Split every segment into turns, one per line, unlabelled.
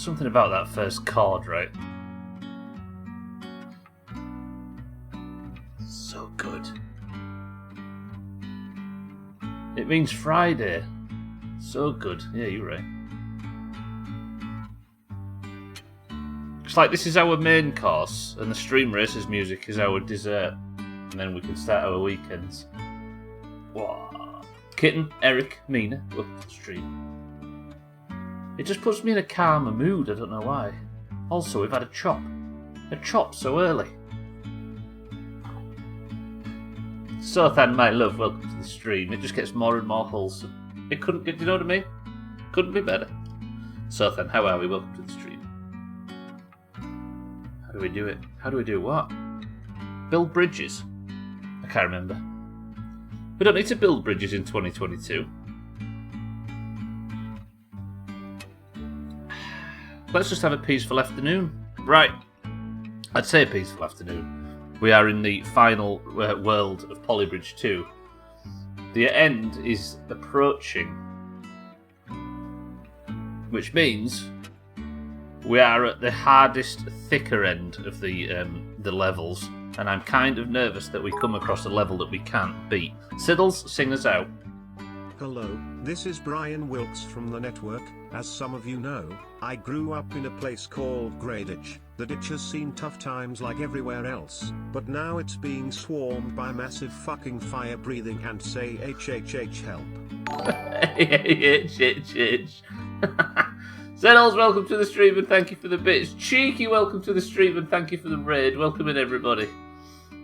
something about that first chord, right? So good. It means Friday. So good. Yeah, you're right. It's like this is our main course, and the Stream Racers music is our dessert. And then we can start our weekends. Whoa. Kitten, Eric, Mina, welcome to the stream. It just puts me in a calmer mood, I don't know why. Also, we've had a chop. A chop so early. Sothan, my love, welcome to the stream. It just gets more and more wholesome. It couldn't get, you know what I mean? Couldn't be better. Sothan, how are we? Welcome to the stream. How do we do it? How do we do what? Build bridges? I can't remember. We don't need to build bridges in 2022. Let's just have a peaceful afternoon. Right. I'd say a peaceful afternoon. We are in the final world of Polybridge 2. The end is approaching, which means we are at the hardest, thicker end of the levels, and I'm kind of nervous that we come across a level that we can't beat. Siddles, sing us out.
Hello, this is Brian Wilkes from the network. As some of you know, I grew up in a place called Grayditch. The ditch has seen tough times like everywhere else, but now it's being swarmed by massive fucking fire-breathing and say HHH help.
HHH. Siddles, welcome to the stream and thank you for the bits. Cheeky, welcome to the stream and thank you for the raid. Welcome in, everybody.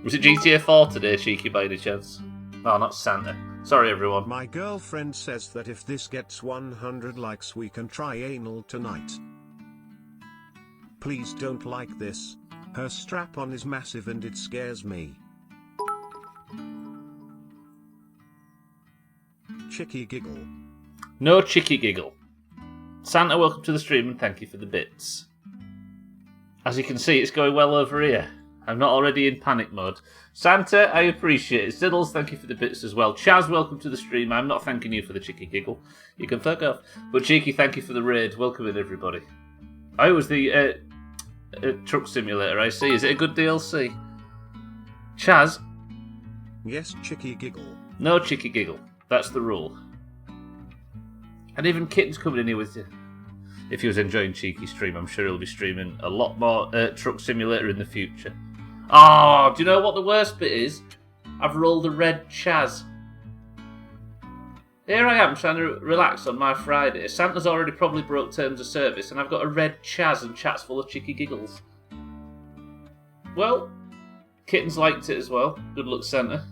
Was it GTA 4 today, Cheeky, by any chance? No, not Santa. Sorry, everyone.
My girlfriend says that if this gets 100 likes we can try anal tonight. Please don't like this. Her strap-on is massive and it scares me. Chicky giggle.
No chicky giggle. Santa, welcome to the stream and thank you for the bits. As you can see, it's going well over here. I'm not already in panic mode. Santa, I appreciate it. Siddles, thank you for the bits as well. Chaz, welcome to the stream. I'm not thanking you for the cheeky giggle. You can fuck off. But Cheeky, thank you for the raid. Welcome in, everybody. I was the truck simulator, I see. Is it a good DLC? Chaz?
Yes, chicky giggle.
No chicky giggle. That's the rule. And even Kitten's coming in here with you. If he was enjoying Cheeky stream, I'm sure he'll be streaming a lot more truck simulator in the future. Oh, do you know what the worst bit is? I've rolled a red Chaz. Here I am trying to relax on my Friday. Santa's already probably broke terms of service, and I've got a red Chaz and chat's full of cheeky giggles. Well, Kitten's liked it as well. Good luck, Santa.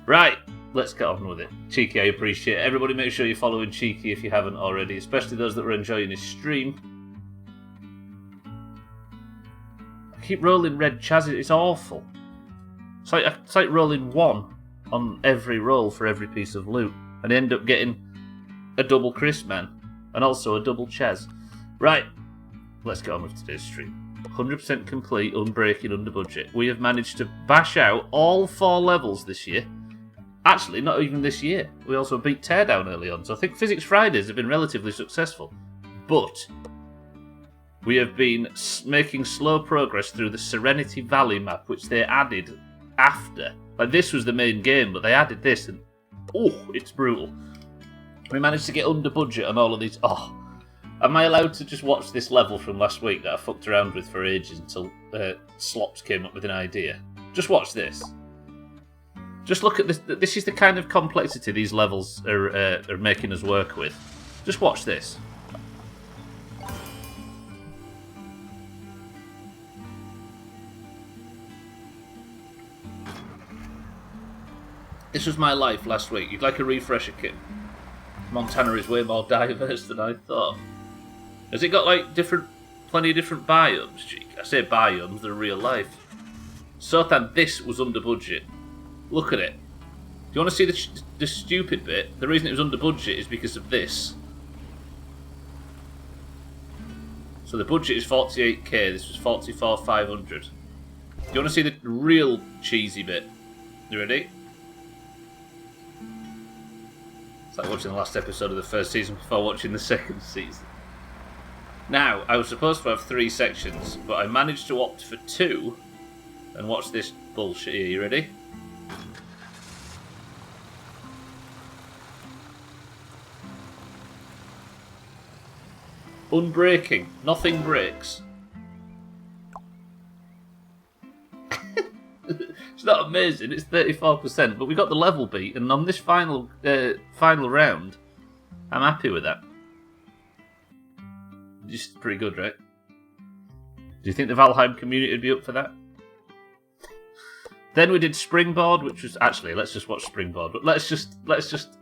Right, let's get on with it. Cheeky, I appreciate it. Everybody make sure you're following Cheeky if you haven't already, especially those that are enjoying his stream. I keep rolling red Chaz, it's awful. It's like rolling one on every roll for every piece of loot, and end up getting a double Chris Man, and also a double Chaz. Right, let's get on with today's stream. 100% complete, unbreaking, under budget. We have managed to bash out all 4 levels this year. Actually, not even this year. We also beat Teardown early on, so I think Physics Fridays have been relatively successful. But we have been making slow progress through the Serenity Valley map, which they added after. Like, this was the main game, but they added this, and it's brutal. We managed to get under budget on all of these. Am I allowed to just watch this level from last week that I fucked around with for ages until Slops came up with an idea? Just watch this. Just look at this. This is the kind of complexity these levels are making us work with. Just watch this. This was my life last week. You'd like a refresher kit? Montana is way more diverse than I thought. Has it got like plenty of different biomes, Cheek? I say biomes, they're real life. Sothan, this was under budget. Look at it. Do you want to see the stupid bit? The reason it was under budget is because of this. So the budget is 48k, this was 44,500. Do you want to see the real cheesy bit? You ready? It's like watching the last episode of the first season before watching the second season. Now, I was supposed to have 3 sections, but I managed to opt for 2. And watch this bullshit here, you ready? Unbreaking. Nothing breaks. It's not amazing, it's 34%, but we got the level beat, and on this final round, I'm happy with that. Just pretty good, right? Do you think the Valheim community would be up for that? Then we did Springboard, which was actually, let's just watch Springboard. But let's just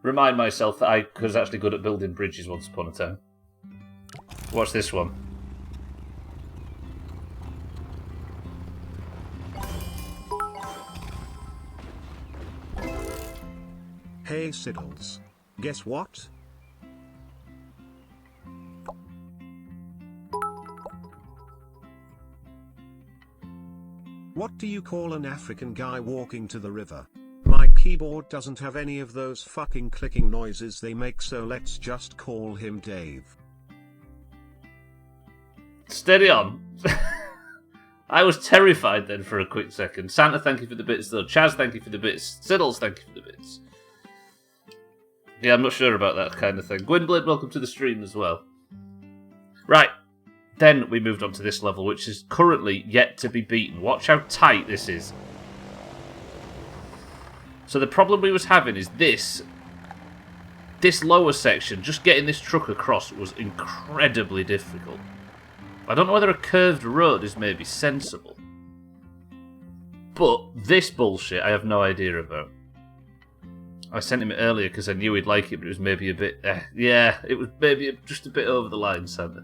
remind myself that I was actually good at building bridges once upon a time. Watch this one.
Hey Siddles. Guess what? What do you call an African guy walking to the river? My keyboard doesn't have any of those fucking clicking noises they make, so let's just call him Dave.
Steady on. I was terrified then for a quick second. Santa, thank you for the bits though. Chaz, thank you for the bits. Siddles, thank you for the bits. Yeah, I'm not sure about that kind of thing. Gwynblade, welcome to the stream as well. Right. Then we moved on to this level, which is currently yet to be beaten. Watch how tight this is. So the problem we was having is this lower section, just getting this truck across was incredibly difficult. I don't know whether a curved road is maybe sensible. But this bullshit I have no idea about. I sent him it earlier because I knew he'd like it, but it was maybe a bit... yeah, it was maybe just a bit over the line, Santa.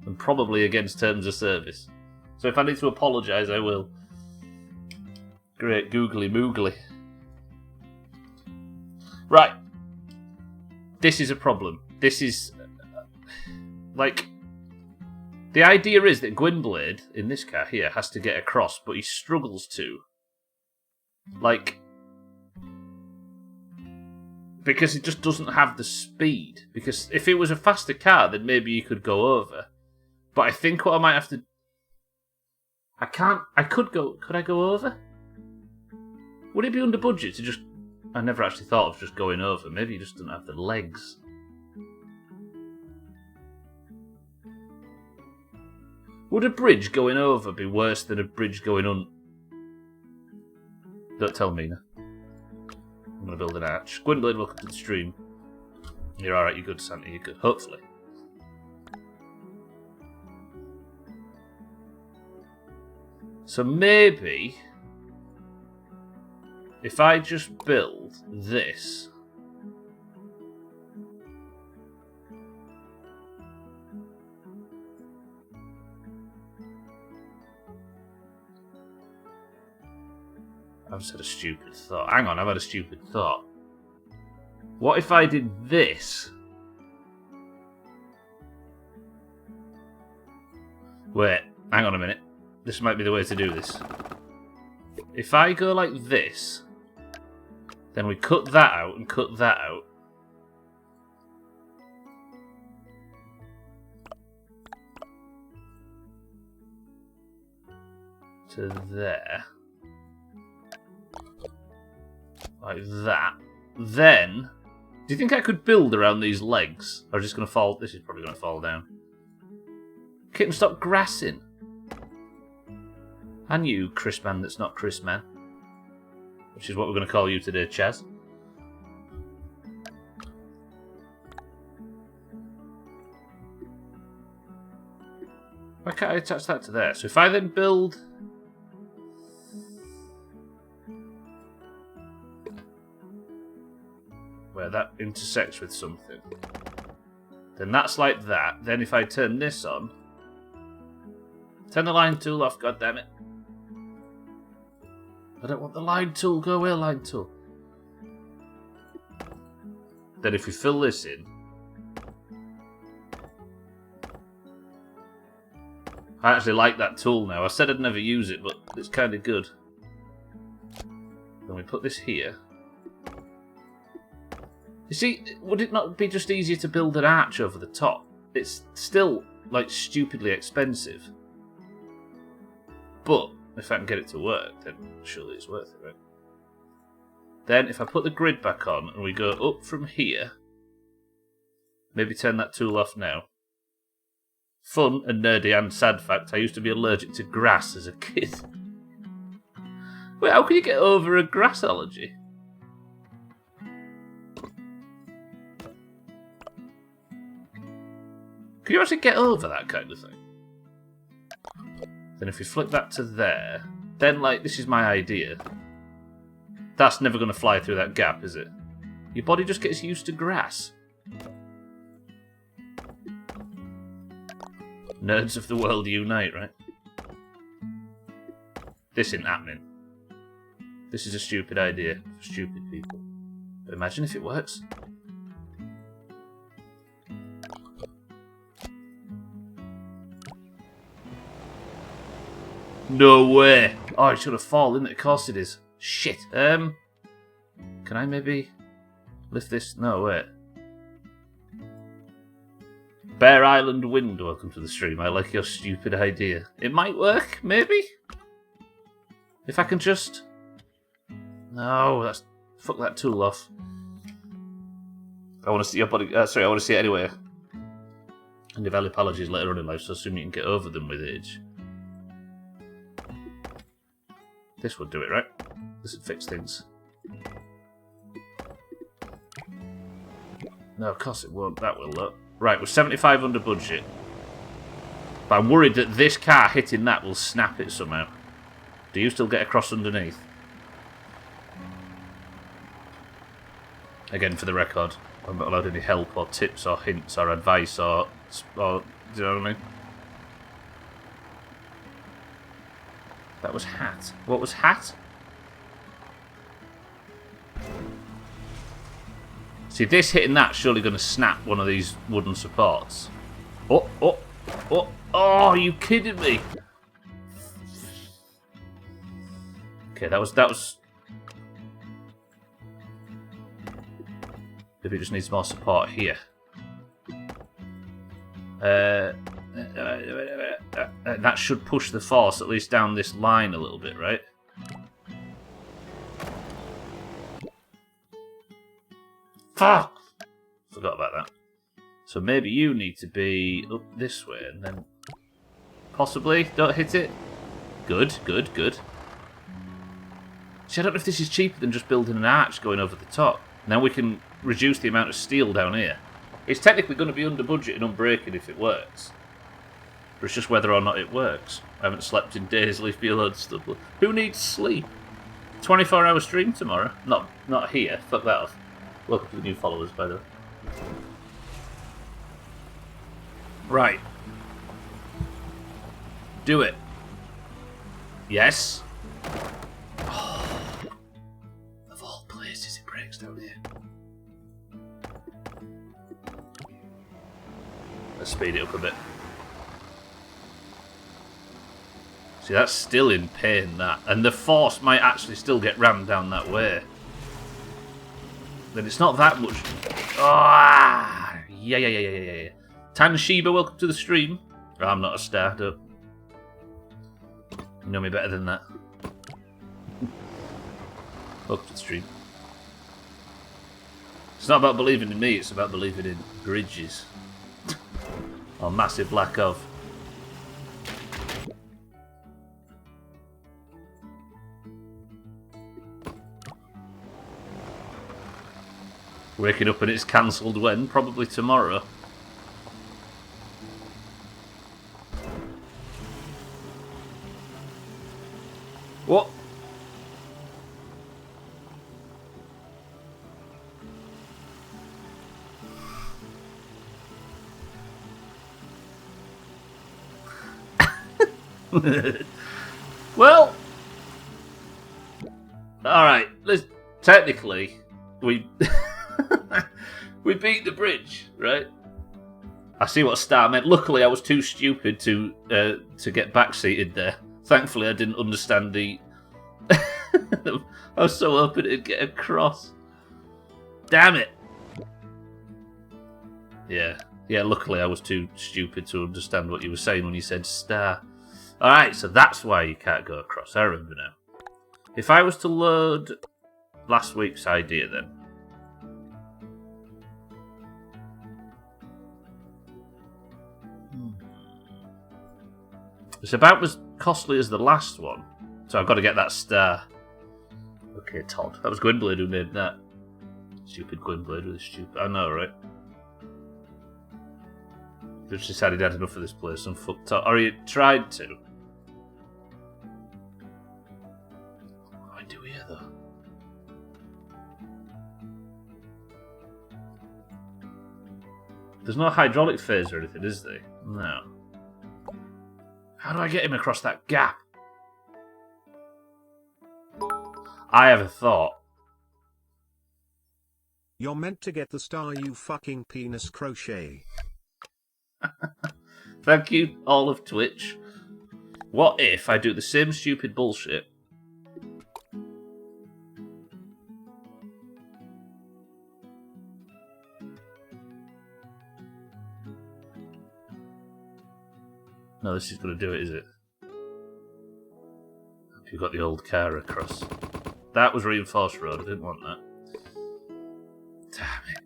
And probably against terms of service. So if I need to apologise, I will. Great googly moogly. Right. This is a problem. This is... like... the idea is that Gwynblade, in this car here, has to get across, but he struggles to. Like... because he just doesn't have the speed. Because if it was a faster car, then maybe he could go over. But I think what I might have to... Could I go over? Would it be under budget to just... I never actually thought of just going over. Maybe he just doesn't have the legs. Would a bridge going over be worse than a bridge going on? Don't tell me now. I'm going to build an arch. Gwynblade, welcome to the stream. You're alright, you're good, Santa, you're good. Hopefully. So maybe... if I just build this... I've just had a stupid thought. Hang on, I've had a stupid thought. What if I did this? Wait, hang on a minute. This might be the way to do this. If I go like this, then we cut that out and cut that out. To there. Like that. Then, do you think I could build around these legs? Or just going to fall? This is probably going to fall down. Kitten, stop grassing. And you, Chris Man that's not Chris Man. Which is what we're going to call you today, Chaz. Why can't I attach that to there? So if I then build... where that intersects with something. Then that's like that. Then if I turn this on... turn the line tool off, goddammit. I don't want the line tool. Go away, line tool. Then if we fill this in... I actually like that tool now. I said I'd never use it, but it's kind of good. Then we put this here. You see, would it not be just easier to build an arch over the top? It's still like stupidly expensive. But if I can get it to work, then surely it's worth it, right? Then if I put the grid back on and we go up from here, maybe turn that tool off now. Fun and nerdy and sad fact, I used to be allergic to grass as a kid. Wait, how can you get over a grass allergy? Can you actually get over that kind of thing? Then if we flip that to there, then like, this is my idea. That's never going to fly through that gap, is it? Your body just gets used to grass. Nerds of the world unite, right? This isn't happening. This is a stupid idea for stupid people. But imagine if it works. No way! Oh, it should have fallen, isn't it? Of course it is. Shit. Can I maybe lift this? No, wait. Bear Island Wind, welcome to the stream. I like your stupid idea. It might work, maybe? If I can just... No, that's... Fuck that tool off. I want to see your body... sorry, I want to see it anyway. And develop allergies later on in life, so assume you can get over them with age. This would do it, right? This would fix things. No, of course it won't. That will, look. Right, we're 75 under budget. But I'm worried that this car hitting that will snap it somehow. Do you still get across underneath? Again, for the record, I'm not allowed any help or tips or hints or advice or do you know what I mean? That was hat. What was hat? See, this hitting that's surely going to snap one of these wooden supports. Oh, oh, oh, oh, are you kidding me? Okay, that was... Maybe it just needs more support here. That should push the force at least down this line a little bit, right? Fuck! Forgot about that. So maybe you need to be up this way and then... Possibly? Don't hit it? Good, good, good. See, I don't know if this is cheaper than just building an arch going over the top. Now we can reduce the amount of steel down here. It's technically going to be under budget and unbreaking if it works. But it's just whether or not it works. I haven't slept in days, leave me alone, Stubbler. Who needs sleep? 24-hour stream tomorrow? Not here. Fuck that off. Welcome to the new followers, by the way. Right. Do it. Yes. Oh. Of all places, it breaks down here. Let's speed it up a bit. See, that's still in pain, that. And the force might actually still get rammed down that way. Then it's not that much. Ah, yeah. Tanshiba, welcome to the stream. Oh, I'm not a star, don't. You know me better than that. Welcome to the stream. It's not about believing in me, it's about believing in bridges. Or massive lack of. Waking up and it's cancelled when? Probably tomorrow. What? Well, alright, let's technically we we beat the bridge, right? I see what Star meant. Luckily I was too stupid to get backseated there. Thankfully I didn't understand the I was so hoping it'd get across. Damn it. Yeah. Yeah, luckily I was too stupid to understand what you were saying when you said star. Alright, so that's why you can't go across. I remember now. If I was to load last week's idea then. It's about as costly as the last one. So I've got to get that star. Okay, Todd. That was Gwynblade who made that. Stupid Gwynblade with his stupid... I know, right? Just decided he had enough of this place and fucked up. Or he tried to. What do I do here, though? There's no hydraulic phase or anything, is there? No. How do I get him across that gap? I have a thought.
You're meant to get the star, you fucking penis crochet.
Thank you, all of Twitch. What if I do the same stupid bullshit? No, this is going to do it, is it? Hope you got the old car across. That was reinforced road, I didn't want that. Damn it.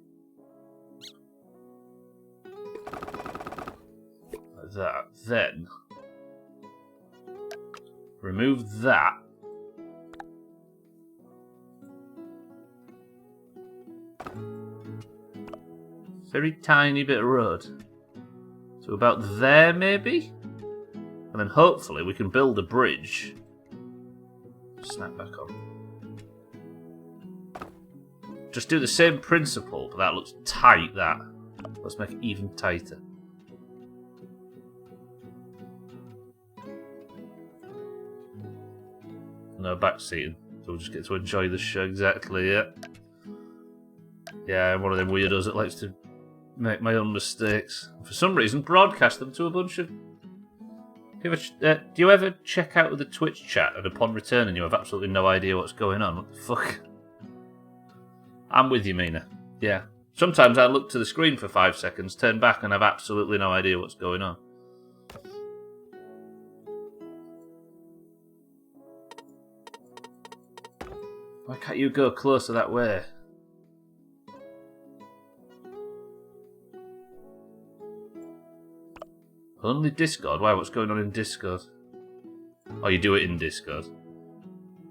Like that. Then remove that. Very tiny bit of road. So about there, maybe? And then hopefully we can build a bridge. Snap back on. Just do the same principle, but that looks tight, that. Let's make it even tighter. No backseating, so we'll just get to enjoy the show. Exactly, yeah. Yeah, I'm one of them weirdos that likes to make my own mistakes. And for some reason, broadcast them to a bunch of... Do you ever check out the Twitch chat and upon returning you have absolutely no idea what's going on? What the fuck? I'm with you, Mina. Yeah. Sometimes I look to the screen for 5 seconds, turn back and have absolutely no idea what's going on. Why can't you go closer that way? Only Discord? Why, what's going on in Discord? Oh, you do it in Discord.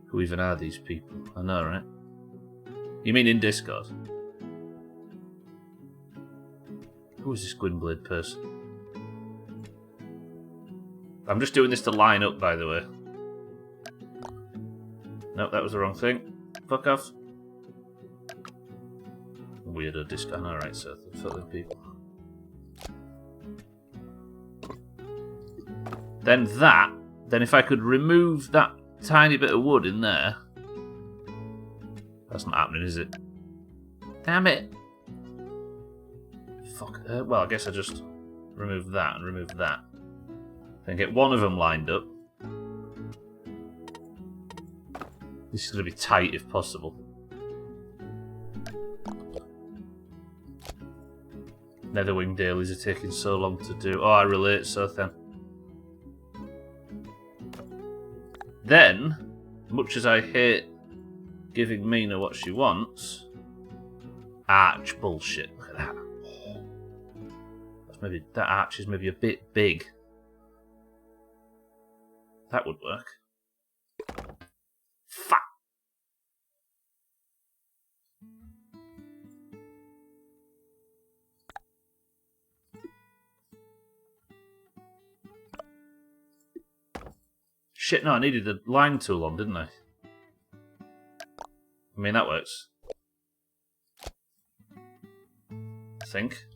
Who even are these people? I know, right? You mean in Discord? Who is this Gwynblade person? I'm just doing this to line up, by the way. Nope, that was the wrong thing. Fuck off. Weirdo Discord. Alright, so fucking people. Then that. Then if I could remove that tiny bit of wood in there. That's not happening, is it? Damn it. Fuck. Well, I guess I just remove that and remove that. Then get one of them lined up. This is going to be tight if possible. Netherwing dailies are taking so long to do. Oh, I relate so then. Then, much as I hate giving Mina what she wants, arch bullshit. Look at that. That's maybe, that arch is maybe a bit big. That would work. Fuck. Shit, no, I needed the line tool on, didn't I? I mean, that works. I think.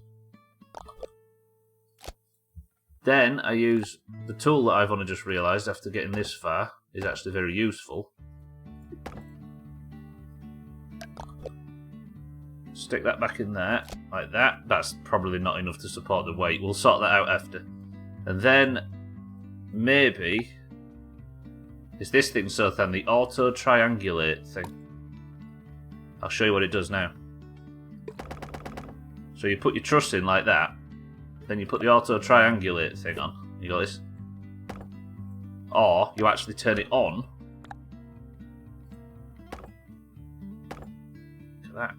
Then I use the tool that I've only just realised after getting this far is actually very useful. Stick that back in there, like that. That's probably not enough to support the weight. We'll sort that out after. And then, maybe... Is this thing so thin? The auto triangulate thing. I'll show you what it does now. So you put your truss in like that, then you put the auto triangulate thing on. You got this. Or you actually turn it on. Look at that.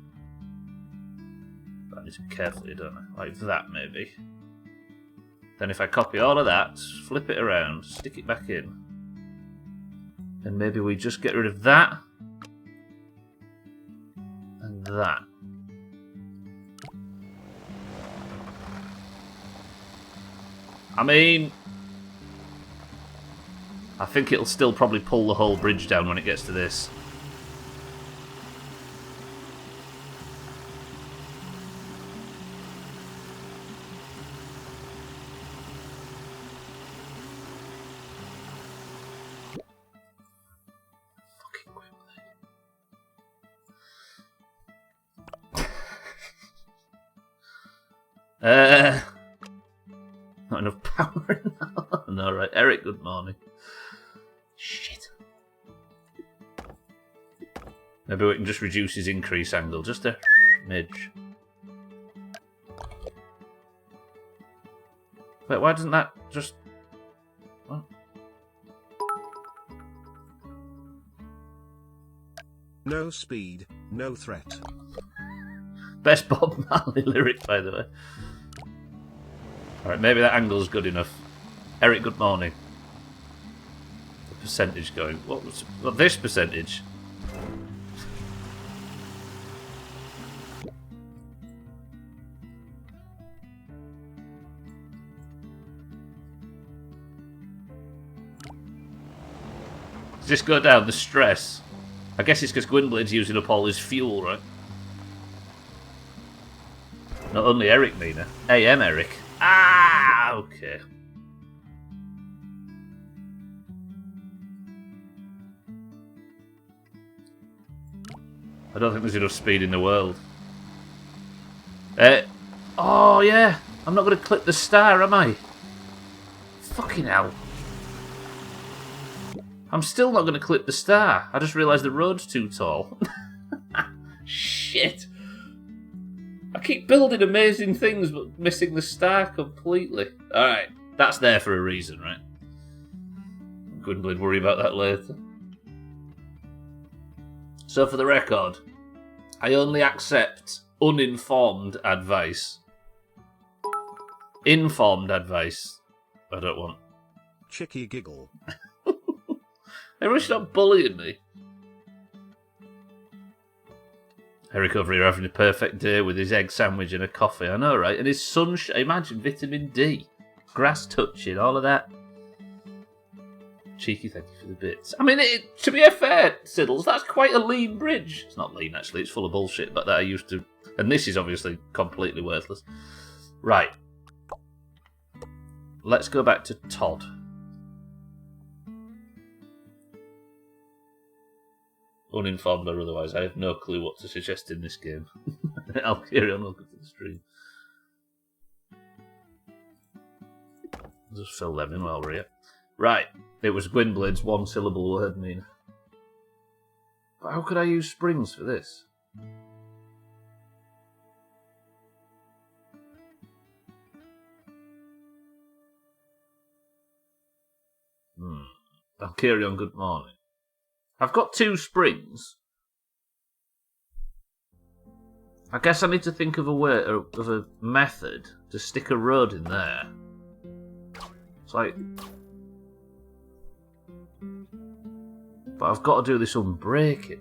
I need to be careful, don't I? Like that, maybe. Then if I copy all of that, flip it around, stick it back in. And maybe we just get rid of that. And that. I mean, I think it'll still probably pull the whole bridge down when it gets to this. Not enough power now. No, right. Eric, good morning. Shit. Maybe we can just reduce his increase angle. Just a midge. Wait, why doesn't that just... What?
No speed, no threat.
Best Bob Marley lyric, by the way. Alright, maybe that angle's good enough. Eric, good morning. The percentage going. What this percentage? Just go down the stress. I guess it's because Gwynblade's using up all his fuel, right? Not only Eric, Mina. AM Eric. Ah, okay. I don't think there's enough speed in the world. Oh, yeah. I'm not going to clip the star, am I? Fucking hell. I'm still not going to clip the star. I just realised the road's too tall. Shit. I keep building amazing things, but missing the star completely. Alright, that's there for a reason, right? Gwynblade, worry about that later. So for the record, I only accept uninformed advice. Informed advice, I don't want.
Chicky giggle.
Everyone stop bullying me. Eric over here having a perfect day with his egg sandwich and a coffee. I know, right? And his sunshine. Imagine vitamin D, grass touching, all of that. Cheeky, thank you for the bits. I mean, to be fair, Siddles, that's quite a lean bridge. It's not lean, actually. It's full of bullshit, but that I used to... And this is obviously completely worthless. Right. Let's go back to Todd. Uninformed or otherwise, I have no clue what to suggest in this game. I'll carry on looking to the stream. I'll just fill them in while we're here. Right, it was Gwynblade's one-syllable word, mean. But how could I use springs for this? I'll carry on, good morning. I've got 2 springs. I guess I need to think of a method to stick a road in there. It's like... But I've got to do this unbreaking.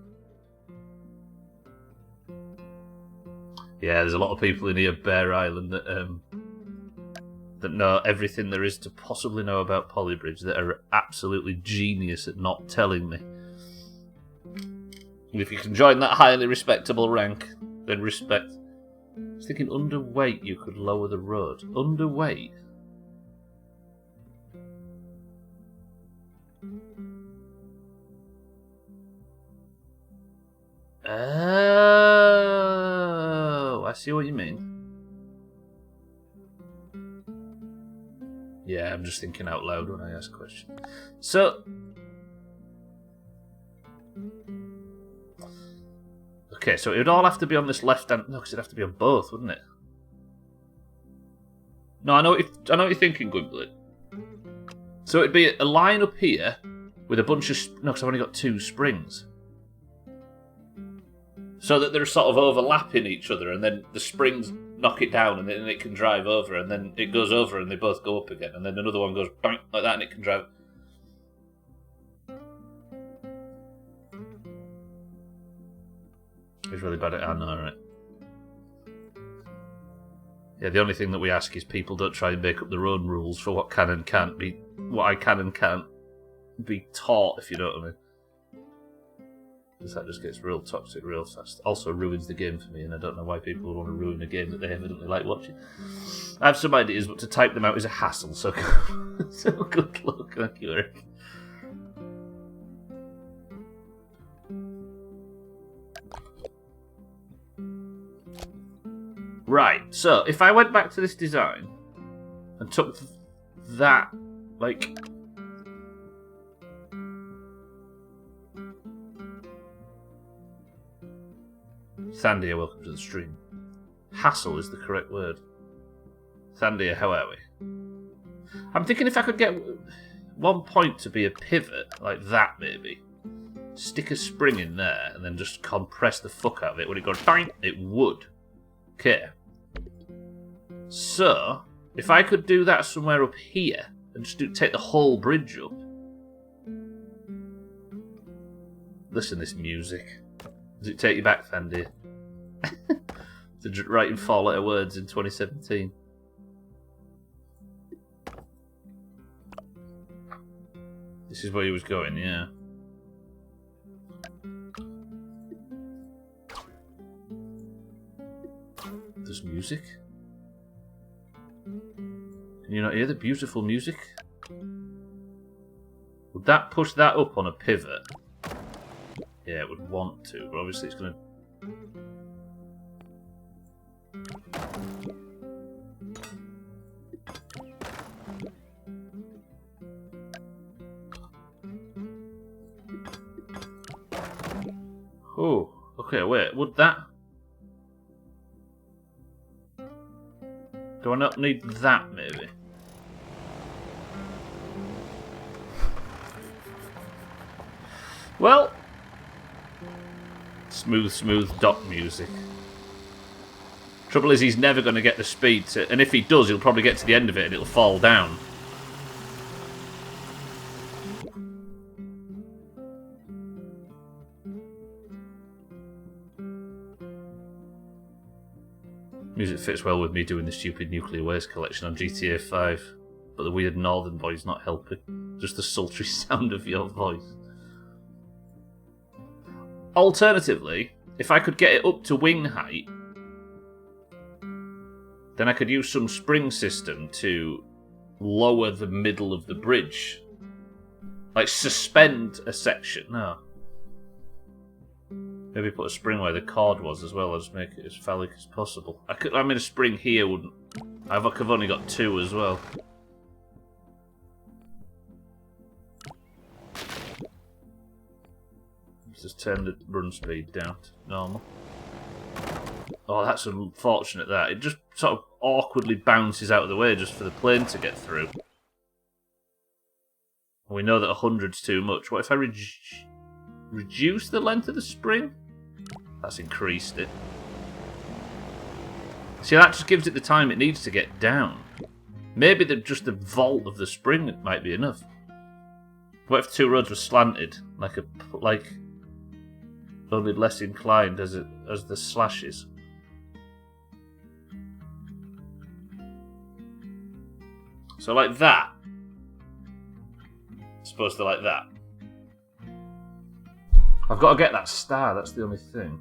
Yeah, there's a lot of people in here, Bear Island, that know everything there is to possibly know about Polybridge, that are absolutely genius at not telling me. And if you can join that highly respectable rank, then respect. I was thinking underweight you could lower the road. Underweight? Oh, I see what you mean. Yeah, I'm just thinking out loud when I ask questions. So... Okay, so it would all have to be on this left hand... No, because it'd have to be on both, wouldn't it? No, I know what you're thinking, Gwynblade. So it'd be a line up here with a bunch of... No, because I've only got 2 springs. So that they're sort of overlapping each other, and then the springs knock it down, and then it can drive over, and then it goes over, and they both go up again, and then another one goes bang, like that, and it can drive... He's really bad at it, I know, right? Yeah, the only thing that we ask is people don't try and make up their own rules for what can and can't be... What I can and can't be taught, if you know what I mean. Because that just gets real toxic real fast. Also ruins the game for me, and I don't know why people would want to ruin a game that they evidently like watching. I have some ideas, but to type them out is a hassle, so, so good luck. Thank you, Eric. Right, so if I went back to this design and took that, like... Thandia, welcome to the stream. Hassle is the correct word. Thandia, how are we? I'm thinking if I could get 1 point to be a pivot, like that maybe. Stick a spring in there and then just compress the fuck out of it. When it goes bang, it would. Okay. So, if I could do that somewhere up here and just take the whole bridge up. Listen to this music. Does it take you back, Thandia? To writing 4-letter words in 2017. This is where he was going, yeah. There's music? Can you not hear the beautiful music? Would that push that up on a pivot? Yeah, it would want to, but obviously it's going to... Oh, okay, wait, would that... Do I not need that, maybe? Well... Smooth dot music. Trouble is, he's never going to get the speed to... And if he does, he'll probably get to the end of it and it'll fall down. Music fits well with me doing the stupid nuclear waste collection on GTA 5. But the weird northern voice not helping. Just the sultry sound of your voice. Alternatively, if I could get it up to wing height, then I could use some spring system to lower the middle of the bridge. Like suspend a section. No. Maybe put a spring where the cord was as well. I'll just make it as phallic as possible. I mean, a spring here wouldn't... I've only got 2 as well. Just turn the run speed down to normal. Oh, that's unfortunate, that. It just sort of awkwardly bounces out of the way just for the plane to get through. We know that 100's too much. What if I reduce the length of the spring? That's increased it. See, that just gives it the time it needs to get down. Maybe just the vault of the spring might be enough. What if 2 roads were slanted, like only less inclined as the slashes? So like that. Supposed to like that. I've got to get that star, that's the only thing.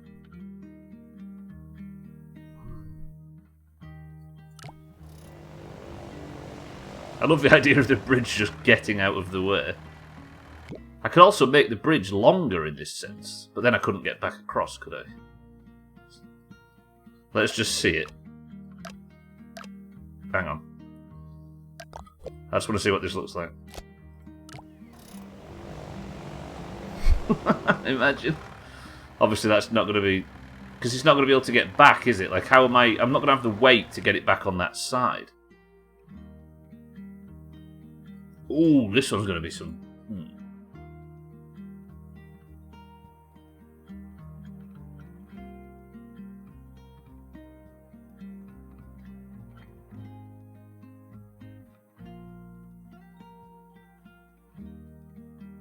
I love the idea of the bridge just getting out of the way. I could also make the bridge longer in this sense, but then I couldn't get back across, could I? Let's just see it. Hang on. I just want to see what this looks like. Imagine. Obviously that's not going to be... Because it's not going to be able to get back, is it? Like, how am I... I'm not going to have the weight to get it back on that side. Ooh, this one's going to be some...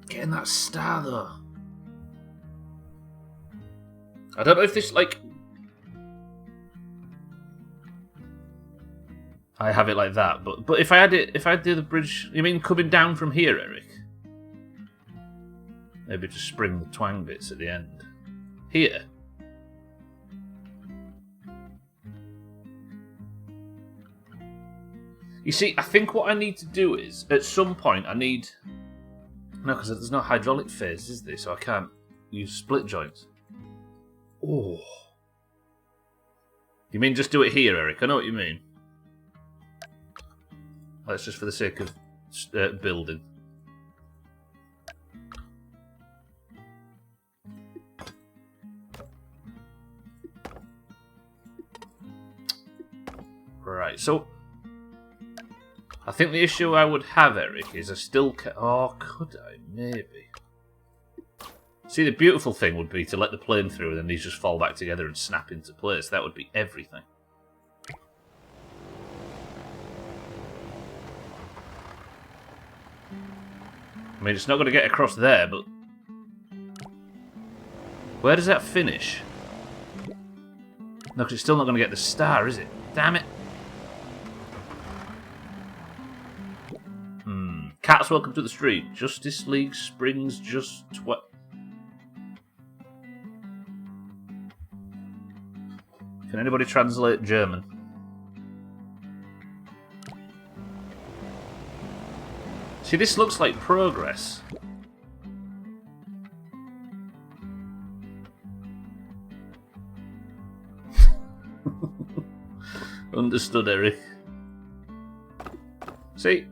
Getting that star, though. I don't know if this, like... I have it like that, but if I had the other bridge... You mean coming down from here, Eric? Maybe just spring the twang bits at the end. Here. You see, I think what I need to do is, at some point, I need... No, because there's no hydraulic phase, is there? So I can't use split joints. Oh. You mean just do it here, Eric? I know what you mean. That's just for the sake of building. Right, so... I think the issue I would have, Eric, is I still oh, could I? Maybe. See, the beautiful thing would be to let the plane through and then these just fall back together and snap into place. That would be everything. I mean, it's not going to get across there, but... Where does that finish? No, because it's still not going to get the star, is it? Damn it. Cats, welcome to the street. Justice League Springs just... What? Can anybody translate German? See, this looks like progress. Understood, Eric. See?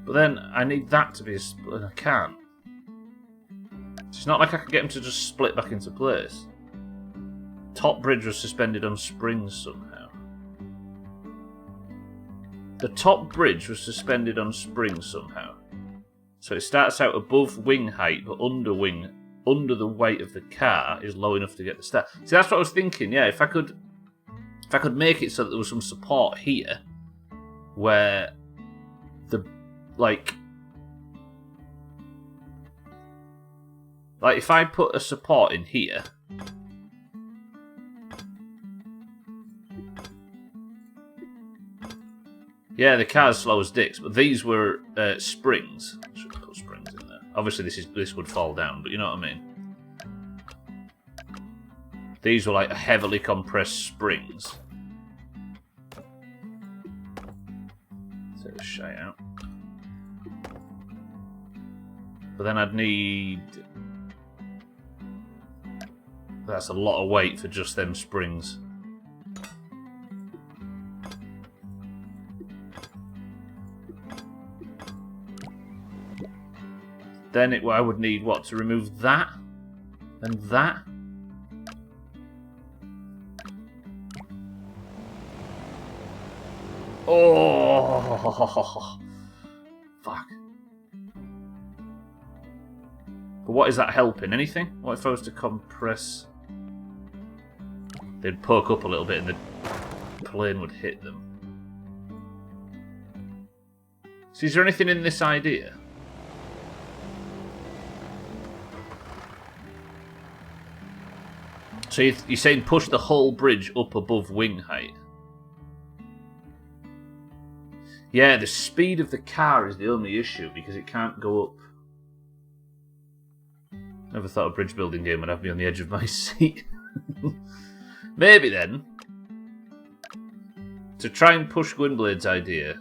But then I need that to be a split, and I can't. It's not like I can get them to just split back into place. Top bridge was suspended on springs somehow. The top bridge was suspended on springs somehow. So it starts out above wing height, but under the weight of the car is low enough to get the star. See, that's what I was thinking. Yeah, if I could make it so that there was some support here, where the like if I put a support in here. Yeah, the car's slow as dicks, but these were springs. I should put springs in there. Obviously, this would fall down, but you know what I mean. These were like heavily compressed springs. Take the shite out. But then I'd need... That's a lot of weight for just them springs. Then I would need, what, to remove that? And that? Oh! Fuck. But what is that helping? Anything? What if I was to compress? They'd poke up a little bit and the plane would hit them. So is there anything in this idea? So you're saying push the whole bridge up above wing height? Yeah, the speed of the car is the only issue because it can't go up. Never thought a bridge building game would have me on the edge of my seat. Maybe then, to try and push Gwynblade's idea,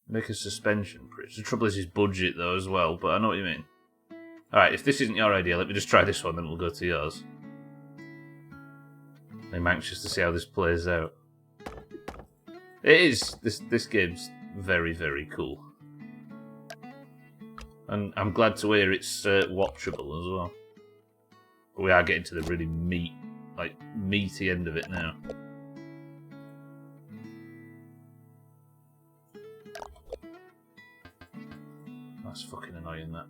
make a suspension bridge. The trouble is his budget though as well, but I know what you mean. Alright, if this isn't your idea, let me just try this one, then we'll go to yours. I'm anxious to see how this plays out. It is. This game's very, very cool. And I'm glad to hear it's watchable as well. But we are getting to the really meaty end of it now. That's fucking annoying, that.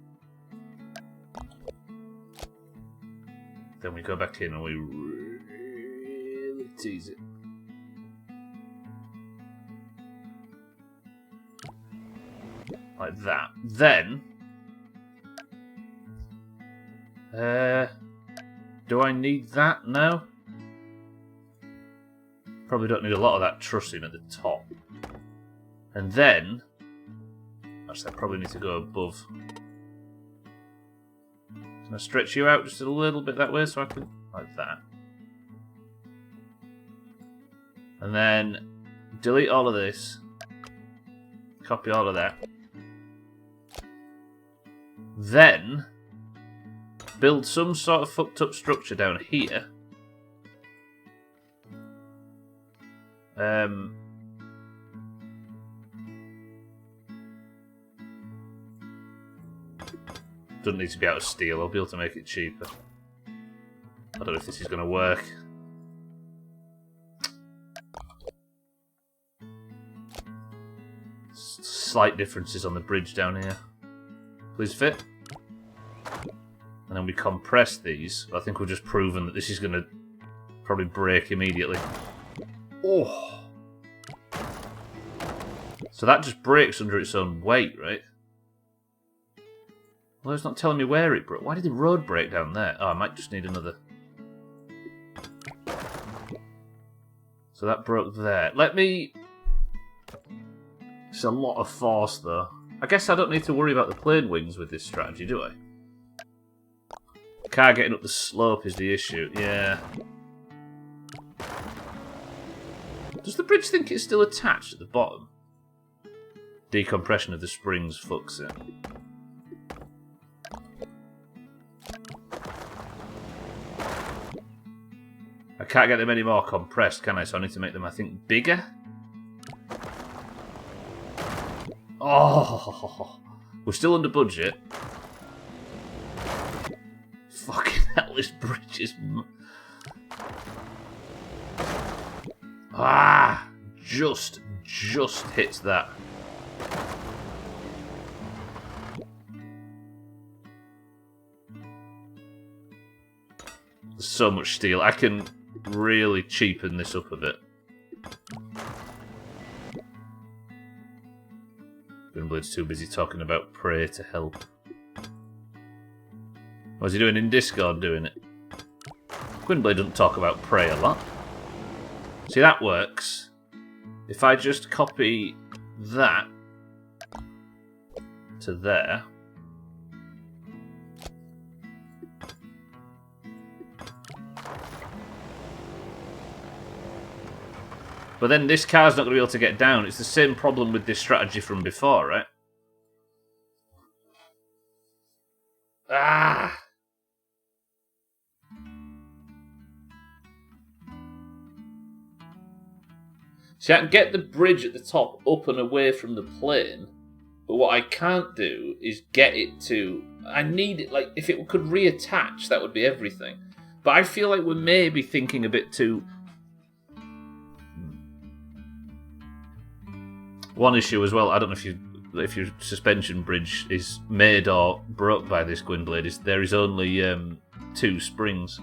Then we go back in and we really tease it. Like that. Then... do I need that? No. Probably don't need a lot of that trussing at the top. And then... Actually, I probably need to go above. Can I stretch you out just a little bit that way so I can... Like that. And then delete all of this. Copy all of that. Then build some sort of fucked up structure down here. Doesn't need to be out of steel. I'll be able to make it cheaper. I don't know if this is going to work. Slight differences on the bridge down here. Please fit. And then we compress these. I think we've just proven that this is going to probably break immediately. Oh! So that just breaks under its own weight, right? Well, it's not telling me where it broke. Why did the road break down there? Oh, I might just need another. So that broke there. Let me... It's a lot of force, though. I guess I don't need to worry about the plane wings with this strategy, do I? Car getting up the slope is the issue. Yeah. Does the bridge think it's still attached at the bottom? Decompression of the springs fucks it. I can't get them any more compressed, can I? So I need to make them, I think, bigger? Oh! We're still under budget. Fucking hell, this bridge is... Ah! Just hits that. There's so much steel. I can really cheapen this up a bit. Gwynblade's too busy talking about Prey to help. What's he doing in Discord doing it? Gwynblade doesn't talk about Prey a lot. See, that works. If I just copy that to there. But then this car's not going to be able to get down. It's the same problem with this strategy from before, right? Ah! See, I can get the bridge at the top up and away from the plane, but what I can't do is get it to... I need it, like, if it could reattach, that would be everything. But I feel like we're maybe thinking a bit too... One issue as well, I don't know if your suspension bridge is made or broke by this Gwynblade, is there is only 2 springs.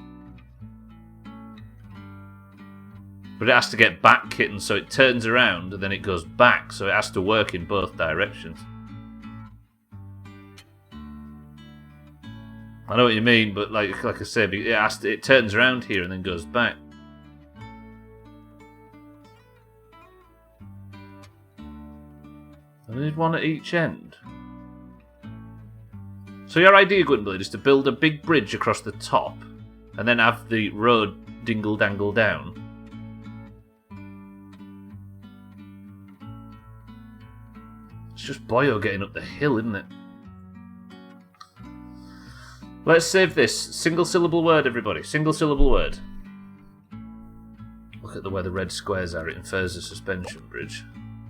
But it has to get back kitten, so it turns around and then it goes back, so it has to work in both directions. I know what you mean, but like I said, it turns around here and then goes back. I need one at each end. So your idea, Gwynblade, is to build a big bridge across the top and then have the road dingle-dangle down. It's just Boyo getting up the hill, isn't it? Let's save this. Single syllable word, everybody. Single syllable word. look at where the red squares are. It infers a suspension bridge.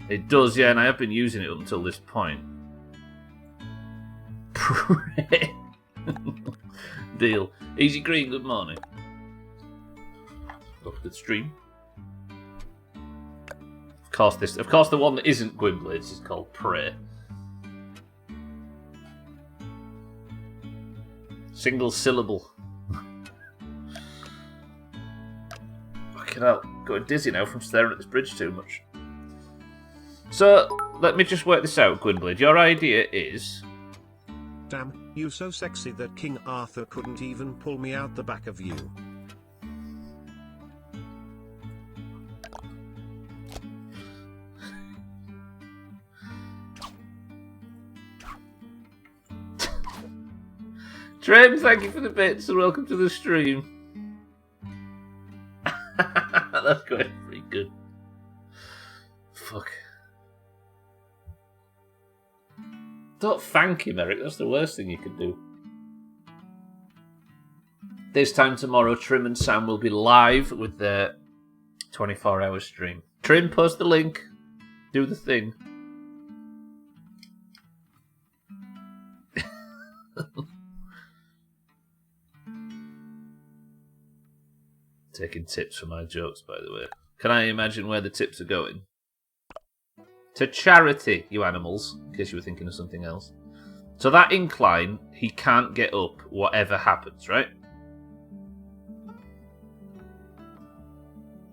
It does, yeah, and I have been using it up until this point. Deal. Easy Green, good morning. Look at the stream. Of course, the one that isn't Gwynblades is called Prey. Single syllable. Fucking hell, going dizzy now from staring at this bridge too much. So, let me just work this out, Gwynblade. Your idea is...
Damn, you so sexy that King Arthur couldn't even pull me out the back of you.
Trim, thank you for the bits and welcome to the stream. That's going pretty good. Fuck. Don't thank him, Eric. That's the worst thing you could do. This time tomorrow, Trim and Sam will be live with their 24-hour stream. Trim, post the link. Do the thing. Taking tips for my jokes, by the way. Can I imagine where the tips are going? To charity, you animals, in case you were thinking of something else. So that incline, he can't get up whatever happens, right?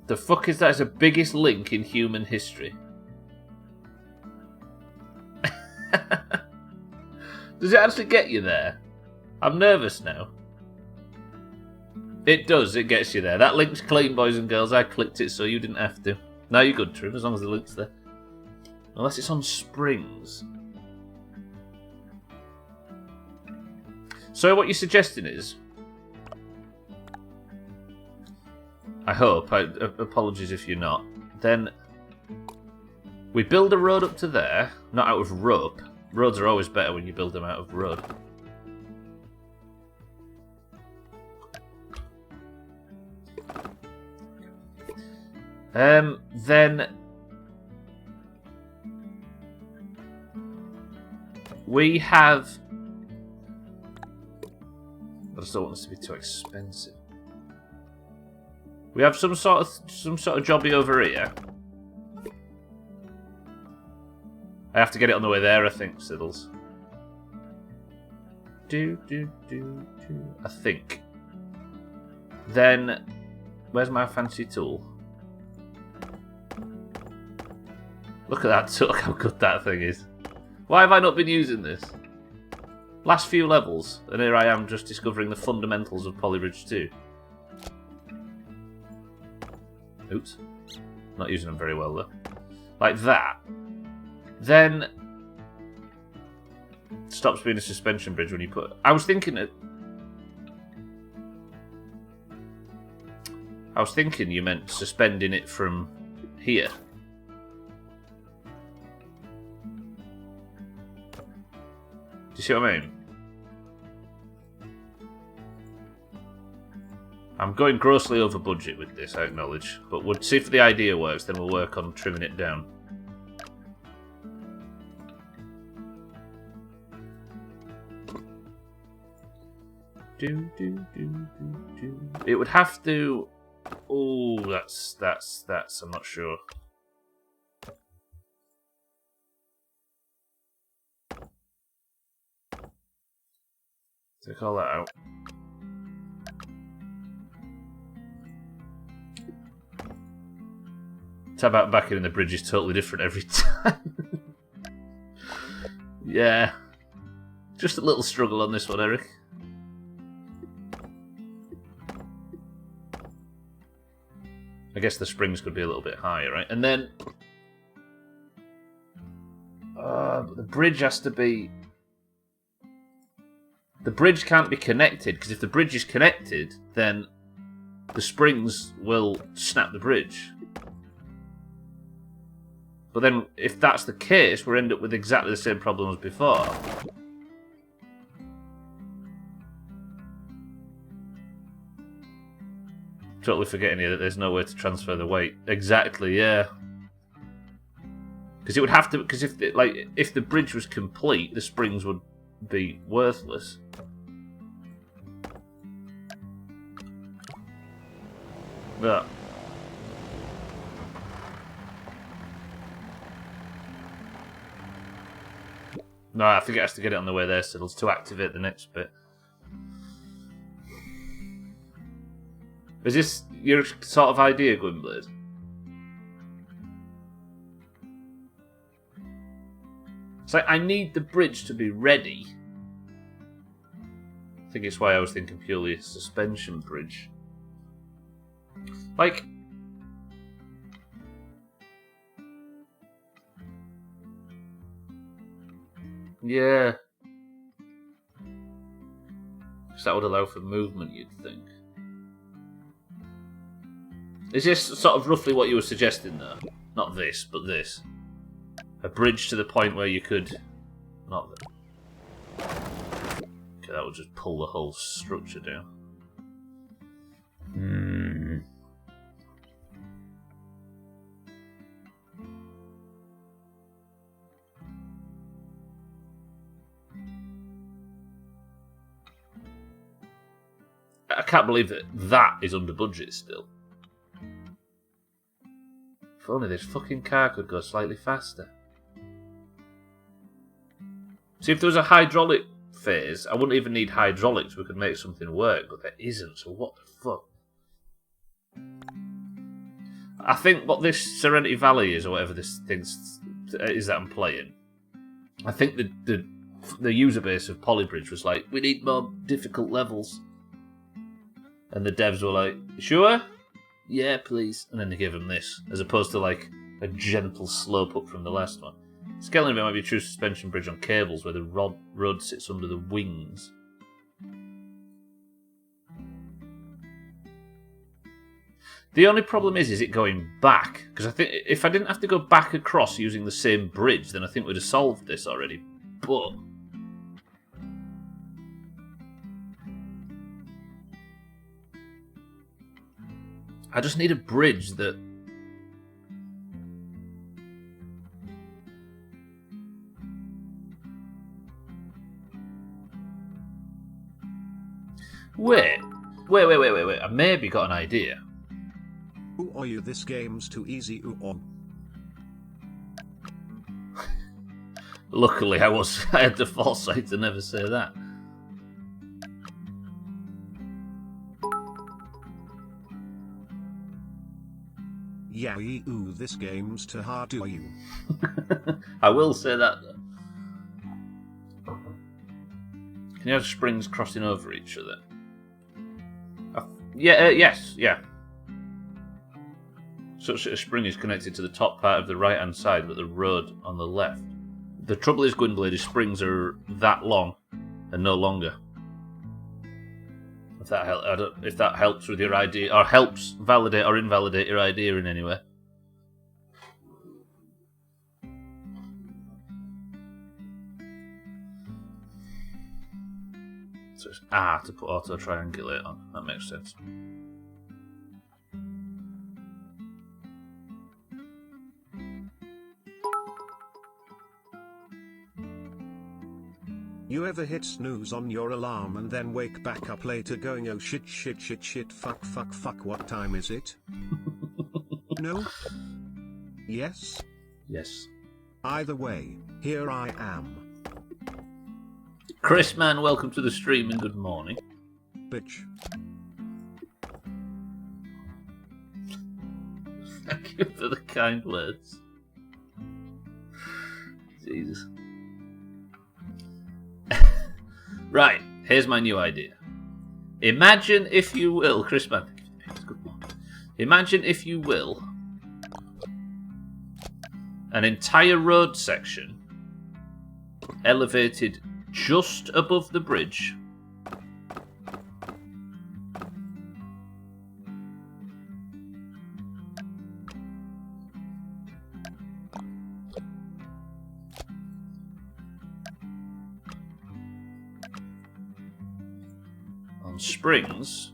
The fuck is that? It's the biggest link in human history. Does it actually get you there? I'm nervous now. It does, it gets you there. That link's clean, boys and girls. I clicked it so you didn't have to. Now you're good, Trim, as long as the link's there. Unless it's on springs. So what you're suggesting is... I hope, apologies if you're not. Then we build a road up to there, not out of rope. Roads are always better when you build them out of road. Then we have... I just don't want this to be too expensive. We have some sort of jobby over here. I have to get it on the way there, I think, Siddles. I think. Then, where's my fancy tool? Look at that tool, look how good that thing is. Why have I not been using this? Last few levels, and here I am just discovering the fundamentals of Polybridge 2. Oops. Not using them very well, though. Like that. Then... stops being a suspension bridge when you put... I was thinking you meant suspending it from here. Do you see what I mean? I'm going grossly over budget with this, I acknowledge. But we'll see if the idea works, then we'll work on trimming it down. It would have to... Oh, that's... I'm not sure. Take all that out. Tab out back in the bridge is totally different every time. Yeah. Just a little struggle on this one, Eric. I guess the springs could be a little bit higher, right? And then... but the bridge has to be... The bridge can't be connected, because if the bridge is connected, then the springs will snap the bridge. But then, if that's the case, we'll end up with exactly the same problem as before. Totally forgetting here that there's no way to transfer the weight. Exactly, yeah. Because it would have to. Because if the bridge was complete, the springs would be worthless. Yeah. No, I think it has to get it on the way there still to activate the next bit. Is this your sort of idea, Gwynblade? It's like, I need the bridge to be ready. I think it's why I was thinking purely a suspension bridge. Like... Yeah. Because that would allow for movement, you'd think. Is this sort of roughly what you were suggesting, though? Not this, but this. A bridge to the point where you could... Not that. Okay, that would just pull the whole structure down. I can't believe that is under budget still. If only this fucking car could go slightly faster. See, if there was a hydraulic phase, I wouldn't even need hydraulics. We could make something work, but there isn't, so what the fuck? I think what this Serenity Valley is, or whatever this thing is that I'm playing, I think the user base of Polybridge was like, we need more difficult levels. And the devs were like, sure? Yeah, please. And then they gave them this, as opposed to like a gentle slope up from the last one. Scaling a bit might be a true suspension bridge on cables where the road sits under the wings. The only problem is it going back? Because I think if I didn't have to go back across using the same bridge, then I think we'd have solved this already. But... I just need a bridge that... Wait. I maybe got an idea.
Ooh, are you? This game's too easy. Ooh,
Luckily, I had the foresight to never say that.
Yeah, ooh, this game's too hard. Are you?
I will say that though. Can you have springs crossing over each other? Yes. Such that a spring is connected to the top part of the right-hand side, but the road on the left. The trouble is, Gwynblade, is springs are that long and no longer. If that helps with your idea, or helps validate or invalidate your idea in any way. So it's R to put auto triangulate on. That makes sense.
You ever hit snooze on your alarm and then wake back up later going, oh shit, fuck, what time is it? No? Yes?
Yes.
Either way, here I am.
Chris, man, welcome to the stream and good morning.
Bitch.
Thank you for the kind words. Jesus. Right, here's my new idea. Imagine, if you will, Chris, man. Imagine, if you will, an entire road section elevated just above the bridge. On springs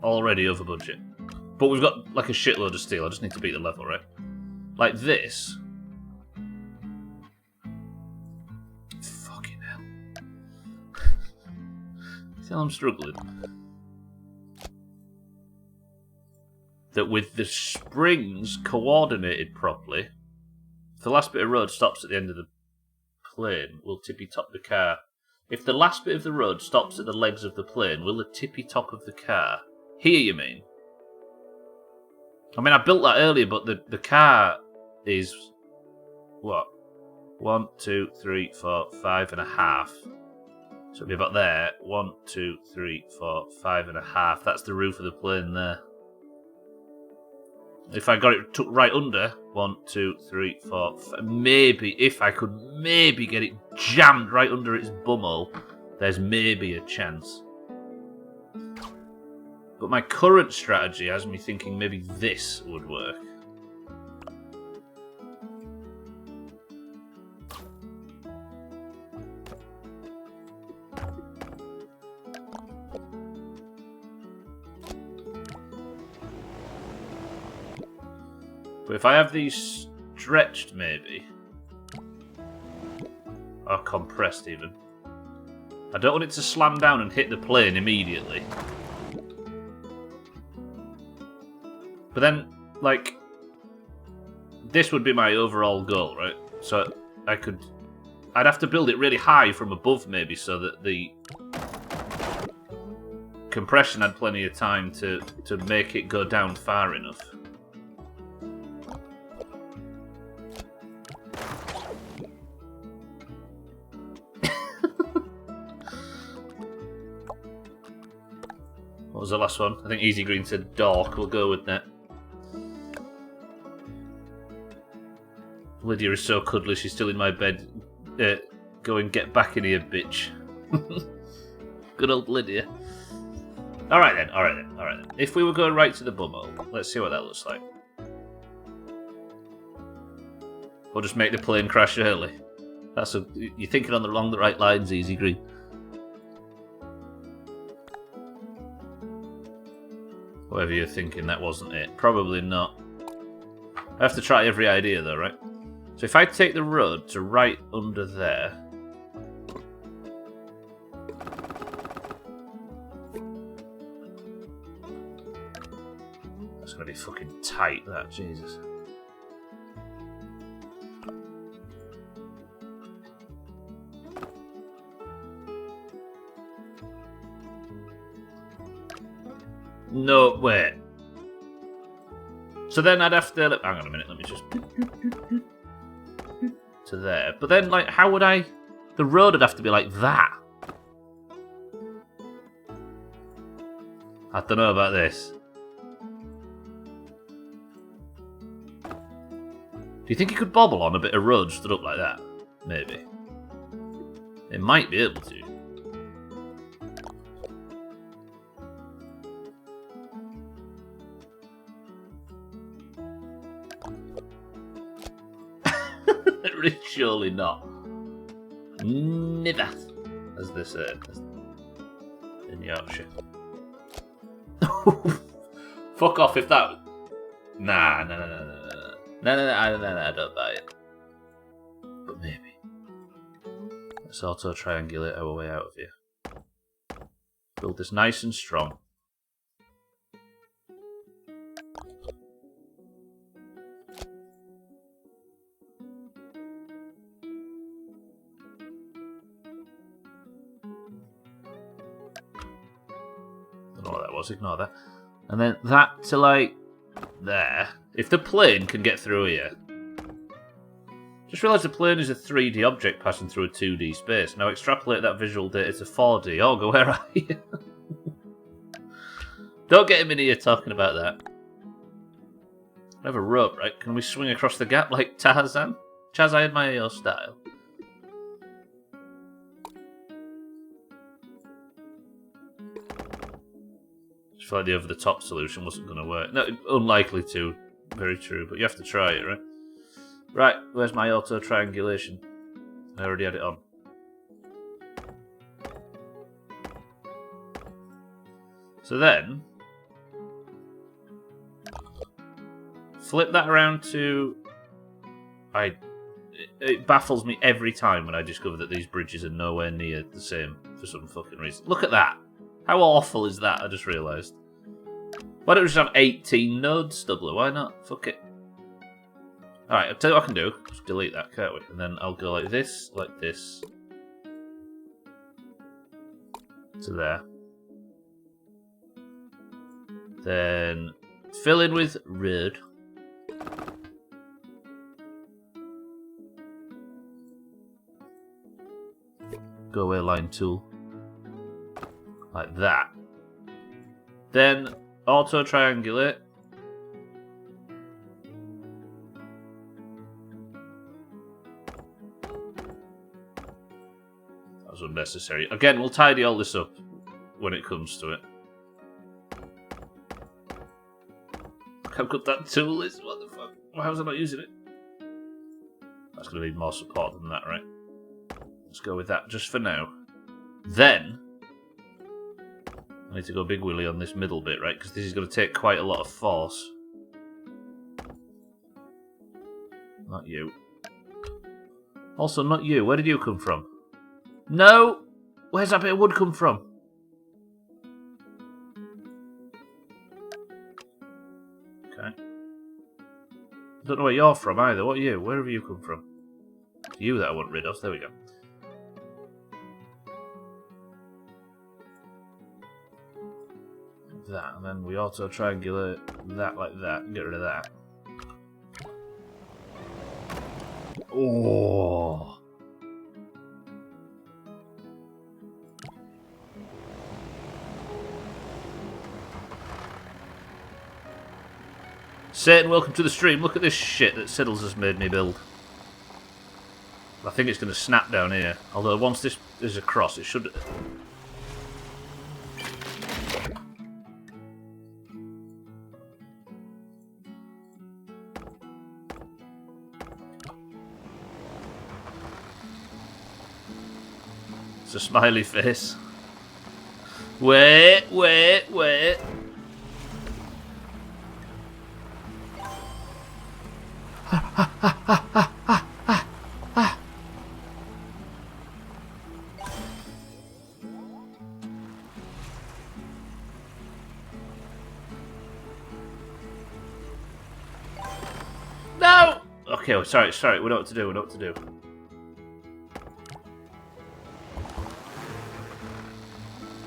Already over budget. But we've got like a shitload of steel. I just need to beat the level, right? Like this. Fucking hell. See how I'm struggling? That with the springs coordinated properly, if the last bit of road stops at the end of the plane, we'll tippy top the car. If the last bit of the road stops at the legs of the plane, will the tippy top of the car? Here, you mean? I mean, I built that earlier, but the car is what? 1, 2, 3, 4, 5.5. So it'll be about there. 1, 2, 3, 4, 5.5. That's the roof of the plane there. If I got it tucked right under, 1, 2, 3, 4, 5, maybe, if I could maybe get it jammed right under its bumhole, there's maybe a chance. But my current strategy has me thinking maybe this would work. But if I have these stretched, maybe, or compressed even, I don't want it to slam down and hit the plane immediately. But then, like, this would be my overall goal, right? So I'd have to build it really high from above, maybe, so that the compression had plenty of time to make it go down far enough. What was the last one? I think Easy Green said dork. We'll go with that. Lydia is so cuddly, she's still in my bed. Go and get back in here, bitch. Good old Lydia. Alright then. If we were going right to the bumhole, let's see what that looks like. Or just make the plane crash early. You're thinking along the right lines, Easy Green. Whatever you're thinking, that wasn't it. Probably not. I have to try every idea though, right? So if I take the road to right under there... That's going to be fucking tight, that. Jesus. No, wait. So then I'd have to... Hang on a minute, let me just... To there. But then, like, how would I... The road would have to be like that. I don't know about this. Do you think you could bobble on a bit of road stood up like that? Maybe. It might be able to. Surely not. Never, as they say in Yorkshire. Fuck off if that... Nah, I don't buy it. But maybe. Let's auto-triangulate our way out of here. Build this nice and strong. Ignore that. And then that to like there. If the plane can get through here. Just realised the plane is a 3D object passing through a 2D space. Now extrapolate that visual data to 4D. Oh, go where are you? Don't get him in here talking about that. I have a rope, right? Can we swing across the gap like Tarzan? Chaz, I admire your style. I feel like the over-the-top solution wasn't going to work. No, unlikely to. Very true, but you have to try it, right? Right, where's my auto-triangulation? I already had it on. So then, Flip that around to... It baffles me every time when I discover that these bridges are nowhere near the same for some fucking reason. Look at that. How awful is that? I just realised. Why don't we just have 18 nodes, Stubbler? Why not? Fuck it. Alright, I'll tell you what I can do. Just delete that, can't we? And then I'll go like this, to there. Then fill in with red. Go away line tool. Like that. Then auto triangulate. That was unnecessary. Again, we'll tidy all this up when it comes to it. Look how good that tool is. What the fuck? Why was I not using it? That's going to need more support than that, right? Let's go with that just for now. Then, I need to go big willy on this middle bit, right? Because this is going to take quite a lot of force. Not you. Also, not you. Where did you come from? No! Where's that bit of wood come from? Okay. I don't know where you're from either. What are you? Where have you come from? It's you that I want rid of. There we go. That, and then we auto triangulate that like that and get rid of that. Oh. Satan, welcome to the stream. Look at this shit that Siddles has made me build. I think it's going to snap down here. Although once this is across, it should... It's a smiley face. Wait. No! Okay, well, sorry, we know what to do,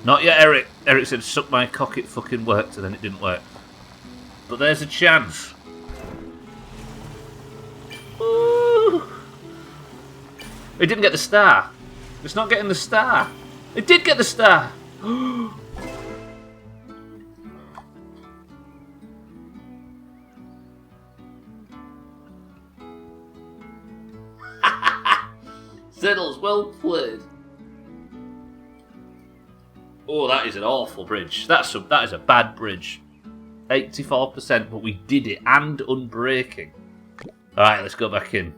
Not yet, Eric. Eric said, suck my cock, it fucking worked, and then it didn't work. But there's a chance. Ooh. It didn't get the star. It's not getting the star. It did get the star. Siddles, well played. Oh, that is an awful bridge. That is a bad bridge. 84%, but we did it, and unbreaking. Alright, let's go back in.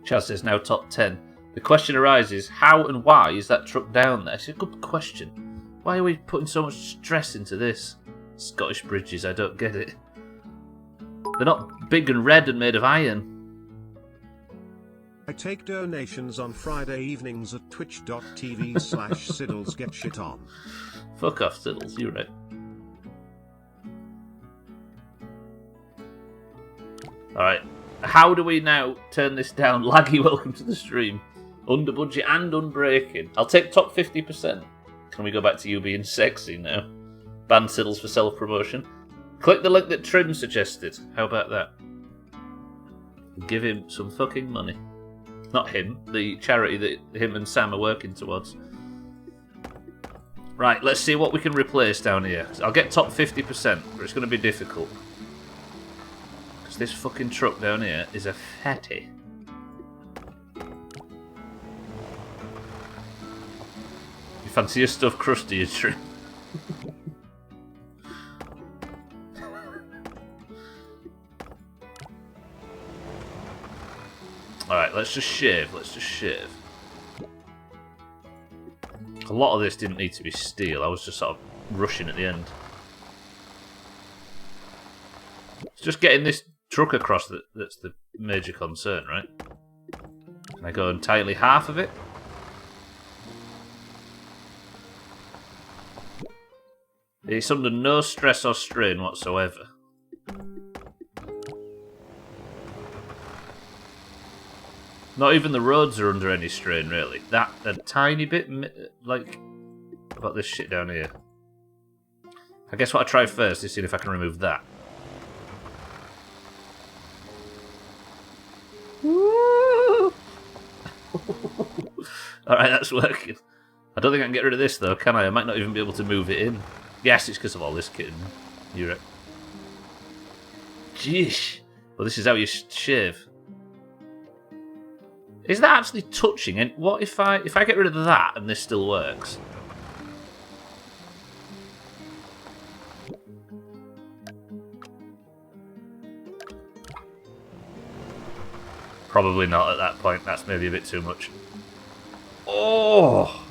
Chaz says now top 10. The question arises, how and why is that truck down there? It's a good question. Why are we putting so much stress into this? Scottish bridges, I don't get it. They're not big and red and made of iron.
I take donations on Friday evenings at twitch.tv/SiddlesGetShitOn.
Fuck off, Siddles, you're right. Alright, how do we now turn this down? Laggy, welcome to the stream. Under budget and unbreaking. I'll take top 50%. Can we go back to you being sexy now? Ban Siddles for self-promotion. Click the link that Trim suggested. How about that? Give him some fucking money. Not him, the charity that him and Sam are working towards. Right, let's see what we can replace down here. I'll get top 50%, but it's going to be difficult. Because this fucking truck down here is a fatty. You fancy your stuff crusty, you true? Alright, let's just shave. A lot of this didn't need to be steel. I was just sort of rushing at the end. It's just getting this truck across that's the major concern, right? Can I go entirely half of it? It's under no stress or strain whatsoever. Not even the roads are under any strain, really. That a tiny bit, like... What about this shit down here? I guess what I try first is seeing if I can remove that. Alright, that's working. I don't think I can get rid of this, though, can I? I might not even be able to move it in. Yes, it's because of all this kit. You're right. Jeez. Well, this is how you shave. Is that actually touching? And what if I get rid of that and this still works? Probably not at that point. That's maybe a bit too much. Oh!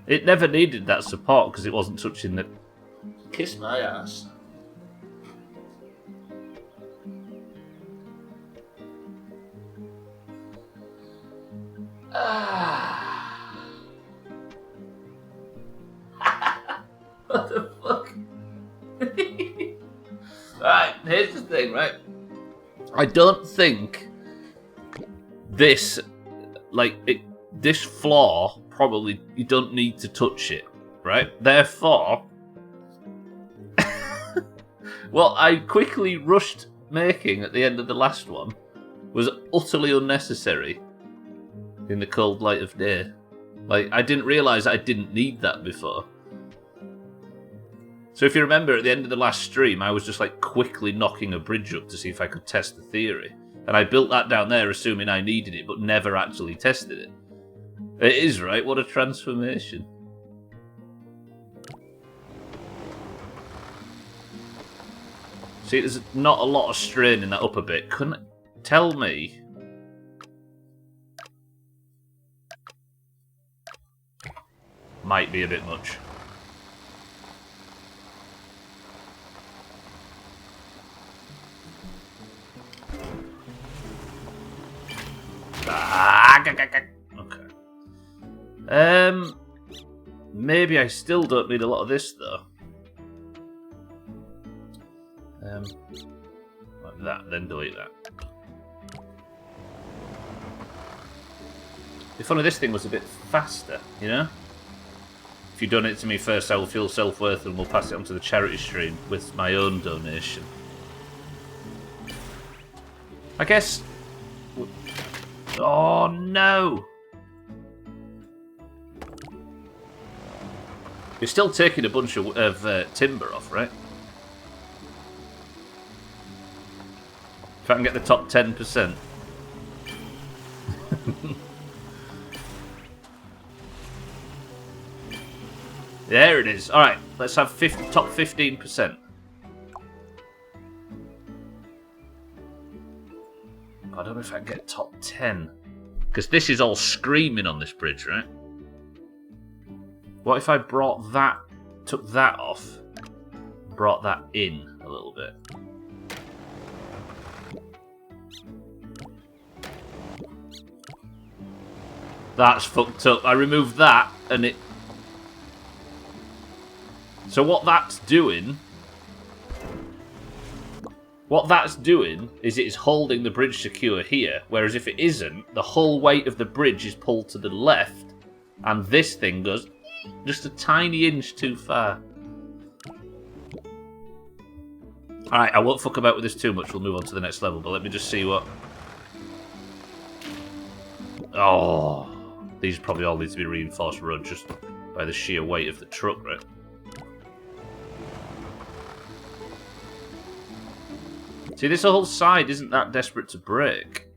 It never needed that support because it wasn't touching the... Kiss my ass. What the fuck? Right, here's the thing, right? I don't think this, this floor, probably, you don't need to touch it, right? Therefore, what I quickly rushed making at the end of the last one was utterly unnecessary in the cold light of day. Like, I didn't realise I didn't need that before. So if you remember, at the end of the last stream, I was just, quickly knocking a bridge up to see if I could test the theory. And I built that down there assuming I needed it, but never actually tested it. It is, right? What a transformation. See, there's not a lot of strain in that upper bit. Couldn't tell me... Might be a bit much. Okay. Maybe I still don't need a lot of this, though. Like that, then delete that. If only this thing was a bit faster, you know? If you donate to me first, I will feel self-worth and will pass it on to the charity stream with my own donation. I guess... Oh, no! You're still taking a bunch of timber off, right? If I can get the top 10%. There it is. Alright, let's have top 15%. I don't know if I can get top 10. Because this is all screaming on this bridge, right? What if I brought that, took that off, brought that in a little bit? That's fucked up. I removed that and it... So what that's doing... What that's doing is it is holding the bridge secure here, whereas if it isn't, the whole weight of the bridge is pulled to the left, and this thing goes just a tiny inch too far. Alright, I won't fuck about with this too much, we'll move on to the next level, but let me just see what... Oh, these probably all need to be reinforced road just by the sheer weight of the truck, right? See, this whole side isn't that desperate to break.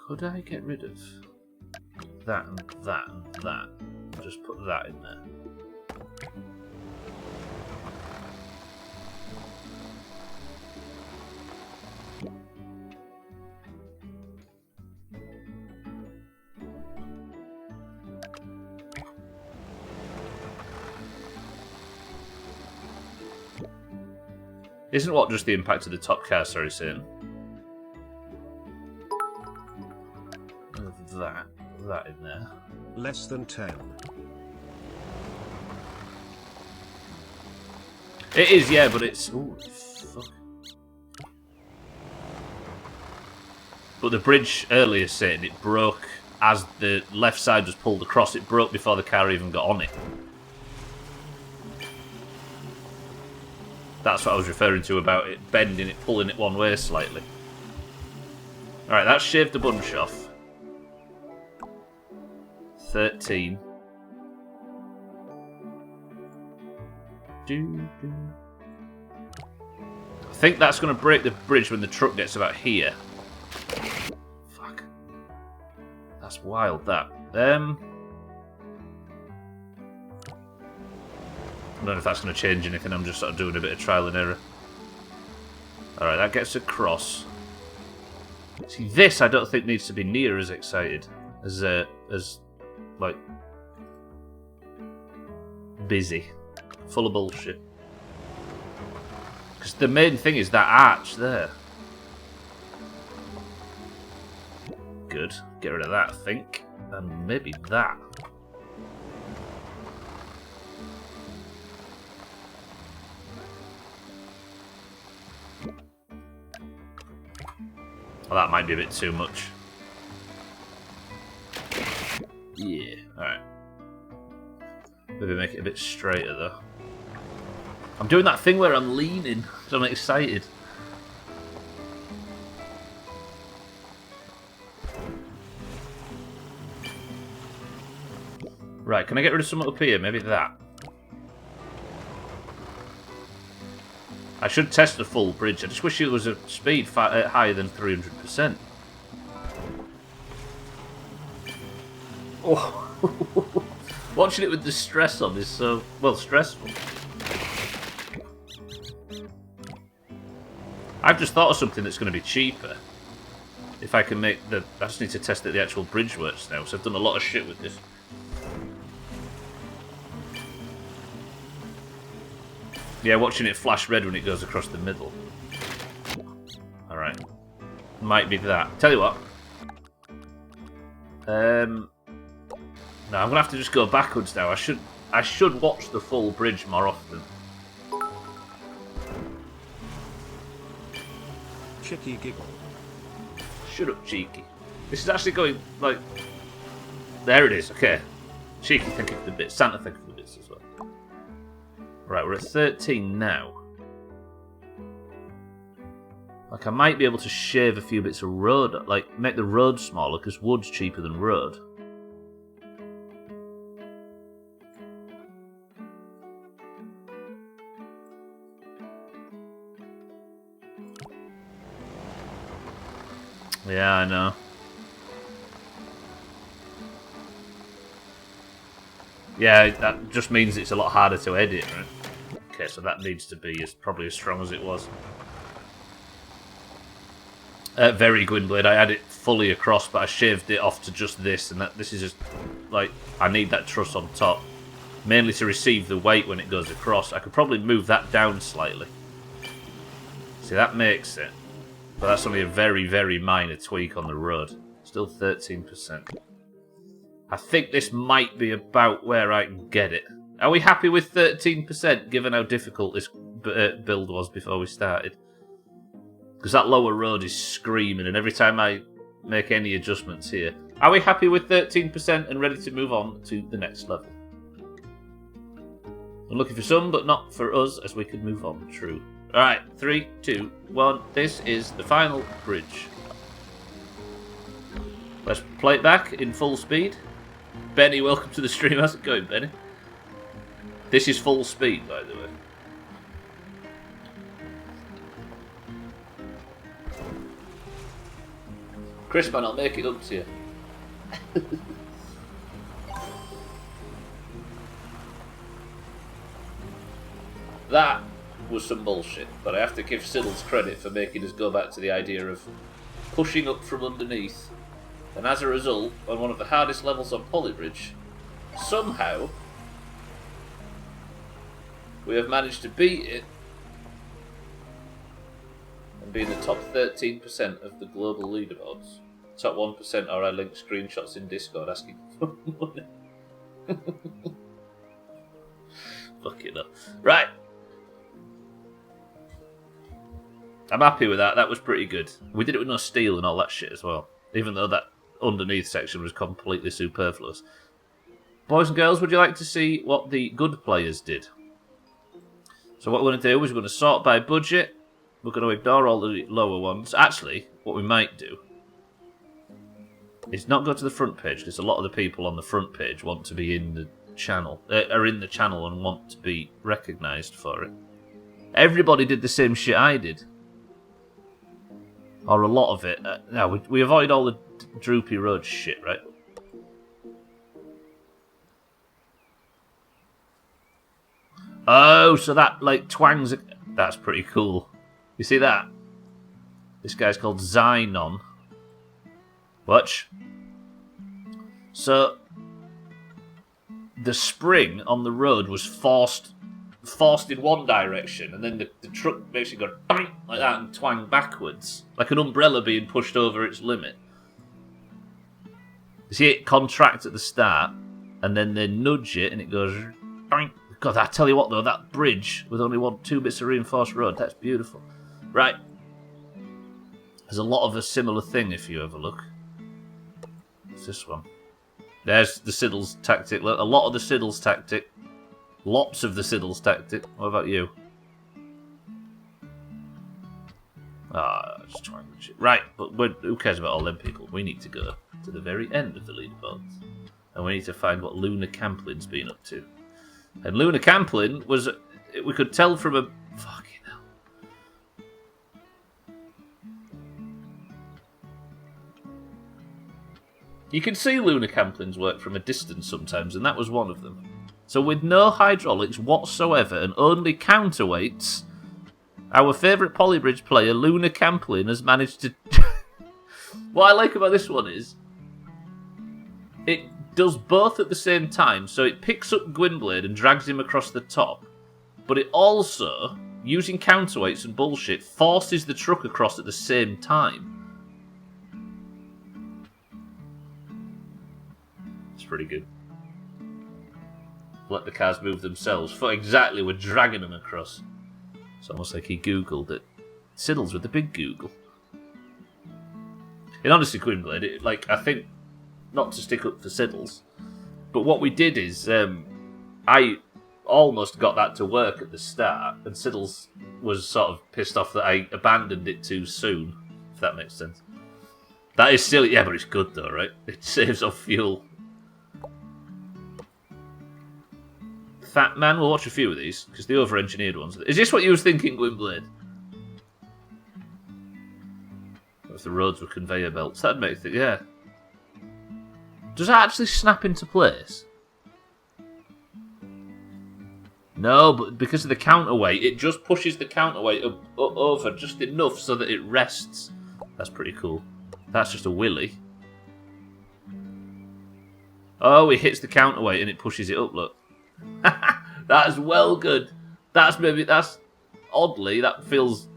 Could I get rid of that and that and that? Just put that in there. Isn't what just the impact of the top car, sorry, saying? That in there.
Less than 10.
It is, yeah, but it's... Ooh, fuck. But the bridge earlier saying it broke as the left side was pulled across. It broke before the car even got on it. That's what I was referring to about it bending it, pulling it one way slightly. Alright, that's shaved a bunch off. 13. I think that's going to break the bridge when the truck gets about here. Fuck. That's wild, that. I don't know if that's going to change anything. I'm just sort of doing a bit of trial and error. Alright, that gets across. See, this I don't think needs to be near as excited as like, busy. Full of bullshit. Because the main thing is that arch there. Good. Get rid of that, I think. And maybe that. Well, that might be a bit too much. Yeah, alright. Maybe make it a bit straighter, though. I'm doing that thing where I'm leaning, so I'm excited. Right, can I get rid of something up here? Maybe that. I should test the full bridge. I just wish it was a speed higher than 300%. Oh, watching it with the stress on is so, well, stressful. I've just thought of something that's going to be cheaper. If I can make the... I just need to test that the actual bridge works now, so I've done a lot of shit with this. Yeah, watching it flash red when it goes across the middle. Alright. Might be that. Tell you what. No, I'm gonna have to just go backwards now. I should watch the full bridge more often.
Cheeky giggle.
Shut up, cheeky. This is actually going like. There it is. Okay. Cheeky, think of the bits. Santa, think of the bits as well. Right, we're at 13 now. Like, I might be able to shave a few bits of road, like, make the road smaller, because wood's cheaper than road. Yeah, I know. Yeah, that just means it's a lot harder to edit, right? Okay, so that needs to be probably as strong as it was. Very Gwynblade. I had it fully across, but I shaved it off to just this, and this is just like I need that truss on top, mainly to receive the weight when it goes across. I could probably move that down slightly. See, that makes it, but that's only a very, very minor tweak on the road. Still 13%. I think this might be about where I can get it. Are we happy with 13%, given how difficult this build was before we started? Because that lower road is screaming, and every time I make any adjustments here... Are we happy with 13% and ready to move on to the next level? I'm looking for some, but not for us, as we can move on. True. Alright, 3, 2, 1. This is the final bridge. Let's play it back in full speed. Benny, welcome to the stream. How's it going, Benny? This is full speed, by the way. Chris, man, I'll make it up to you. That was some bullshit, but I have to give Siddles credit for making us go back to the idea of pushing up from underneath, and as a result, on one of the hardest levels on Polybridge, somehow we have managed to beat it and be in the top 13% of the global leaderboards. Top 1% are I link screenshots in Discord asking for money. Fuck it up. Right. I'm happy with that. That was pretty good. We did it with no steel and all that shit as well. Even though that underneath section was completely superfluous. Boys and girls, would you like to see what the good players did? So what we're going to do is we're going to sort by budget. We're going to ignore all the lower ones. Actually, what we might do is not go to the front page, because a lot of the people on the front page want to be in the channel, are in the channel and want to be recognised for it. Everybody did the same shit I did. Or a lot of it. No, we avoid all the droopy road shit, right? Oh, so that, like, twangs... That's pretty cool. You see that? This guy's called Zynon. Watch. So, the spring on the road was forced in one direction, and then the truck basically got like that and twanged backwards, like an umbrella being pushed over its limit. You see it contract at the start, and then they nudge it, and it goes. God, I tell you what though, that bridge with only two bits of reinforced road, that's beautiful. Right, there's a lot of a similar thing if you have a look. What's this one? There's the Siddles tactic. Look, a lot of the Siddles tactic. Lots of the Siddles tactic. What about you? Just trying to shit. Right, but who cares about all them people? We need to go to the very end of the leaderboards. And we need to find what Luna Camplin's been up to. And Luna Camplin was... We could tell from a... Fucking hell. You can see Luna Camplin's work from a distance sometimes, and that was one of them. So with no hydraulics whatsoever and only counterweights, our favourite Polybridge player, Luna Camplin, has managed to... What I like about this one is, it does both at the same time. So it picks up Gwynblade and drags him across the top, but it also, using counterweights and bullshit, forces the truck across at the same time. It's pretty good. Let the cars move themselves. For exactly, we're dragging them across. It's almost like he googled it. Siddles with the big Google. In honesty, Gwynblade, I think, not to stick up for Siddles, but what we did is, I almost got that to work at the start, and Siddles was sort of pissed off that I abandoned it too soon, if that makes sense. That is silly, yeah, but it's good though, right? It saves off fuel. Fat Man, we'll watch a few of these, because the over-engineered ones... Is this what you was thinking, Gwynblade? If the roads were conveyor belts, that'd make it, yeah. Does that actually snap into place? No, but because of the counterweight, it just pushes the counterweight over just enough so that it rests. That's pretty cool. That's just a willy. Oh, it hits the counterweight and it pushes it up, look. That's well good. That's oddly, that feels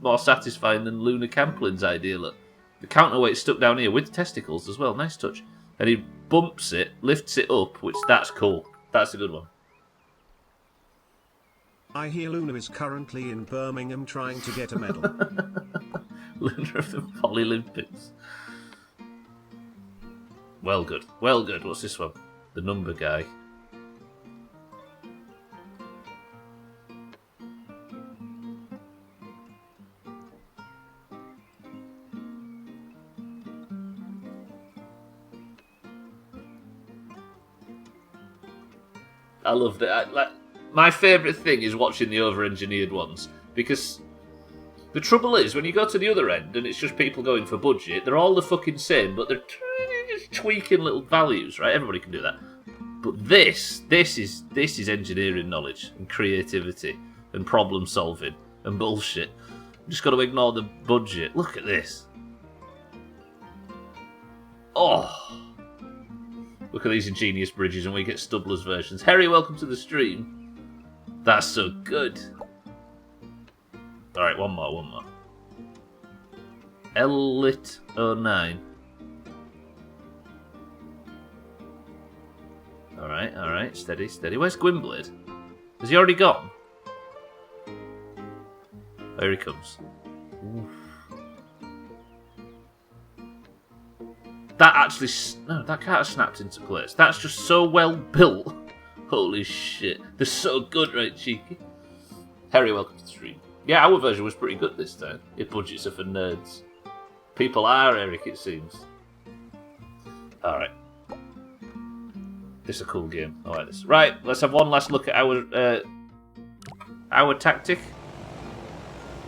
more satisfying than Luna Camplin's idea, look. The counterweight's stuck down here with testicles as well, nice touch. And he bumps it, lifts it up, which, that's cool. That's a good one.
I hear Luna is currently in Birmingham trying to get a medal.
Luna of the Polylympics. Well good. Well good. What's this one? The number guy. I loved it. My favourite thing is watching the over-engineered ones, because the trouble is, when you go to the other end and it's just people going for budget, they're all the fucking same, but they're just tweaking little values, right? Everybody can do that. But this is engineering knowledge and creativity and problem solving and bullshit. You just got to ignore the budget. Look at this. Oh. Look at these ingenious bridges, and we get Stubbler's versions. Harry, welcome to the stream. That's so good. Alright, one more. L-Lit 09. Alright, steady. Where's Gwynblade? Has he already gone? Here he comes. Oof. That actually... No, that can't have snapped into place. That's just so well built. Holy shit. They're so good, right, cheeky? Harry, welcome to the stream. Yeah, our version was pretty good this time. Your budgets are for nerds. People are, Eric, it seems. Alright. This is a cool game. I like this. Right, let's have one last look at our tactic.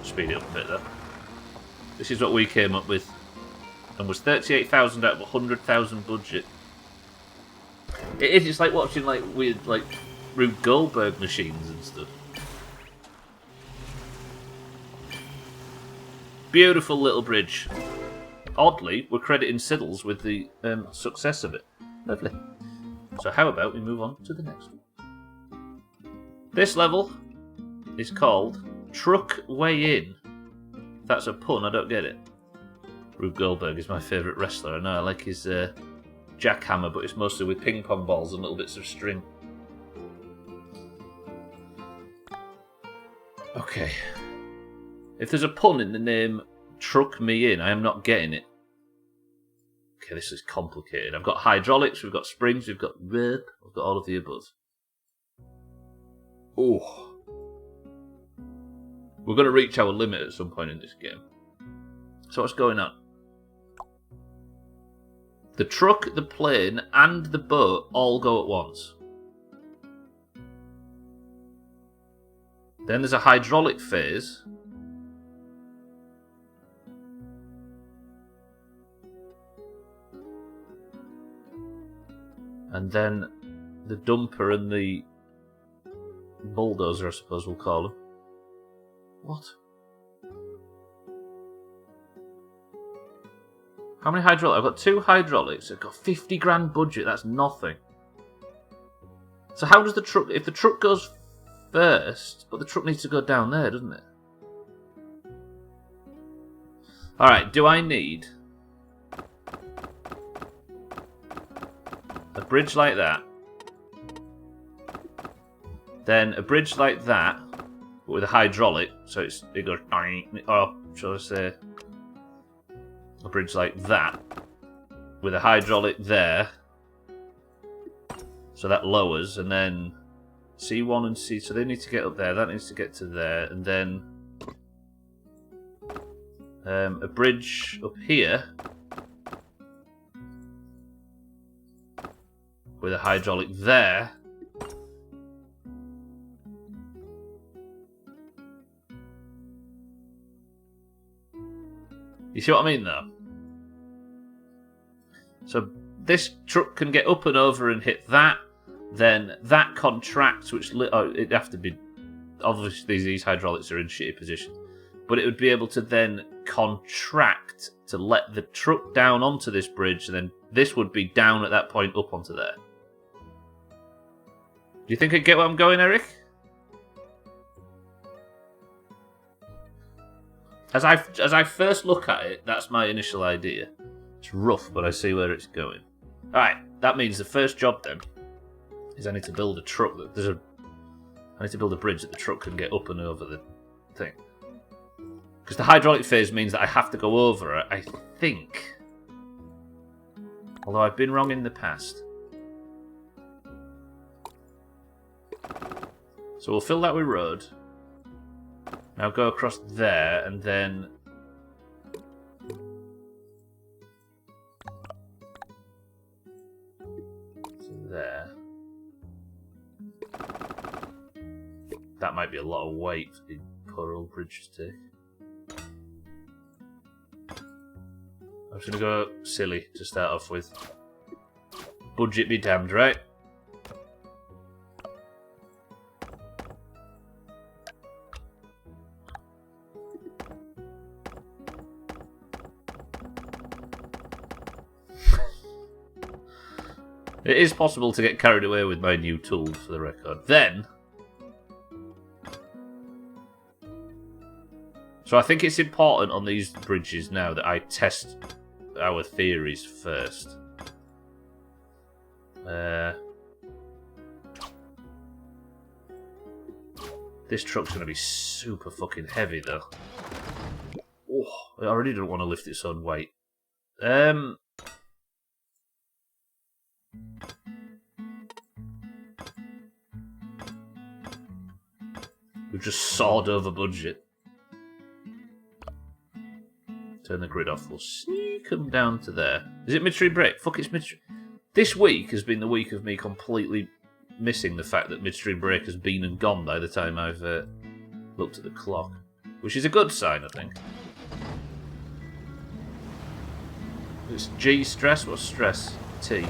Speed it up a bit, though. This is what we came up with. And was 38,000 out of 100,000 budget. It is. It's like watching weird Rube Goldberg machines and stuff. Beautiful little bridge. Oddly, we're crediting Siddles with the success of it. Lovely. So how about we move on to the next one? This level is called Truck Way In. If that's a pun, I don't get it. Rube Goldberg is my favourite wrestler. I know, I like his jackhammer, but it's mostly with ping pong balls and little bits of string. Okay. If there's a pun in the name Truck Me In, I am not getting it. Okay, this is complicated. I've got hydraulics, we've got springs, we've got rib, I've got all of the above. Oh. We're going to reach our limit at some point in this game. So what's going on? The truck, the plane, and the boat all go at once. Then there's a hydraulic phase. And then the dumper and the bulldozer, I suppose we'll call them. What? How many hydraulics? I've got 2 hydraulics. I've got 50 grand budget. That's nothing. So how does the truck... If the truck goes first, but the truck needs to go down there, doesn't it? Alright, do I need a bridge like that? Then a bridge like that, but with a hydraulic, so it goes... Or, shall I say... A bridge like that, with a hydraulic there, so that lowers, and then C1 and C, so they need to get up there, that needs to get to there, and then a bridge up here with a hydraulic there. You see what I mean, though? So this truck can get up and over and hit that. Then that contracts, which it'd have to be... Obviously, these hydraulics are in shitty position. But it would be able to then contract to let the truck down onto this bridge, and then this would be down at that point up onto there. Do you think I get where I'm going, Eric? As I first look at it, that's my initial idea. It's rough, but I see where it's going. Alright, that means the first job then is I need to build a truck that I need to build a bridge that the truck can get up and over the thing. Because the hydraulic phase means that I have to go over it, I think. Although I've been wrong in the past. So we'll fill that with road. Now go across there, and then... to there. That might be a lot of weight for the poor old bridge to take. I'm just going to go silly to start off with. Budget be damned, right? It is possible to get carried away with my new tools, for the record. Then... So I think it's important on these bridges now that I test our theories first. This truck's going to be super fucking heavy, though. Oh, I already don't want to lift its own weight. We've just sawed over budget. Turn the grid off. We'll sneak them down to there. Is it midstream break? Fuck, it's midstream. This week has been the week of me completely missing the fact that midstream break has been and gone by the time I've looked at the clock. Which is a good sign, I think. It's G stress? What's stress? T.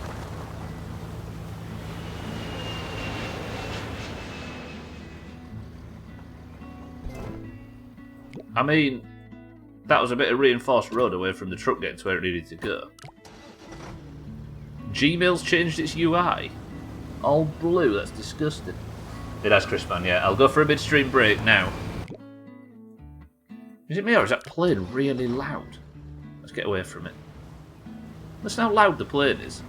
I mean, that was a bit of reinforced road away from the truck getting to where it needed to go. Gmail's changed its UI. All blue, that's disgusting. It has, Crispman, yeah. I'll go for a midstream break now. Is it me or is that plane really loud? Let's get away from it. Listen how loud the plane is.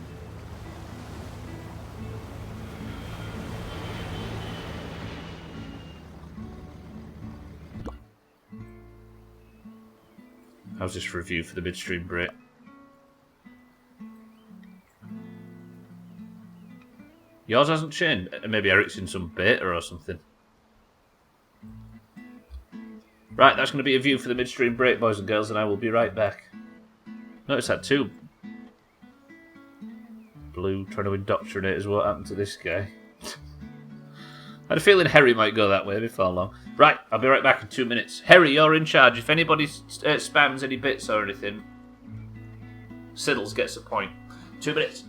How's this review for the midstream break? Yours hasn't changed. Maybe Eric's in some beta or something. Right, that's going to be a view for the midstream break, boys and girls, and I will be right back. Notice that too. Blue trying to indoctrinate is what happened to this guy. I had a feeling Harry might go that way before long. Right, I'll be right back in 2 minutes. Harry, you're in charge. If anybody spams any bits or anything, Siddles gets a point. 2 minutes.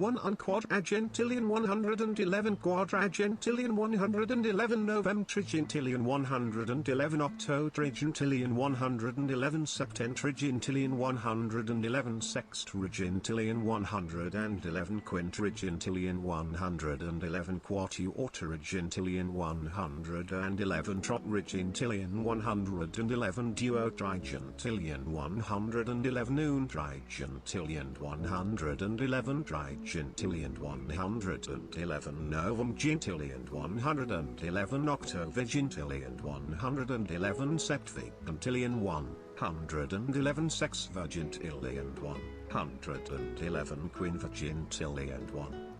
One quadragentillion 111 quadragentillion 111 novemtrigentillion 111 octotrigentillion 111 septentrigentillion 111 sextrigentillion 111 quintrigentillion 111 quartuortrigentillion 111 trotrigentillion 111 duotrigentillion 111 noontrigentillion 111 trigentillion 111 novemgentillion 111 octovigentillion 111 septvigentillion 111 sexvigentillion 111 quinvigentillion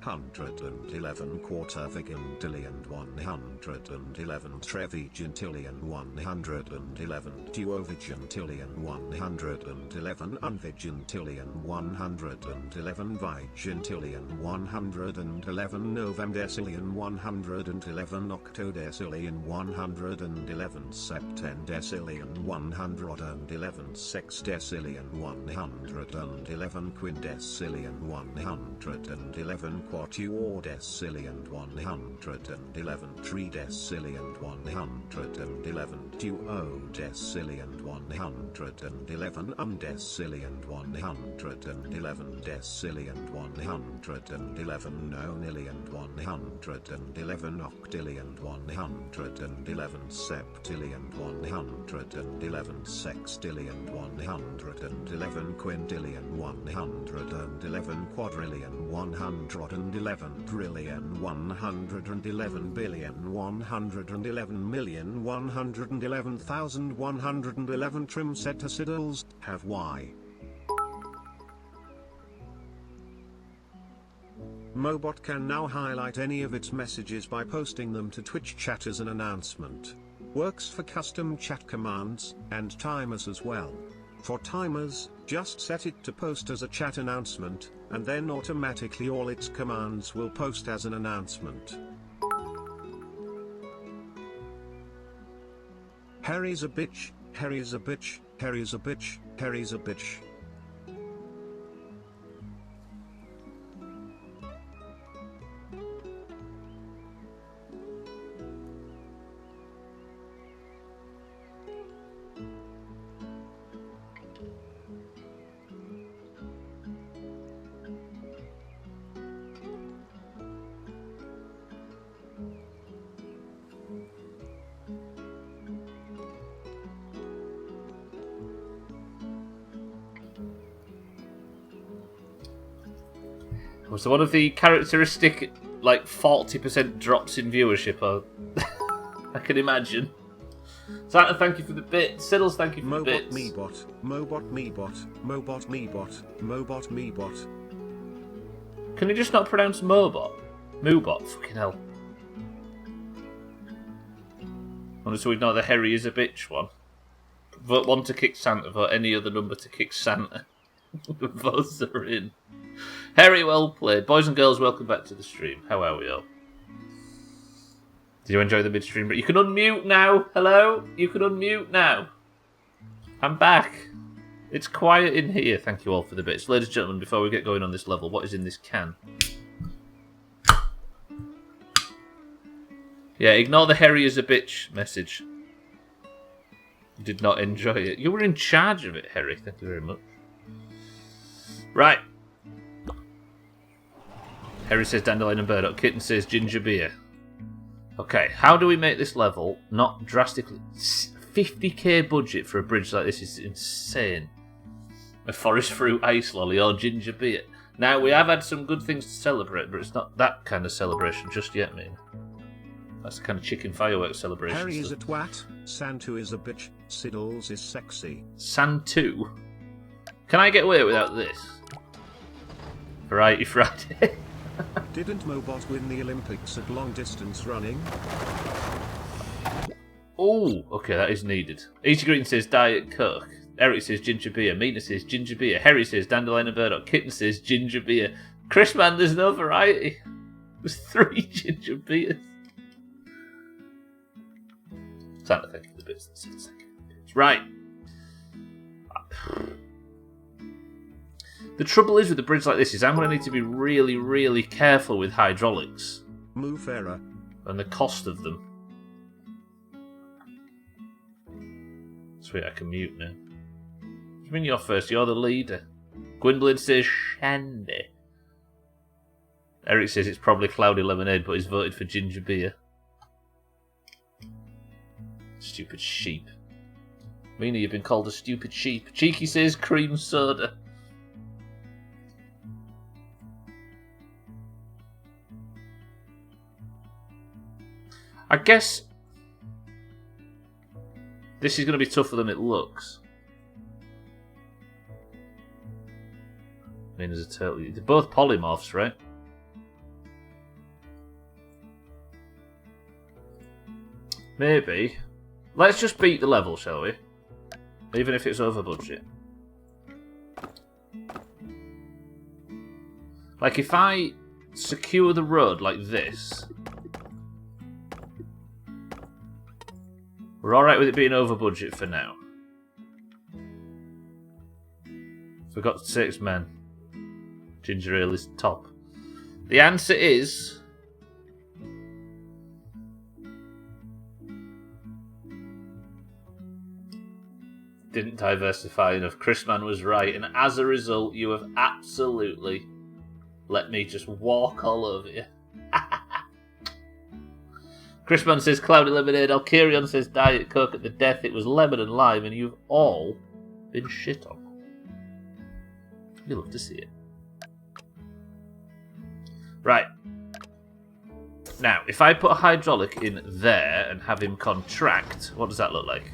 111 quartervigentillion 111 trevigentillion 111 duovigentillion 111 unvigentillion 111 vigentillion 111 novemdecillion 111 octodecillion 111 septendecillion 111 sexdecillion 111 quindecillion 111 quatuor decillion 111 3 decillion 111 duo decillion 111 decillion 111 decillion 111 nonillion 111 octillion 111 septillion 111 sextillion 111 quintillion 111 quadrillion 111 trillion 111 billion 111 million 111,111 trim cetacidals have Y. Mobot can now highlight any of its messages by posting them to Twitch chat as an announcement. Works for custom chat commands, and timers as well. For timers, just set it to post as a chat announcement, and then automatically all its commands will post as an announcement. Harry's a bitch, Harry's a bitch, Harry's a bitch, Harry's a bitch.
So one of the characteristic, like 40% drops in viewership, I can imagine. Santa, thank you for the bit. Siddles, thank you for the bits.
Mobot, Mobot, Mobot, Mebot, Mobot, Mebot.
Can you just not pronounce Mobot? Moobot, fucking hell. Honestly, we ignore the Harry is a bitch one. Vote 1 to kick Santa, vote any other number to kick Santa. The votes are in. Harry, well played. Boys and girls, welcome back to the stream. How are we all? Did you enjoy the midstream? But you can unmute now. Hello? You can unmute now. I'm back. It's quiet in here. Thank you all for the bits. Ladies and gentlemen, before we get going on this level, what is in this can? Yeah, ignore the Harry is a bitch message. You did not enjoy it. You were in charge of it, Harry. Thank you very much. Right. Harry says dandelion and burdock. Kitten says ginger beer. Okay, how do we make this level not drastically... 50k budget for a bridge like this is insane. A forest fruit ice lolly or ginger beer. Now, we have had some good things to celebrate, but it's not that kind of celebration just yet, man. That's the kind of chicken fireworks celebration.
Harry is a twat, Santu is a bitch, Siddles is sexy.
Santu? Can I get away without this? Variety Friday.
Didn't Mobot win the Olympics at long distance running?
Oh, okay, that is needed. Easy Green says Diet Coke. Eric says ginger beer. Mina says ginger beer. Harry says dandelion and burdock. Kitten says ginger beer. Chris, man, there's no variety. There's 3 ginger beers. Santa, thank you for the bits. Right. The trouble is with a bridge like this is I'm going to need to be really, really careful with hydraulics.
Move error.
And the cost of them. Sweet, I can mute now. What do you mean you're first? You're the leader. Gwynblade says Shandy. Eric says it's probably cloudy lemonade, but he's voted for ginger beer. Stupid sheep. Mina, you've been called a stupid sheep. Cheeky says cream soda. I guess this is going to be tougher than it looks. Mina's a turtle. They're both polymorphs, right? Maybe. Let's just beat the level, shall we? Even if it's over budget. Like, if I secure the road like this... We're alright with it being over budget for now. For God's sakes, man. Ginger ale is top. The answer is... didn't diversify enough. Chrisman was right, and as a result, you have absolutely let me just walk all over you. Chrisman says cloudy lemonade. Alkirion says Diet Coke at the death. It was lemon and lime, and you've all been shit on. You'll love to see it. Right. Now, if I put a hydraulic in there and have him contract, what does that look like?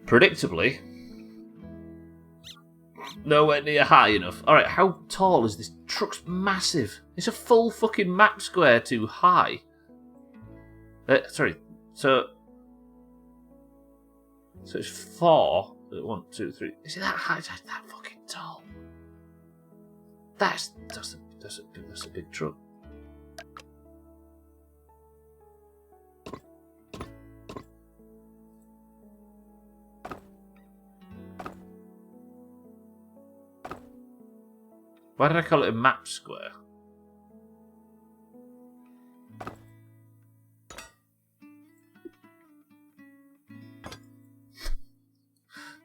Predictably, nowhere near high enough. Alright, how tall is this? Truck's massive. It's a full fucking map square too high. Sorry, so it's 4. 1, 2, 3. Is it that high? Is that fucking tall? That's a big truck. Why did I call it a map square?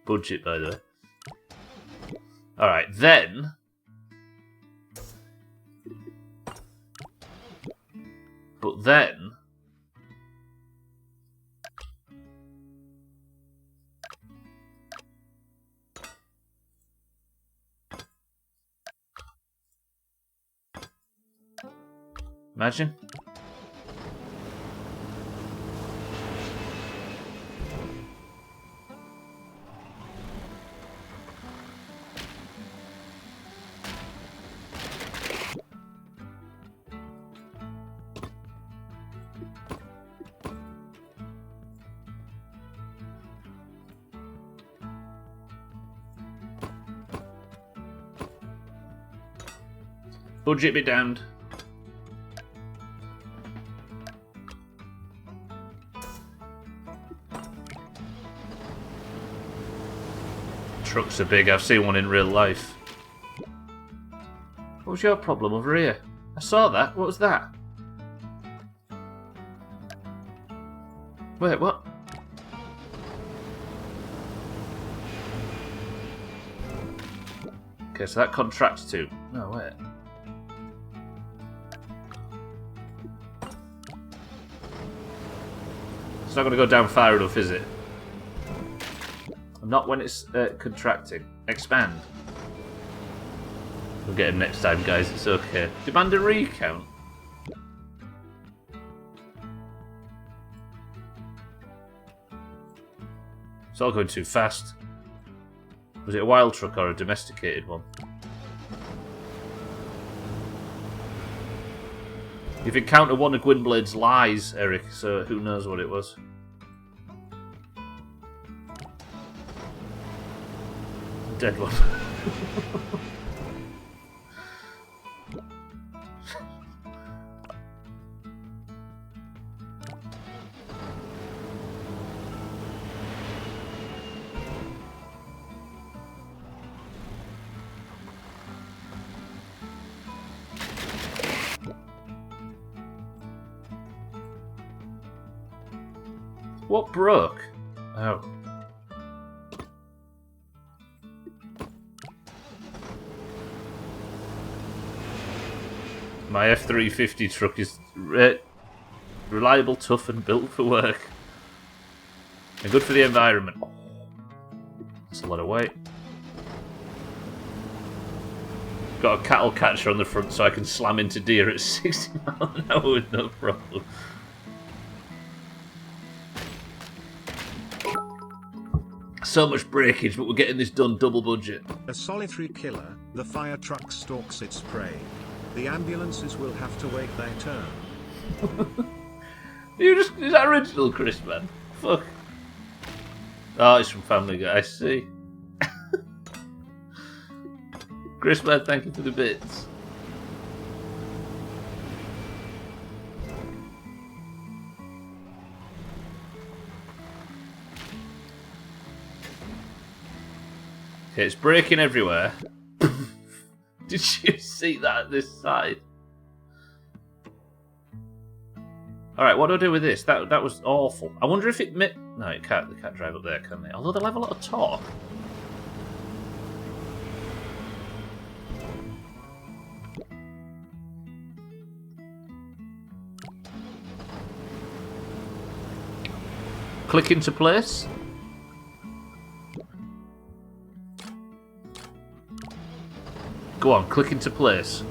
Budget, by the way. Alright, then... But then... Imagine. Budget be damned. Trucks are big, I've seen one in real life. What was your problem over here? I saw that. What was that? Wait, what? Okay, so that contracts to... No, wait. It's not going to go down far enough, is it? Not when it's contracting. Expand. We'll get him next time, guys. It's okay. Demand a recount. It's all going too fast. Was it a wild truck or a domesticated one? You've encountered one of Gwynblade's lies, Eric, so who knows what it was. Dead one. What broke? Oh. My F-350 truck is reliable, tough, and built for work. And good for the environment. That's a lot of weight. Got a cattle catcher on the front so I can slam into deer at 60 miles an hour with no problem. So much breakage, but we're getting this done double budget.
A solitary killer, the fire truck stalks its prey. The ambulances will have to wait their turn.
Is that original, Chris, man? Fuck. Oh, it's from Family Guy, I see. Chris, man, thank you for the bits. Okay, it's breaking everywhere. Did you see that this side? Alright, what do I do with this? That was awful. I wonder if it... No, it can't. They can't drive up there, can they? Although they'll have a lot of torque. Click into place. Go on, click into place.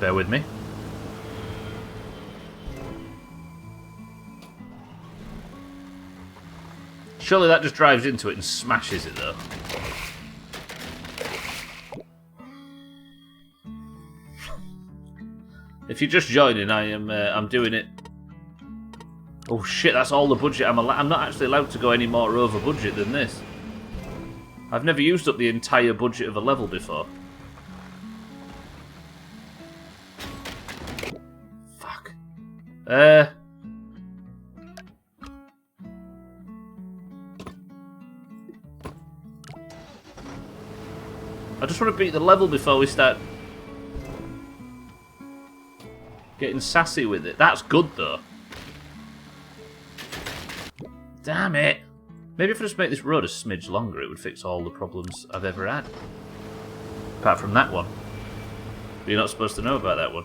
Bear with me. Surely that just drives into it and smashes it, though. If you're just joining, I'm doing it. Oh shit! That's all the budget I'm not actually allowed to go any more over budget than this. I've never used up the entire budget of a level before. Fuck. I just want to beat the level before we start getting sassy with it. That's good though. Damn it! Maybe if I just make this road a smidge longer, it would fix all the problems I've ever had. Apart from that one. But you're not supposed to know about that one.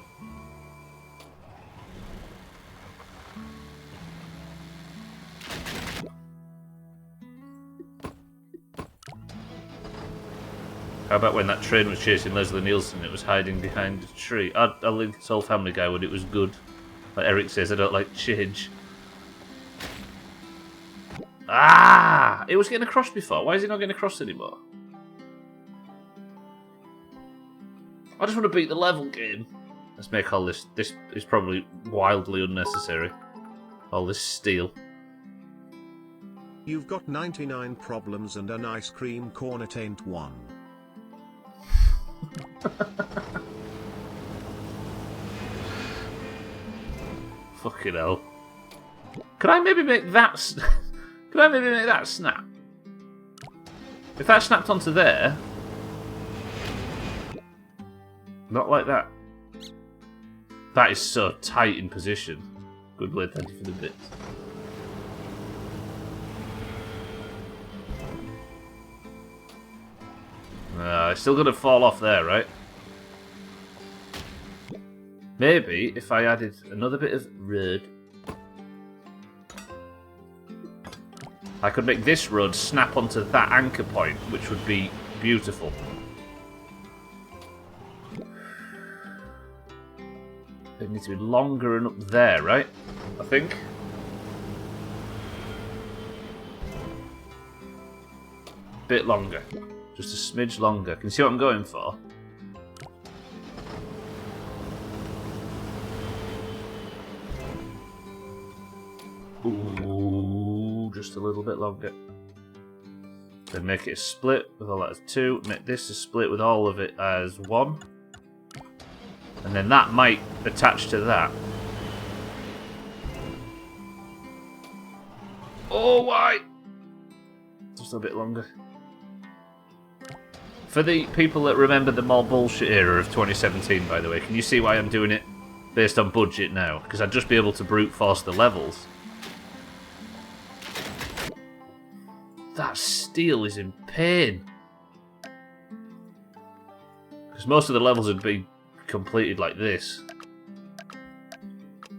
How about when that train was chasing Leslie Nielsen and it was hiding behind a tree? I'll link this whole Family Guy when it was good. Like Eric says, I don't like change. Ah! It was getting across before. Why is it not getting across anymore? I just want to beat the level game. Let's make all this... This is probably wildly unnecessary. All this steel.
You've got 99 problems and an ice cream cone, it ain't one.
Fucking hell. Could I maybe make that... Could I maybe make that snap? If that snapped onto there... Not like that. That is so tight in position. Good blade, thank you for the bits. It's still going to fall off there, right? Maybe if I added another bit of road, I could make this road snap onto that anchor point, which would be beautiful. It needs to be longer and up there, right? I think. Bit longer. Just a smidge longer. Can you see what I'm going for? Ooh, just a little bit longer. Then make it a split with all that as 2. Make this a split with all of it as 1. And then that might attach to that. Oh, why? Just a bit longer. For the people that remember the more bullshit era of 2017, by the way, can you see why I'm doing it based on budget now? Because I'd just be able to brute force the levels. That steel is in pain. Because most of the levels would be completed like this.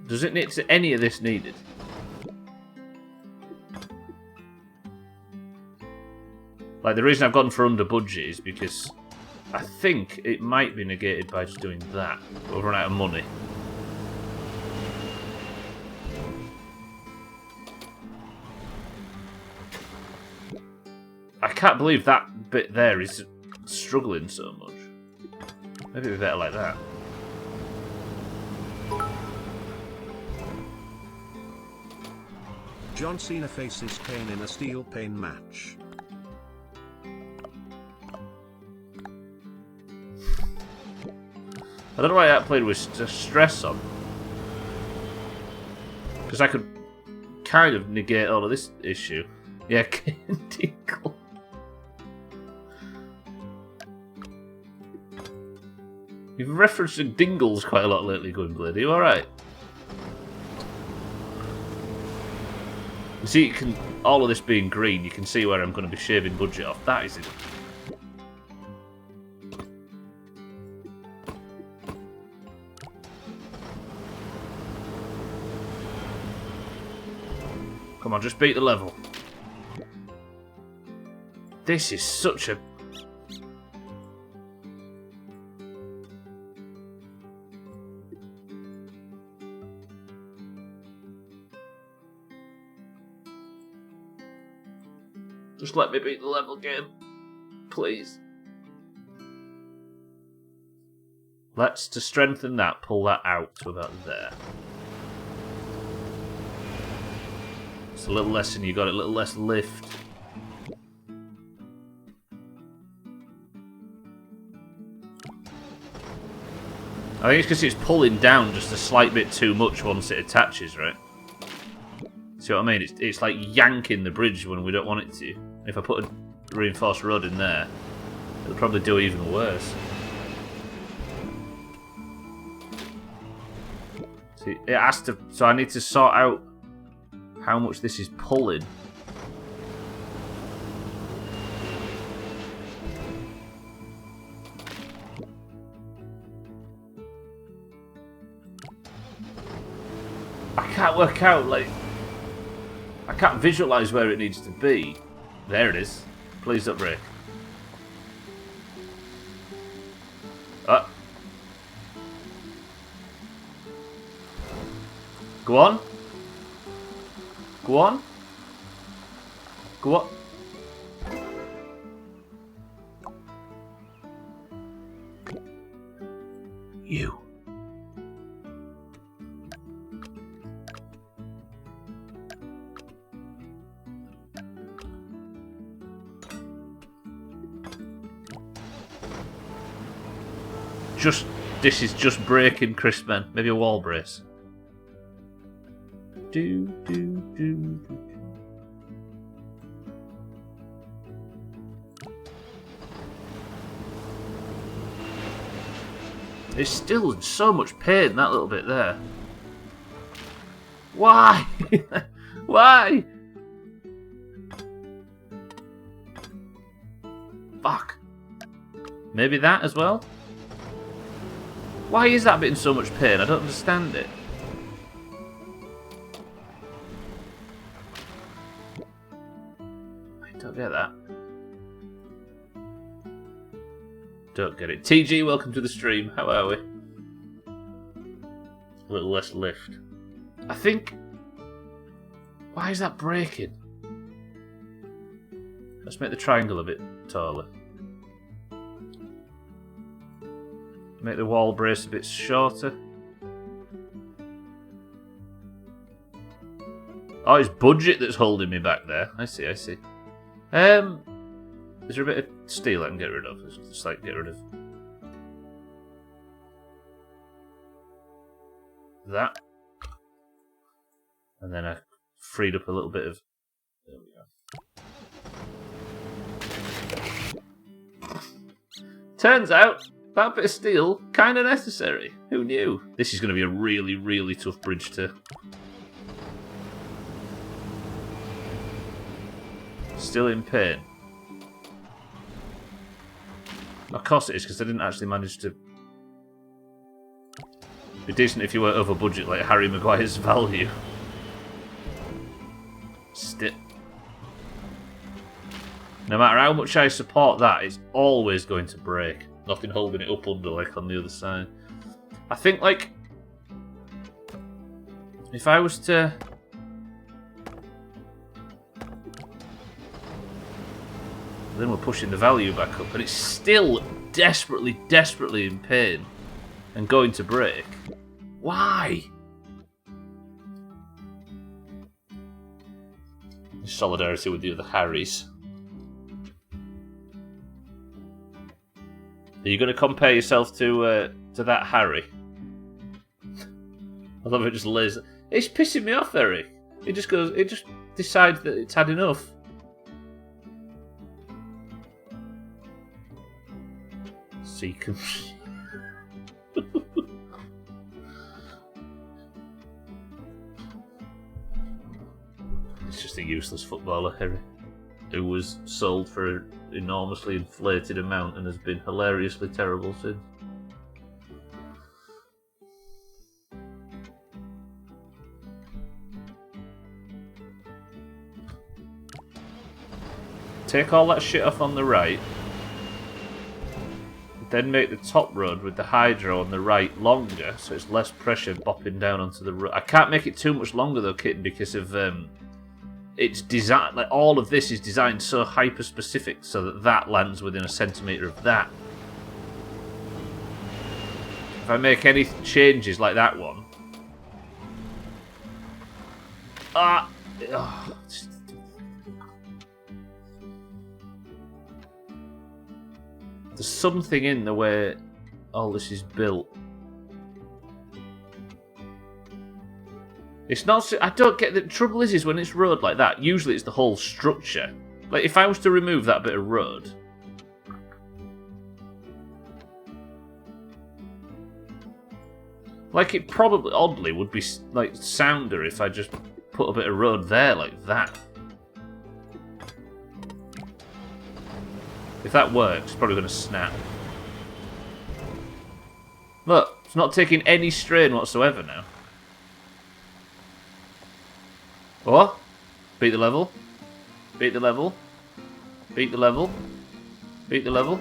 Does it need any of this needed? Like, the reason I've gone for under budget is because I think it might be negated by just doing that. We'll run out of money. I can't believe that bit there is struggling so much. Maybe it'd be better like that.
John Cena faces Kane in a steel pane match.
I don't know why that played with stress on. Because I could kind of negate all of this issue. Yeah, Dingle. You've referenced Dingles quite a lot lately, Gwynblade. Are you alright? You see, all of this being green, you can see where I'm going to be shaving budget off. That is it. Come on, just beat the level. This is such a... Just let me beat the level game. Please. Let's, to strengthen that, pull that out to about there. It's a little less than you got it, a little less lift. I think it's because it's pulling down just a slight bit too much once it attaches, right? See what I mean? It's like yanking the bridge when we don't want it to. If I put a reinforced rod in there, it'll probably do even worse. See, it has to. So I need to sort out how much this is pulling. I can't work out, like, I can't visualise where it needs to be. There it is. Please don't break. Go on. Go on. Go on. You. This is just breaking, Crispman. Maybe a wall brace. Do. It's still in so much pain, that little bit there. Why? Why? Fuck. Maybe that as well? Why is that bit in so much pain? I don't understand it. I don't get that. Don't get it. TG, welcome to the stream. How are we? A little less lift. I think... Why is that breaking? Let's make the triangle a bit taller. Make the wall brace a bit shorter. Oh, it's budget that's holding me back there. I see, I see. Is there a bit of steel I can get rid of? Just like get rid of that. And then I freed up a little bit of... There we go. Turns out that bit of steel, kind of necessary. Who knew? This is going to be a really, really tough bridge to... Still in pain. Of course it is, because I didn't actually manage to... It'd be decent if you weren't over budget like Harry Maguire's value. No matter how much I support that, it's always going to break. Nothing holding it up under like on the other side. I think like if I was to then we're pushing the value back up and it's still desperately, desperately in pain and going to break. Why? Solidarity with the other Harrys. Are you going to compare yourself to that Harry? I love it. Just lays. It's pissing me off, Eric. It just decides that it's had enough. Seacom. It's just a useless footballer, Harry, who was sold for an enormously inflated amount and has been hilariously terrible since. Take all that shit off on the right. Then make the top road with the hydro on the right longer, so it's less pressure bopping down onto the road. I can't make it too much longer though, Kitten, because of it's designed. Like all of this is designed so hyper specific, so that that lands within a centimetre of that. If I make any changes like that one, there's something in the way all this is built. It's not. I don't get the trouble is when it's road like that. Usually it's the whole structure. Like if I was to remove that bit of road, like it probably oddly would be like sounder if I just put a bit of road there like that. If that works, it's probably going to snap. Look, it's not taking any strain whatsoever now. Oh, beat the level. Beat the level. Beat the level. Beat the level.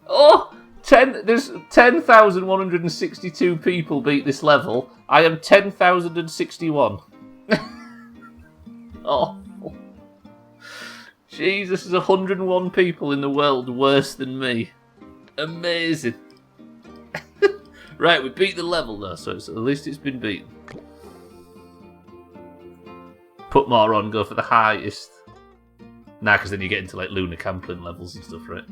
Oh! There's 10,162 people beat this level. I am 10,061. Oh. Jesus, there's 101 people in the world worse than me. Amazing. Right, we beat the level though, so at least it's been beaten. Put more on, go for the highest. Nah, because then you get into like lunar Camplin levels and stuff, right?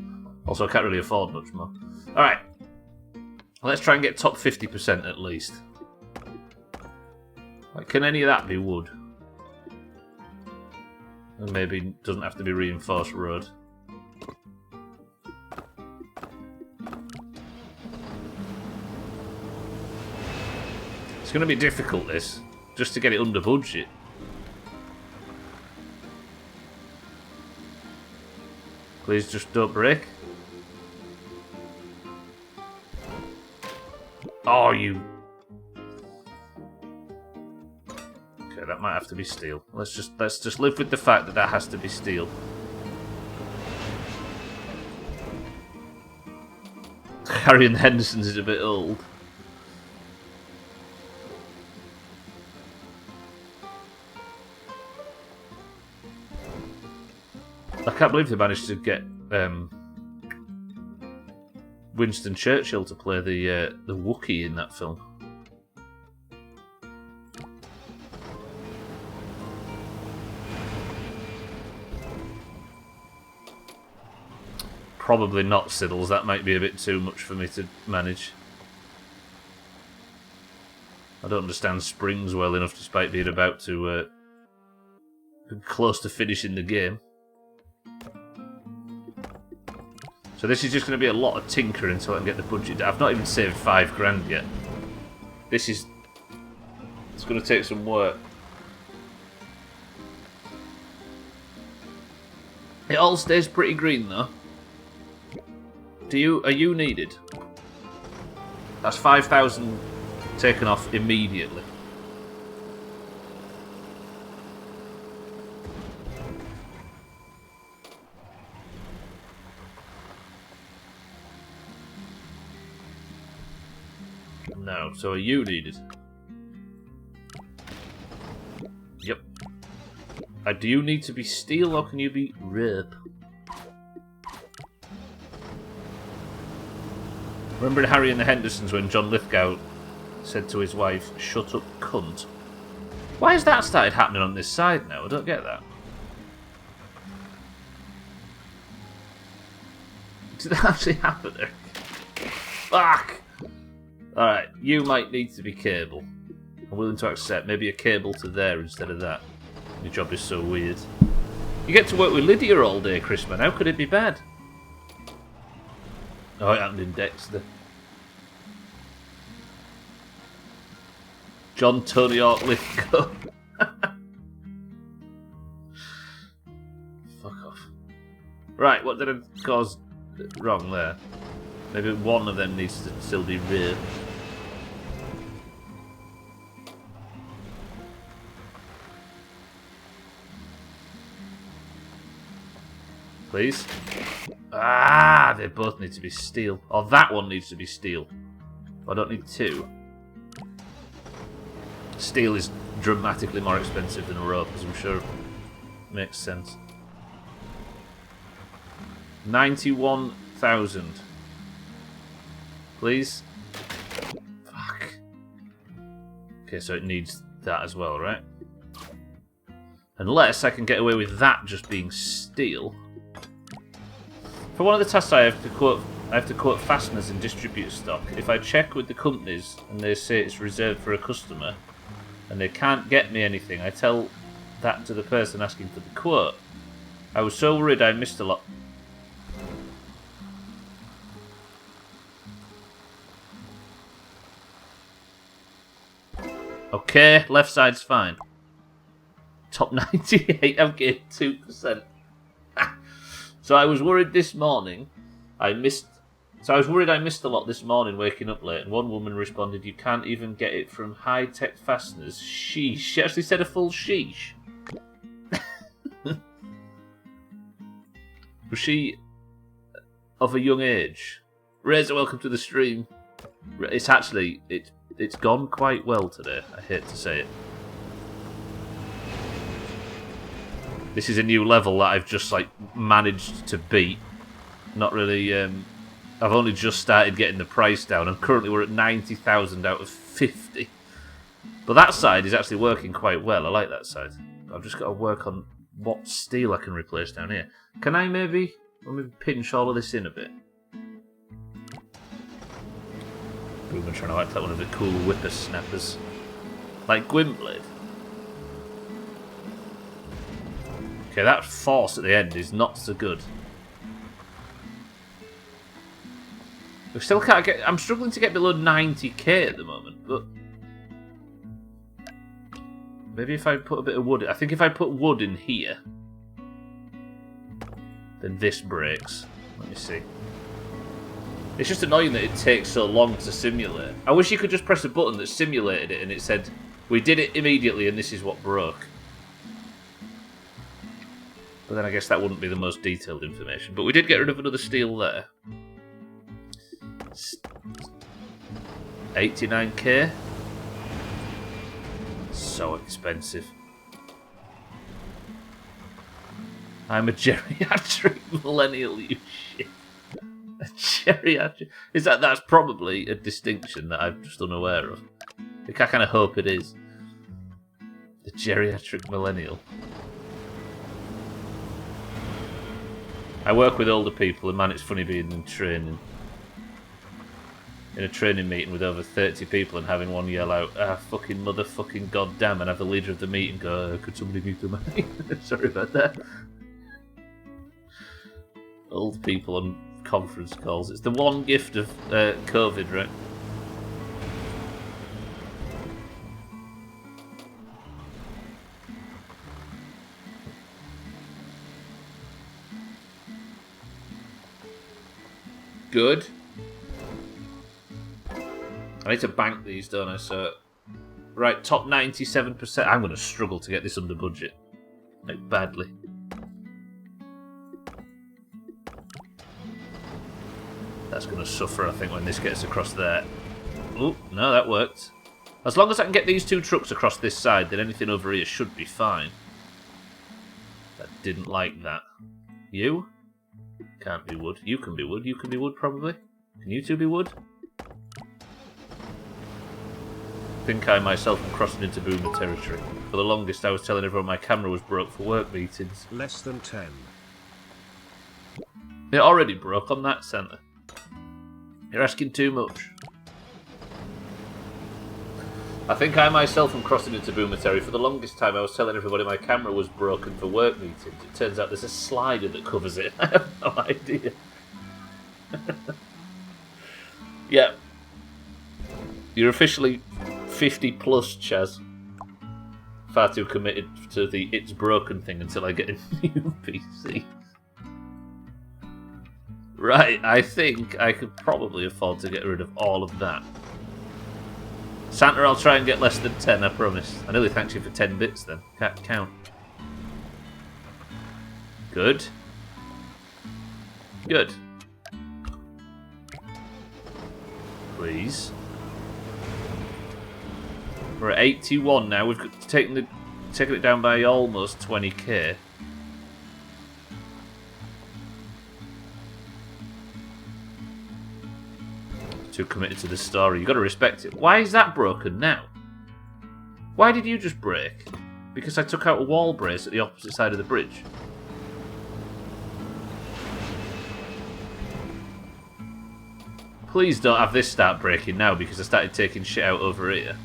Also, I can't really afford much more. Alright. Let's try and get top 50% at least. Like, can any of that be wood? And maybe it doesn't have to be reinforced road. It's going to be difficult, this. Just to get it under budget. Please just don't break. Oh, you... Okay, that might have to be steel. Let's just live with the fact that that has to be steel. Harry and Henderson's is a bit old. I can't believe they managed to get Winston Churchill to play the Wookiee in that film. Probably not Siddles, that might be a bit too much for me to manage. I don't understand springs well enough despite being about to close to finishing the game. So this is just going to be a lot of tinkering until I can get the budget. I've not even saved £5 yet. This is... It's going to take some work. It all stays pretty green though. Are you needed? That's 5,000 taken off immediately. No, so are you needed? Yep. Do you need to be steel or can you be rope? Remember in Harry and the Hendersons when John Lithgow said to his wife, "Shut up, cunt"? Why has that started happening on this side now? I don't get that. Did that actually happen there? Fuck! Alright, you might need to be cable. I'm willing to accept. Maybe a cable to there instead of that. Your job is so weird. You get to work with Lydia all day, Chrisman. How could it be bad? Oh, it happened in Dexter. John Tony Hawk Lithgow. Fuck off. Right, what did I cause wrong there? Maybe one of them needs to still be rear. Please. Ah, they both need to be steel. Or that one needs to be steel. I don't need two. Steel is dramatically more expensive than rope, as I'm sure makes sense. 91,000. Please. Fuck. Okay, so it needs that as well, right? Unless I can get away with that just being steel. For one of the tasks I have to quote fasteners and distribute stock. If I check with the companies and they say it's reserved for a customer and they can't get me anything, I tell that to the person asking for the quote. I was so worried I missed a lot. Okay, left side's fine. Top 98, I've gained 2%. So I was worried this morning. I missed a lot this morning waking up late, and one woman responded, "You can't even get it from high-tech fasteners." Sheesh. She actually said a full sheesh. Was she of a young age? Razor, welcome to the stream. It's actually it's gone quite well today. I hate to say it. This is a new level that I've just like managed to beat. Not really. I've only just started getting the price down, and currently we're at 90,000 out of 50. But that side is actually working quite well. I like that side. I've just got to work on what steel I can replace down here. Can I maybe pinch all of this in a bit? We've been trying to act like one of the cool whippersnappers, like Gwynblade. Okay, that force at the end is not so good. We still can't get. I'm struggling to get below 90k at the moment, but maybe if I put a bit of wood. I think if I put wood in here, then this breaks. Let me see. It's just annoying that it takes so long to simulate. I wish you could just press a button that simulated it and it said, "We did it immediately, and this is what broke." But then I guess that wouldn't be the most detailed information. But we did get rid of another steel there. 89k. So expensive. I'm a geriatric millennial, you shit. A geriatric. That's probably a distinction that I'm just unaware of. I kind of hope it is. The geriatric millennial. I work with older people, and man, it's funny being in training. In a training meeting with over 30 people and having one yell out, "Ah, fucking motherfucking goddamn," and have the leader of the meeting go, "Could somebody mute the mic?" Sorry about that. Old people on conference calls. It's the one gift of COVID, right? Good. I need to bank these, don't I? So, right, top 97%. I'm going to struggle to get this under budget. Like, badly. That's going to suffer, I think, when this gets across there. Oh, no, that worked. As long as I can get these two trucks across this side, then anything over here should be fine. That didn't like that. You? Can't be wood. You can be wood. You can be wood, probably. Can you two be wood? I think I myself am crossing into boomer territory. For the longest, I was telling everyone my camera was broke for work meetings.
Less than 10.
It already broke on that centre. You're asking too much. I think I myself am crossing into boometary. For the longest time I was telling everybody my camera was broken for work meetings. It turns out there's a slider that covers it. I have no idea. Yeah. You're officially 50 plus, Chaz. Far too committed to the it's broken thing until I get a new PC. Right, I think I could probably afford to get rid of all of that. Santa, I'll try and get less than 10, I promise. I nearly thanked you for 10 bits then. Can't count. Good. Good. Please. We're at 81 now. We've taken it down by almost 20k. Too committed to the story. You've got to respect it. Why is that broken now? Why did you just break? Because I took out a wall brace at the opposite side of the bridge. Please don't have this start breaking now because I started taking shit out over here.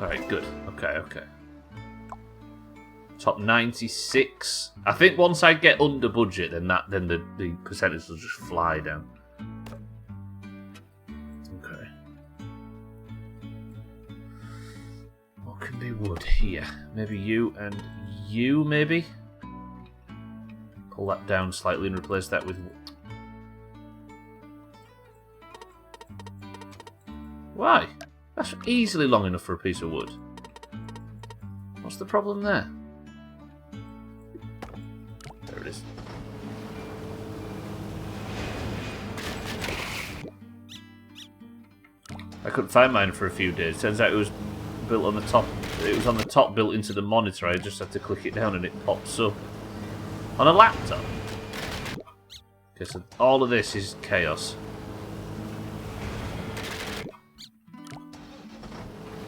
Alright, good. Okay. Top 96. I think once I get under budget, then the percentage will just fly down. Okay. What can be wood here? Maybe you and you, maybe? Pull that down slightly and replace that with... Why? That's easily long enough for a piece of wood. What's the problem there? There it is. I couldn't find mine for a few days. Turns out it was built on the top. It was on the top, built into the monitor. I just had to click it down and it pops up. On a laptop. Okay, so all of this is chaos.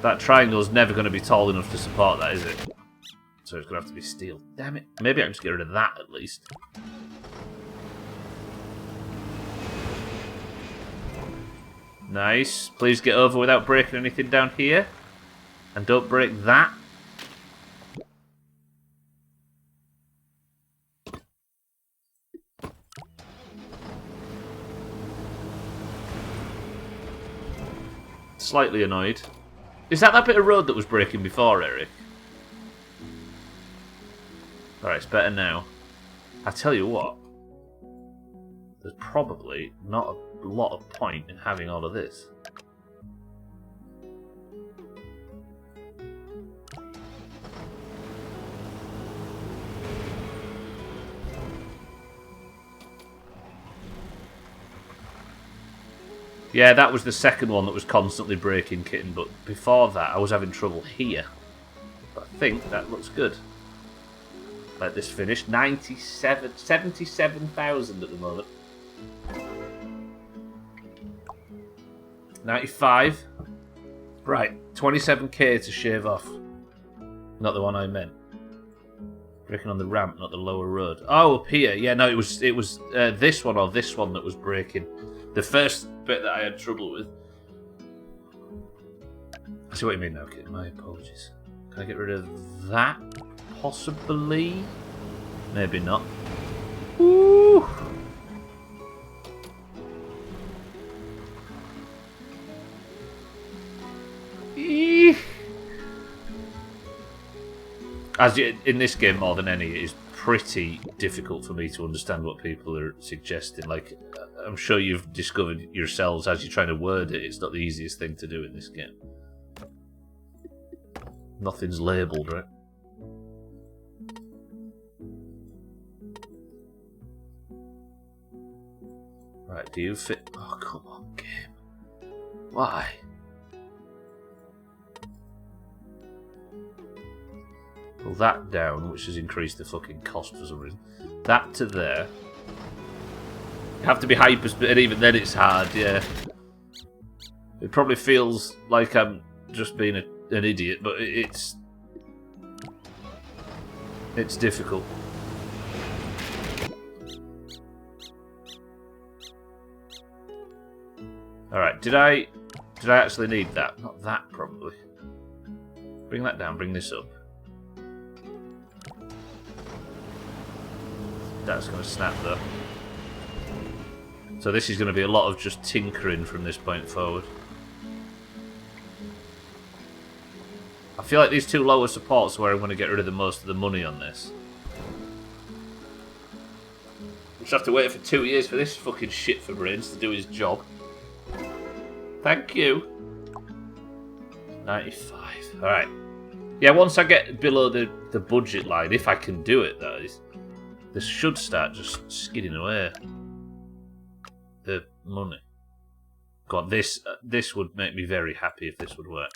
That triangle's never going to be tall enough to support that, is it? So it's going to have to be steel. Damn it. Maybe I can just get rid of that at least. Nice. Please get over without breaking anything down here. And don't break that. Slightly annoyed. Is that bit of road that was breaking before, Eric? Alright, it's better now. I tell you what. There's probably not a lot of point in having all of this. Yeah, that was the second one that was constantly breaking, kitten, but before that I was having trouble here. But I think that looks good. Let this finish. 77,000 at the moment. 95. Right, 27k to shave off. Not the one I meant. Breaking on the ramp, not the lower road. Oh, up here. Yeah, no, it was this one or this one that was breaking. The first bit that I had trouble with. I see what you mean now, kid. My apologies. Can I get rid of that? Possibly? Maybe not. Woo! Eeeh. As in this game more than any, it is pretty difficult for me to understand what people are suggesting. Like, I'm sure you've discovered yourselves as you're trying to word it, it's not the easiest thing to do in this game. Nothing's labelled, right? Right, do you fit? Oh, come on, game. Why? Pull that down, which has increased the fucking cost for some reason. That to there. You have to be hyper, and even then it's hard, yeah. It probably feels like I'm just being an idiot, but it's It's difficult. Alright, did I actually need that? Not that, probably. Bring that down, bring this up. That's going to snap though. So this is going to be a lot of just tinkering from this point forward. I feel like these two lower supports are where I'm going to get rid of the most of the money on this. Just have to wait for 2 years for this fucking shit for brains to do his job. Thank you. 95. Alright. Yeah, once I get below the budget line, if I can do it, that is, this should start just skidding away. The money. God, this would make me very happy if this would work.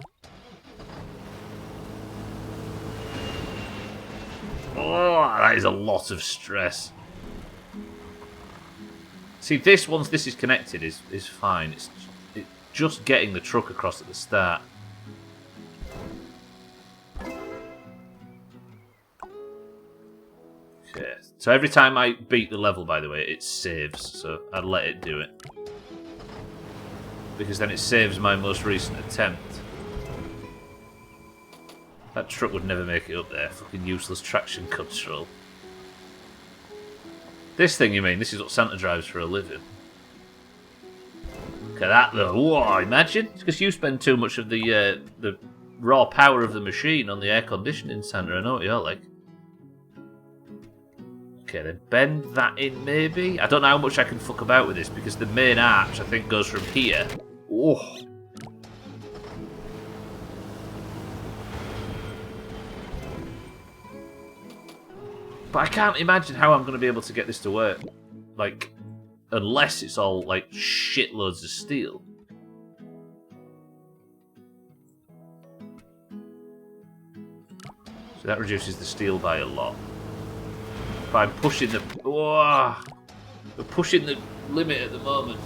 Oh, that is a lot of stress. See, this, once this is connected, is fine. It's just getting the truck across at the start. Okay, so every time I beat the level, by the way, it saves, so I'd let it do it. Because then it saves my most recent attempt. That truck would never make it up there. Fucking useless traction control. This thing, you mean? This is what Santa drives for a living. Look at that, though. Whoa, imagine. It's because you spend too much of the raw power of the machine on the air conditioning, Santa. I know what you're like. Okay, then bend that in, maybe? I don't know how much I can fuck about with this, because the main arch, I think, goes from here. Oh. But I can't imagine how I'm going to be able to get this to work. Like, unless it's all, like, shitloads of steel. So that reduces the steel by a lot. But I'm pushing the... Whoa! We're pushing the limit at the moment.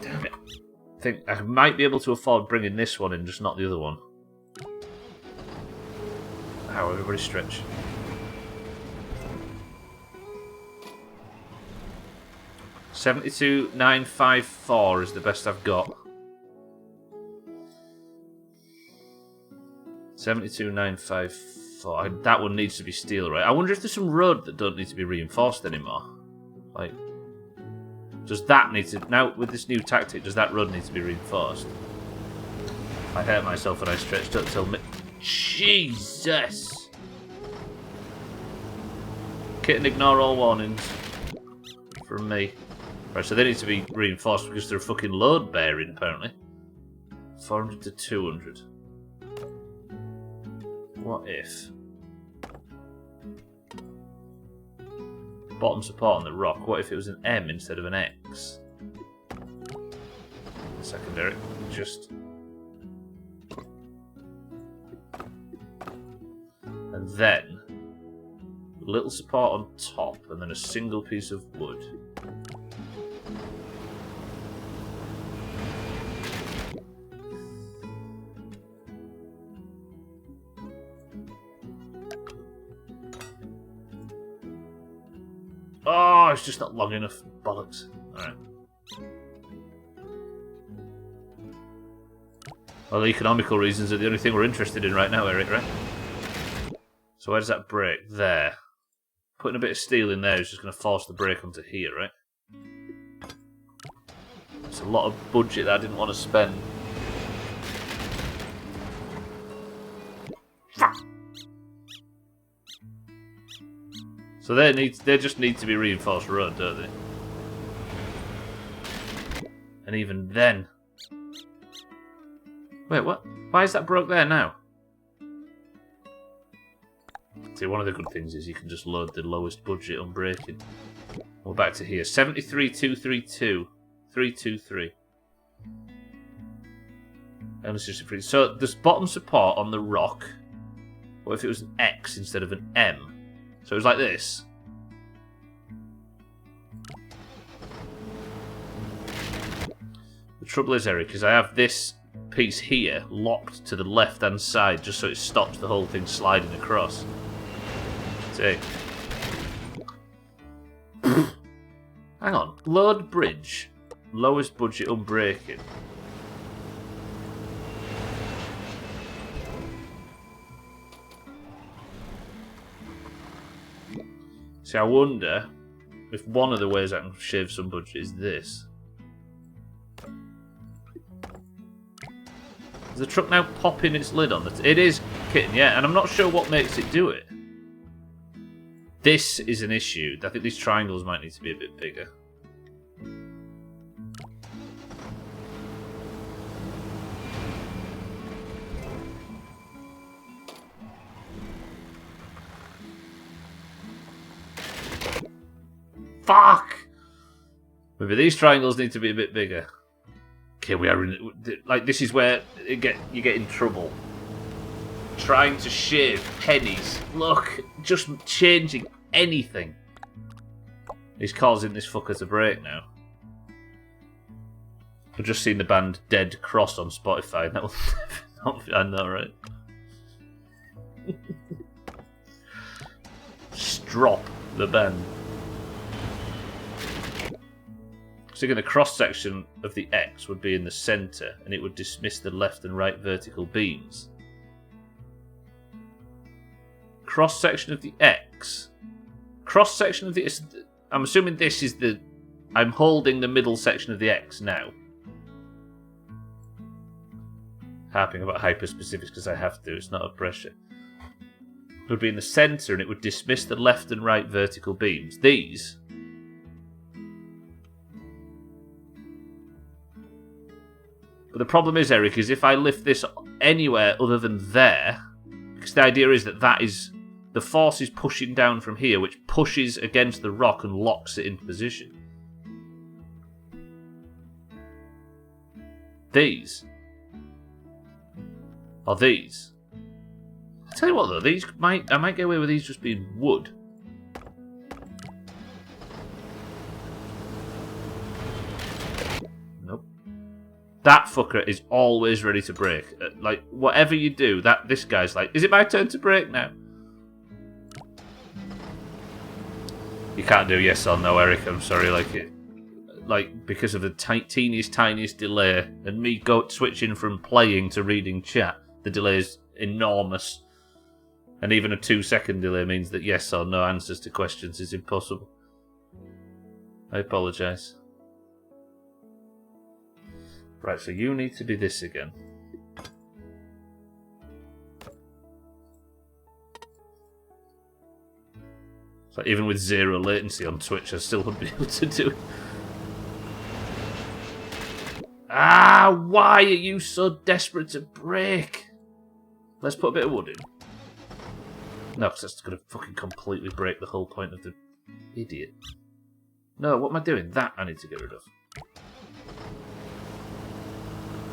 Damn it. I think I might be able to afford bringing this one in, just not the other one. Ow, everybody stretch. $72,954 is the best I've got. 72,954. That one needs to be steel, right? I wonder if there's some road that don't need to be reinforced anymore. Like, does that need to... Now, with this new tactic, does that road need to be reinforced? I hurt myself when I stretched. Don't tell me... Jesus! Kitten, ignore all warnings. From me. Right, so they need to be reinforced because they're a fucking load bearing, apparently. 400 to 200. What if... Bottom support on the rock, what if it was an M instead of an X? Secondary, just... And then... a little support on top, and then a single piece of wood. Oh, it's just not long enough. Bollocks. Alright. Well, the economical reasons are the only thing we're interested in right now, Eric, right? So where does that break? There. Putting a bit of steel in there is just going to force the break onto here, right? It's a lot of budget that I didn't want to spend. Fuck! So they just need to be reinforced road, don't they? And even then... Wait, what? Why is that broke there now? See, one of the good things is you can just load the lowest budget on braking. We're back to here. 73,232. 323. And it's just a free... So, there's bottom support on the rock. What if it was an X instead of an M? So it was like this. The trouble is, Eric, is I have this piece here locked to the left-hand side, just so it stops the whole thing sliding across. See? Hang on. Load bridge. Lowest budget unbreaking. See, I wonder if one of the ways I can shave some budget is this. Is the truck now popping its lid on it? It is, kitten, yeah, and I'm not sure what makes it do it. This is an issue. I think these triangles might need to be a bit bigger. Fuck! Maybe these triangles need to be a bit bigger. Okay, we are in... Like, this is where you get in trouble. Trying to shave pennies. Look, just changing anything is causing this fucker to break now. I've just seen the band Dead Cross on Spotify. That will not be... I know, right? Strop the band. So again, the cross-section of the X would be in the centre, and it would dismiss the left and right vertical beams. Cross-section of the X. Cross-section of the... I'm assuming this is the... I'm holding the middle section of the X now. Harping about hyper-specifics because I have to, it's not a pressure. It would be in the centre, and it would dismiss the left and right vertical beams. These... But the problem is, Eric, is if I lift this anywhere other than there, because the idea is that is the force is pushing down from here, which pushes against the rock and locks it into position. These. Or these. I tell you what, though, I might get away with these just being wood. That fucker is always ready to break. Like, whatever you do, this guy's like, is it my turn to break now? You can't do yes or no, Eric, I'm sorry, because of the teeniest delay, and me switching from playing to reading chat, the delay is enormous. And even a 2-second delay means that yes or no answers to questions is impossible. I apologise. Right, so you need to be this again. So even with 0 latency on Twitch, I still wouldn't be able to do it. Ah, why are you so desperate to break? Let's put a bit of wood in. No, because that's going to fucking completely break the whole point of the idiot. No, what am I doing? That I need to get rid of.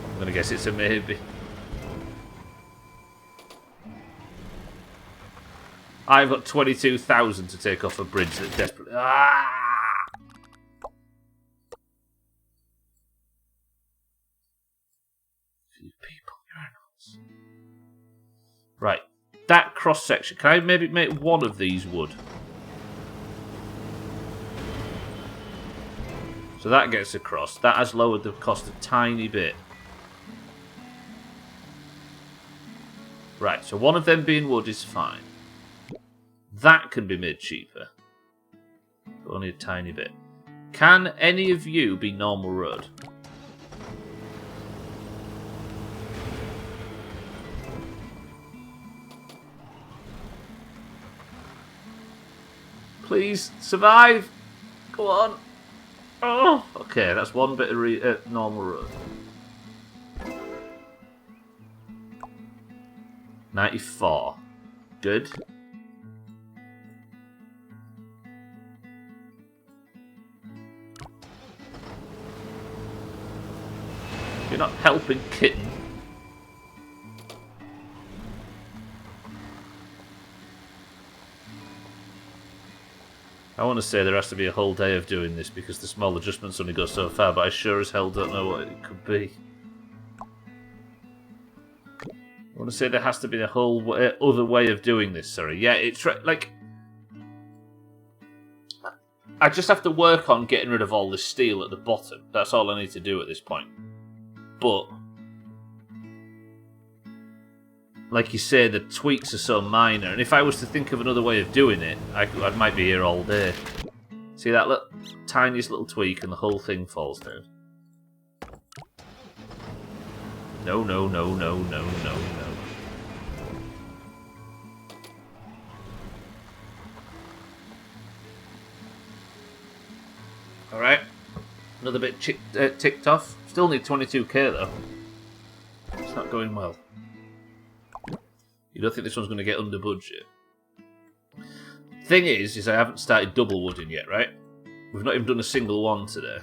I'm going to guess it's a maybe. I've got 22,000 to take off a bridge that desperately... Ah! You people, you're animals. Right, that cross section. Can I maybe make one of these wood? So that gets across. That has lowered the cost a tiny bit. Right, so one of them being wood is fine. That can be made cheaper. But only a tiny bit. Can any of you be normal road? Please, survive! Go on! Oh, okay, that's one bit of normal road. 94. Good. You're not helping, kitten. I want to say there has to be a whole day of doing this because the small adjustments only go so far, but I sure as hell don't know what it could be. want to say there has to be a whole other way of doing this, sorry. Yeah, it's like... I just have to work on getting rid of all this steel at the bottom. That's all I need to do at this point. But... like you say, the tweaks are so minor, and if I was to think of another way of doing it, I might be here all day. See that tiniest little tweak and the whole thing falls down. No, no, no, no, no, no, no. Alright. Another bit ticked off. Still need 22k though. It's not going well. You don't think this one's going to get under budget? Thing is I haven't started double wooding yet, right? We've not even done a single one today.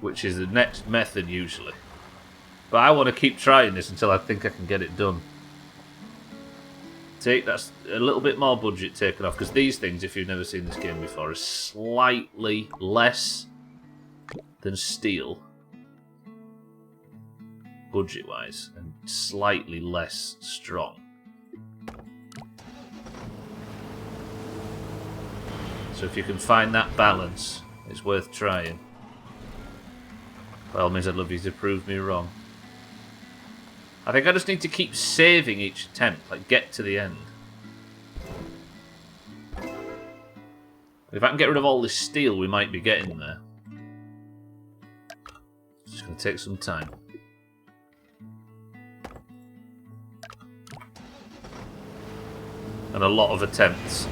Which is the next method usually. But I want to keep trying this until I think I can get it done. See, that's a little bit more budget taken off, because these things, if you've never seen this game before, are slightly less than steel, budget-wise, and slightly less strong. So if you can find that balance, it's worth trying. By all means, I'd love you to prove me wrong. I think I just need to keep saving each attempt, like get to the end. If I can get rid of all this steel, we might be getting there. It's just going to take some time. And a lot of attempts.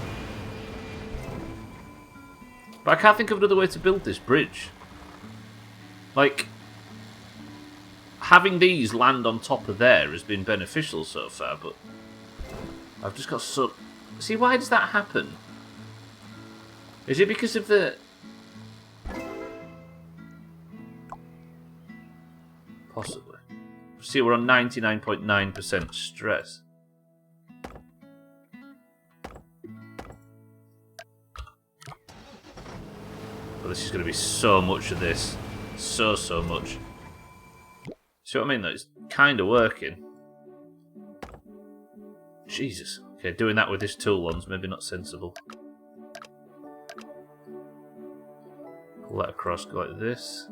But I can't think of another way to build this bridge. Like... having these land on top of there has been beneficial so far, but I've just got so... See, why does that happen? Is it because of the... Possibly. See, we're on 99.9% stress. But this is going to be so much of this. So much. See what I mean, though? It's kind of working. Jesus. Okay, doing that with this tool one's maybe not sensible. Pull that across, go like this.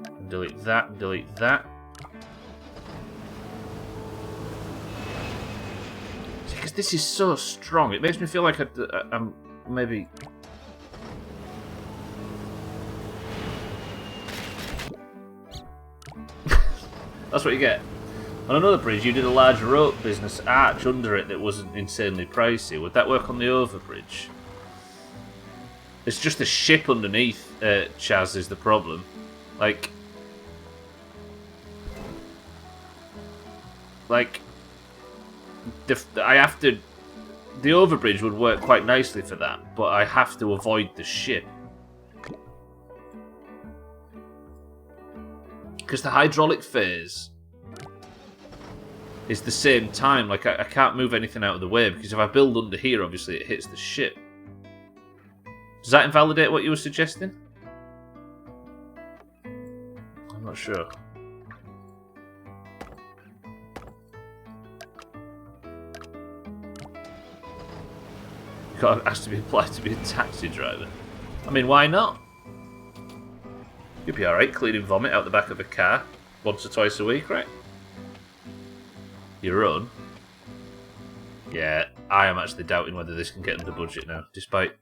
And delete that, and delete that. See, because this is so strong, it makes me feel like I'm maybe... That's what you get. On another bridge, you did a large rope business arch under it that wasn't insanely pricey. Would that work on the overbridge? It's just the ship underneath, Chaz, is the problem. Like... I have to... The overbridge would work quite nicely for that, but I have to avoid the ship. Because the hydraulic phase is the same time. Like, I can't move anything out of the way, because if I build under here, obviously it hits the ship. Does that invalidate what you were suggesting? I'm not sure. God, it has to be applied to be a taxi driver. I mean, why not? You'd be alright cleaning vomit out the back of a car once or twice a week, right? Your own? Yeah, I am actually doubting whether this can get under budget now, despite...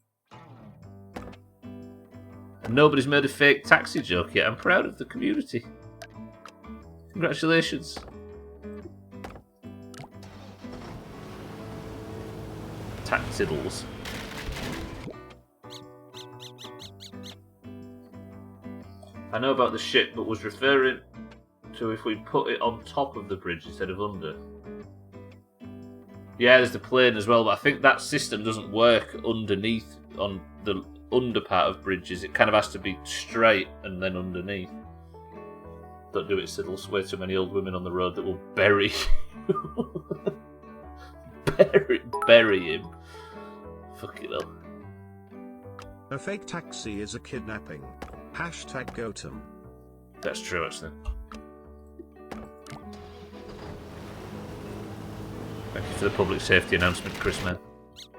And nobody's made a fake taxi joke yet. I'm proud of the community. Congratulations. Taxiddles. I know about the ship, but was referring to if we put it on top of the bridge instead of under. Yeah, there's the plane as well, but I think that system doesn't work underneath on the under part of bridges. It kind of has to be straight and then underneath. Don't do it, Sid. There's way too many old women on the road that will bury bury him. Fucking hell.
A fake taxi is a kidnapping. Hashtag Gotham.
That's true, actually. Thank you for the public safety announcement, Chris, man.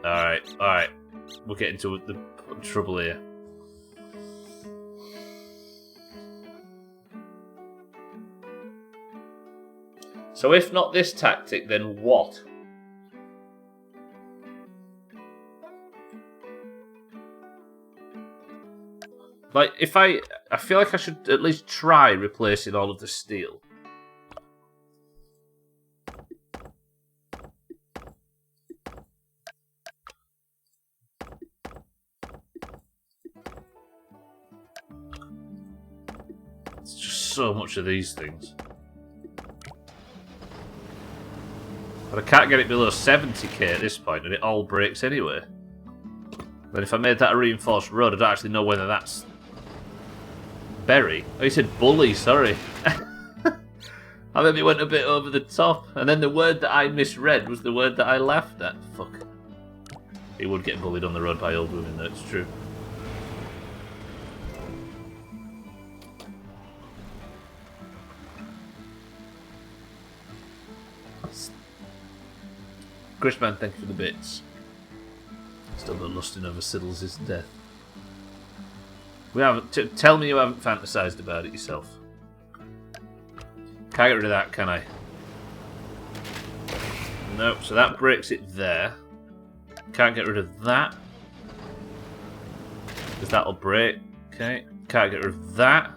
Alright. We'll get into the trouble here. So if not this tactic, then what? Like, if I feel like I should at least try replacing all of the steel. It's just so much of these things. But I can't get it below 70k at this point, and it all breaks anyway. Then if I made that a reinforced road, I don't actually know whether that's... Berry? Oh, you said bully, sorry. I maybe went a bit over the top. And then the word that I misread was the word that I laughed at. Fuck. He would get bullied on the road by old women, that's true. Grishman, thank you for the bits. Still not lusting over Siddles' death. We haven't. Tell me you haven't fantasized about it yourself. Can't get rid of that, can I? Nope, so that breaks it there. Can't get rid of that. Because that'll break. Okay. Can't get rid of that.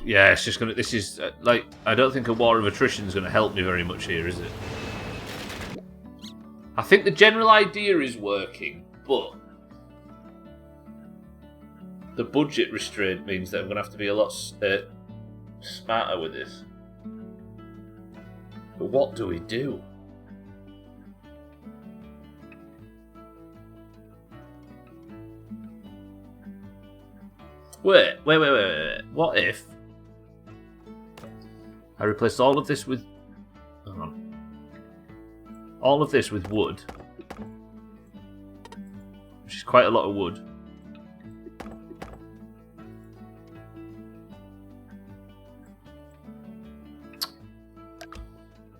Yeah, it's just gonna. This is like, I don't think a war of attrition is going to help me very much here, is it? I think the general idea is working, but the budget restraint means that I'm going to have to be a lot smarter with this. But what do we do? Wait. What if I replace all of this with... Hang on. All of this with wood. Which is quite a lot of wood.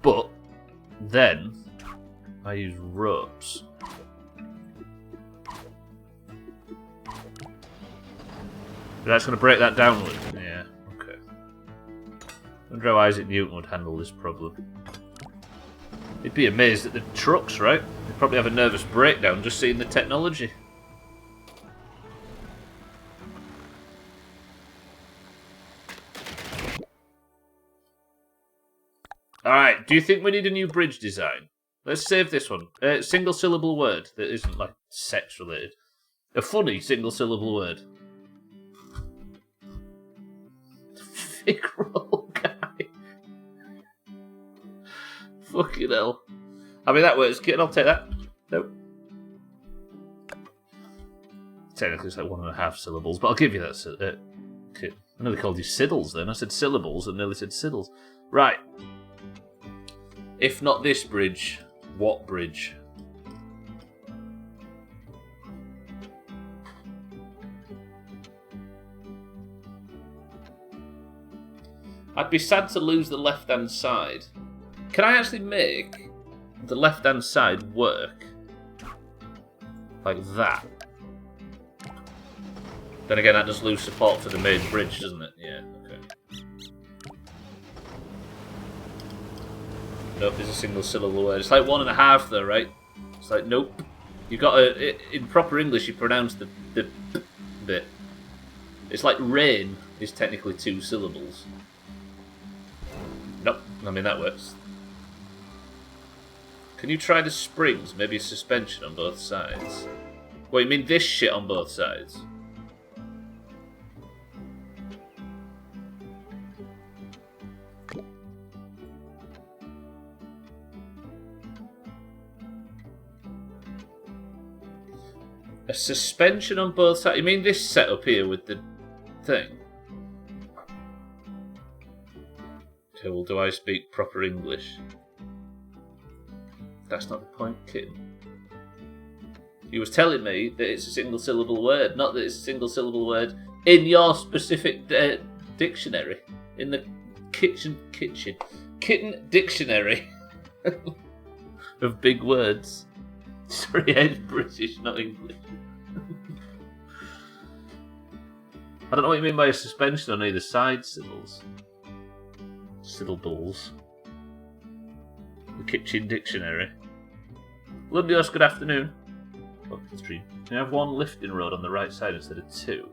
But then I use ropes. That's going to break that downward. Yeah, okay. I wonder how Isaac Newton would handle this problem. He'd be amazed at the trucks, right? He'd probably have a nervous breakdown just seeing the technology. Alright, do you think we need a new bridge design? Let's save this one. Single syllable word that isn't like sex related. A funny single syllable word. Fig roll guy. Fucking hell. I mean, that works. I'll take that. Nope. Technically, it's like 1.5 syllables, but I'll give you that. Okay. I nearly called you Siddles then. I said syllables and nearly said Siddles. Right. If not this bridge, what bridge? I'd be sad to lose the left-hand side. Can I actually make the left-hand side work like that? Then again, that does lose support for the main bridge, doesn't it? Yeah, okay. Nope, there's a single syllable word. It's like 1.5 though, right? It's like, nope. You got to, in proper English, you pronounce the bit. It's like rain is technically 2 syllables. Nope, I mean that works. Can you try the springs? Maybe a suspension on both sides. Well, you mean this shit on both sides? A suspension on both sides? You mean this setup here with the thing? Okay, well, do I speak proper English? That's not the point, kitten. You was telling me that it's a single syllable word, not that it's a single syllable word in your specific dictionary. In the kitten dictionary of big words. Sorry, it's British, not English. I don't know what you mean by a suspension on either side syllables. Syllables. The kitchen dictionary. Lundios, good afternoon. Oh, stream. You have one lifting road on the right side instead of two.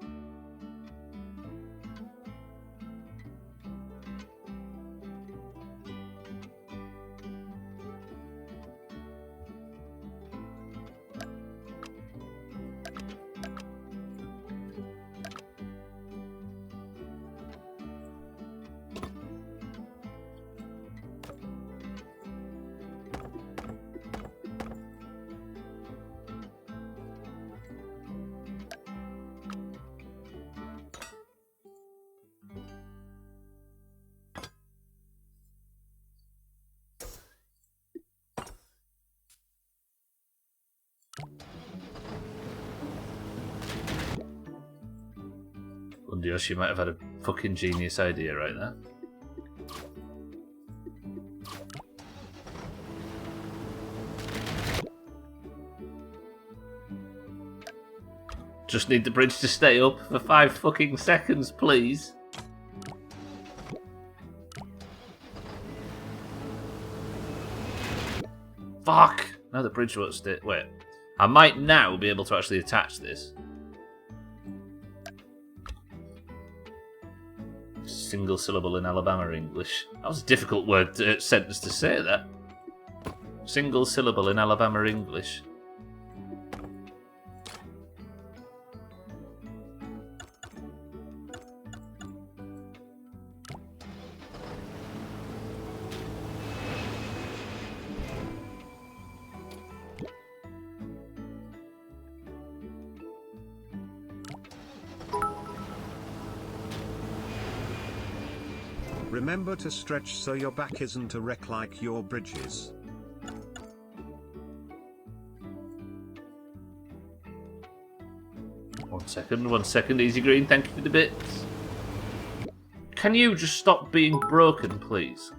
Lundios, you might have had a fucking genius idea right there. Just need the bridge to stay up for 5 fucking seconds, please. Fuck! Now the bridge won't stay. Wait. I might now be able to actually attach this. Single syllable in Alabama English. That was a difficult sentence to say, that. Single syllable in Alabama English.
Remember to stretch so your back isn't a wreck like your bridges.
One second, Easy Green, thank you for the bits. Can you just stop being broken, please?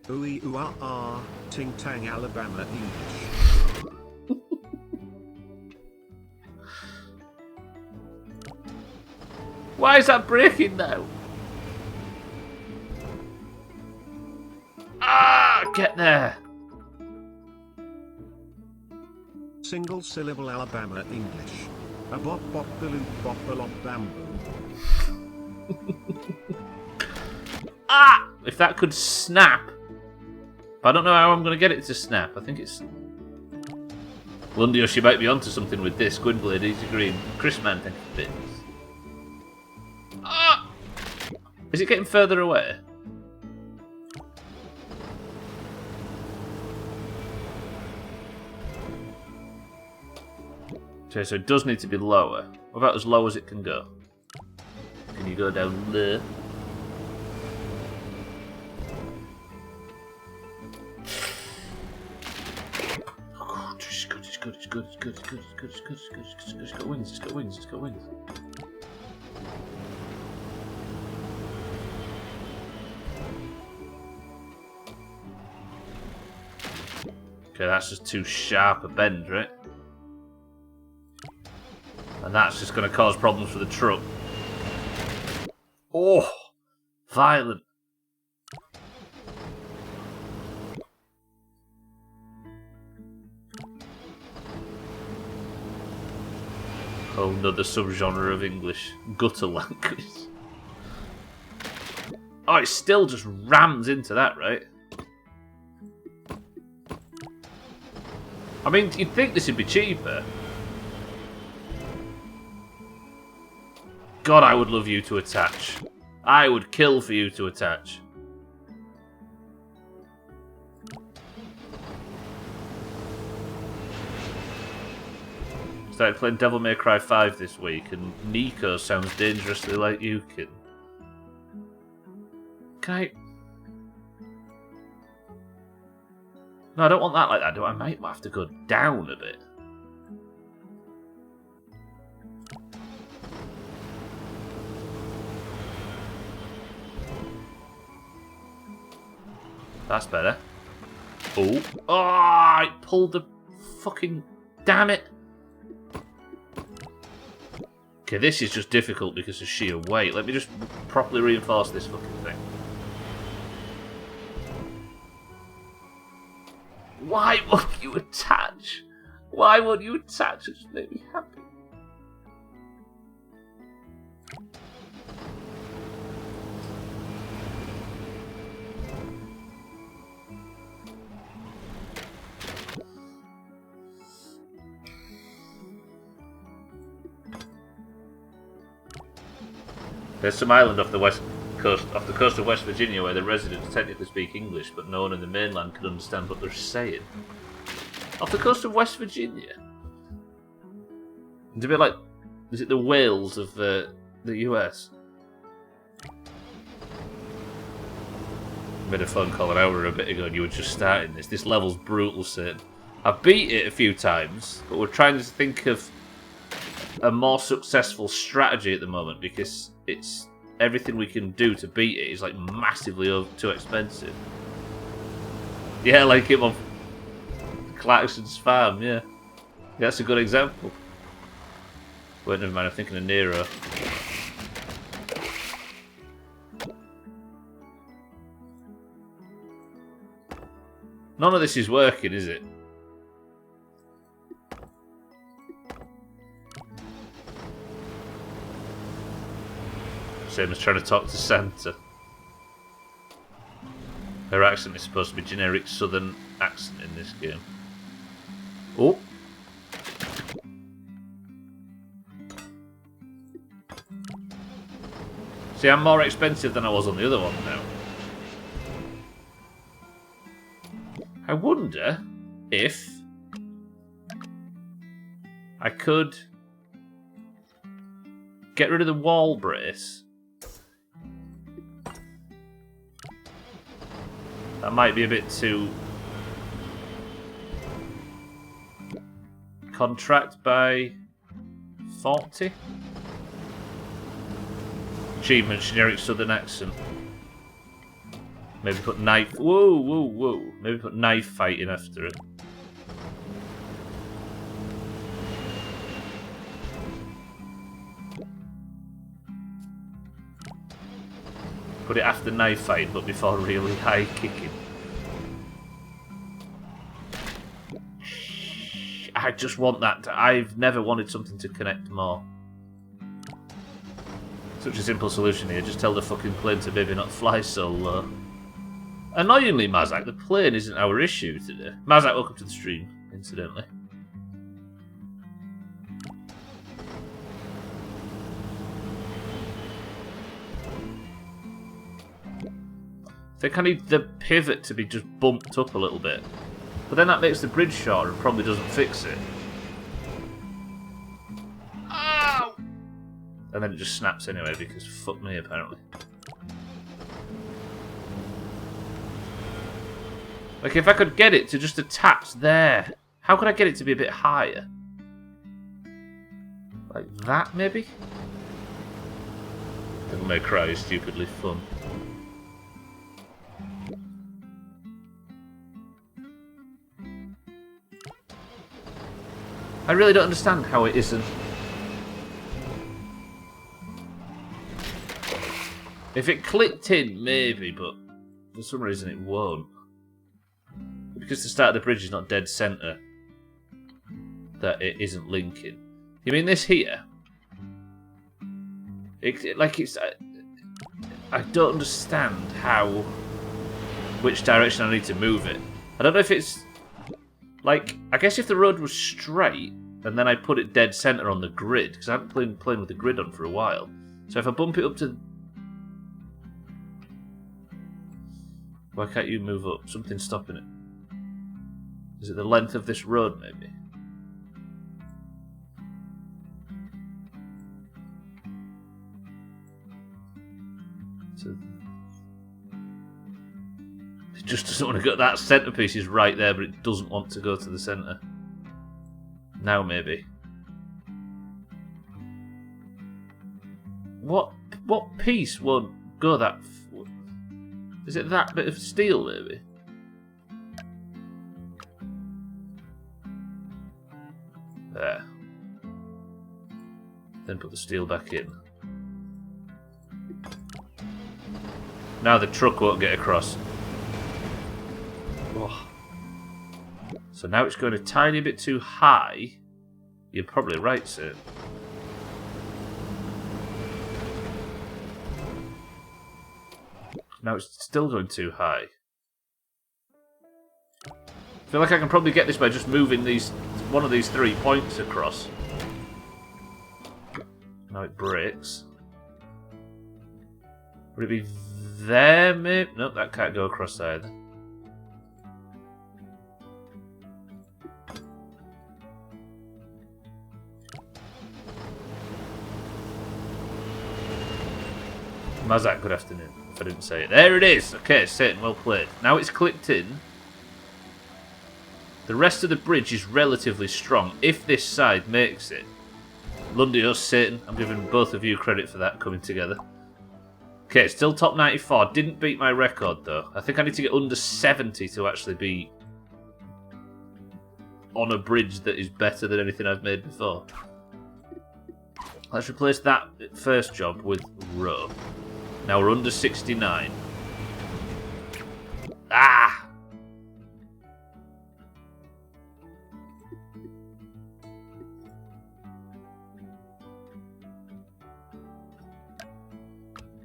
Ooey ooh ah ah, ting tang Alabama English.
Why is that breaking now? Ah, get there.
Single syllable Alabama English. A bop bop baloo bop a lop bamboo.
Ah! If that could snap. But I don't know how I'm going to get it to snap. I think it's... Lundios, you might be onto something with this. Gwynblade, Easy Green. Chris Man, thank you for bits. Ah! Is it getting further away? Okay, so it does need to be lower. What about as low as it can go? Can you go down there? Oh, it's good, it's good, it's good, it's good, it's good, it's good, it's good, it's good, it's good, it's got wings, it's got wings, it's got wings. Okay, that's just too sharp a bend, right? And that's just going to cause problems for the truck. Oh! Violent. Whole nother subgenre of English. Gutter language. Oh, it still just rams into that, right? I mean, you'd think this would be cheaper. God, I would love you to attach. I would kill for you to attach. Started playing Devil May Cry 5 this week, and Nico sounds dangerously like Yukin. Can I... No, I don't want that like that, do I? I might have to go down a bit. That's better. Oh. Oh, I pulled the fucking... Damn it. Okay, this is just difficult because of sheer weight. Let me just properly reinforce this fucking thing. Why won't you attach? Why won't you attach? It just made me happy. There's some island off the coast of West Virginia where the residents technically speak English, but no one in the mainland can understand what they're saying. Off the coast of West Virginia? It's a bit like, is it the Wales of the US? I made a phone call an hour a bit ago and you were just starting this. This level's brutal, Satan. I've beat it a few times, but we're trying to think of a more successful strategy at the moment because it's everything we can do to beat it is like massively too expensive. Yeah, like him on Clarkson's farm, yeah. That's a good example. Wait, never mind, I'm thinking of Nero. None of this is working, is it? Same as trying to talk to Santa. Her accent is supposed to be generic southern accent in this game. Oh! See, I'm more expensive than I was on the other one now. I wonder if I could get rid of the wall brace. That might be a bit too... Contract by 40? Achievement, generic southern accent. Maybe put knife... Whoa, whoa, whoa. Maybe put knife fighting after it. Put it after knife fighting, but before really high kicking. I just want that. I've never wanted something to connect more. Such a simple solution here. Just tell the fucking plane to maybe not fly so low. Annoyingly, Mazak, the plane isn't our issue today. Mazak, welcome to the stream, incidentally. I think I need the pivot to be just bumped up a little bit. But then that makes the bridge shorter and probably doesn't fix it. Ow! And then it just snaps anyway because fuck me apparently. Like if I could get it to just attach there. How could I get it to be a bit higher? Like that maybe? Devil May Cry is stupidly fun. I really don't understand how it isn't. If it clicked in, maybe, but for some reason it won't. Because the start of the bridge is not dead centre, that it isn't linking. You mean this here? I don't understand which direction I need to move it. I don't know if it's... Like, I guess if the road was straight, and then I put it dead centre on the grid, because I haven't been playing with the grid on for a while. So if I bump it up to... Why can't you move up? Something's stopping it. Is it the length of this road, maybe? So just doesn't want to go. That centrepiece is right there, but it doesn't want to go to the centre. Now maybe. What piece won't go that? Is it that bit of steel maybe? There. Then put the steel back in. Now the truck won't get across. Oh. So now it's going a tiny bit too high. You're probably right, sir. Now it's still going too high. I feel like I can probably get this by just moving one of these 3 points across. Now it breaks. Would it be there, maybe? Nope, that can't go across either. Mazak, good afternoon, if I didn't say it. There it is! Okay, Satan, well played. Now it's clicked in. The rest of the bridge is relatively strong, if this side makes it. Lundios, Satan, I'm giving both of you credit for that coming together. Okay, still top 94. Didn't beat my record, though. I think I need to get under 70 to actually be on a bridge that is better than anything I've made before. Let's replace that first job with row. Now we're under 69. Ah!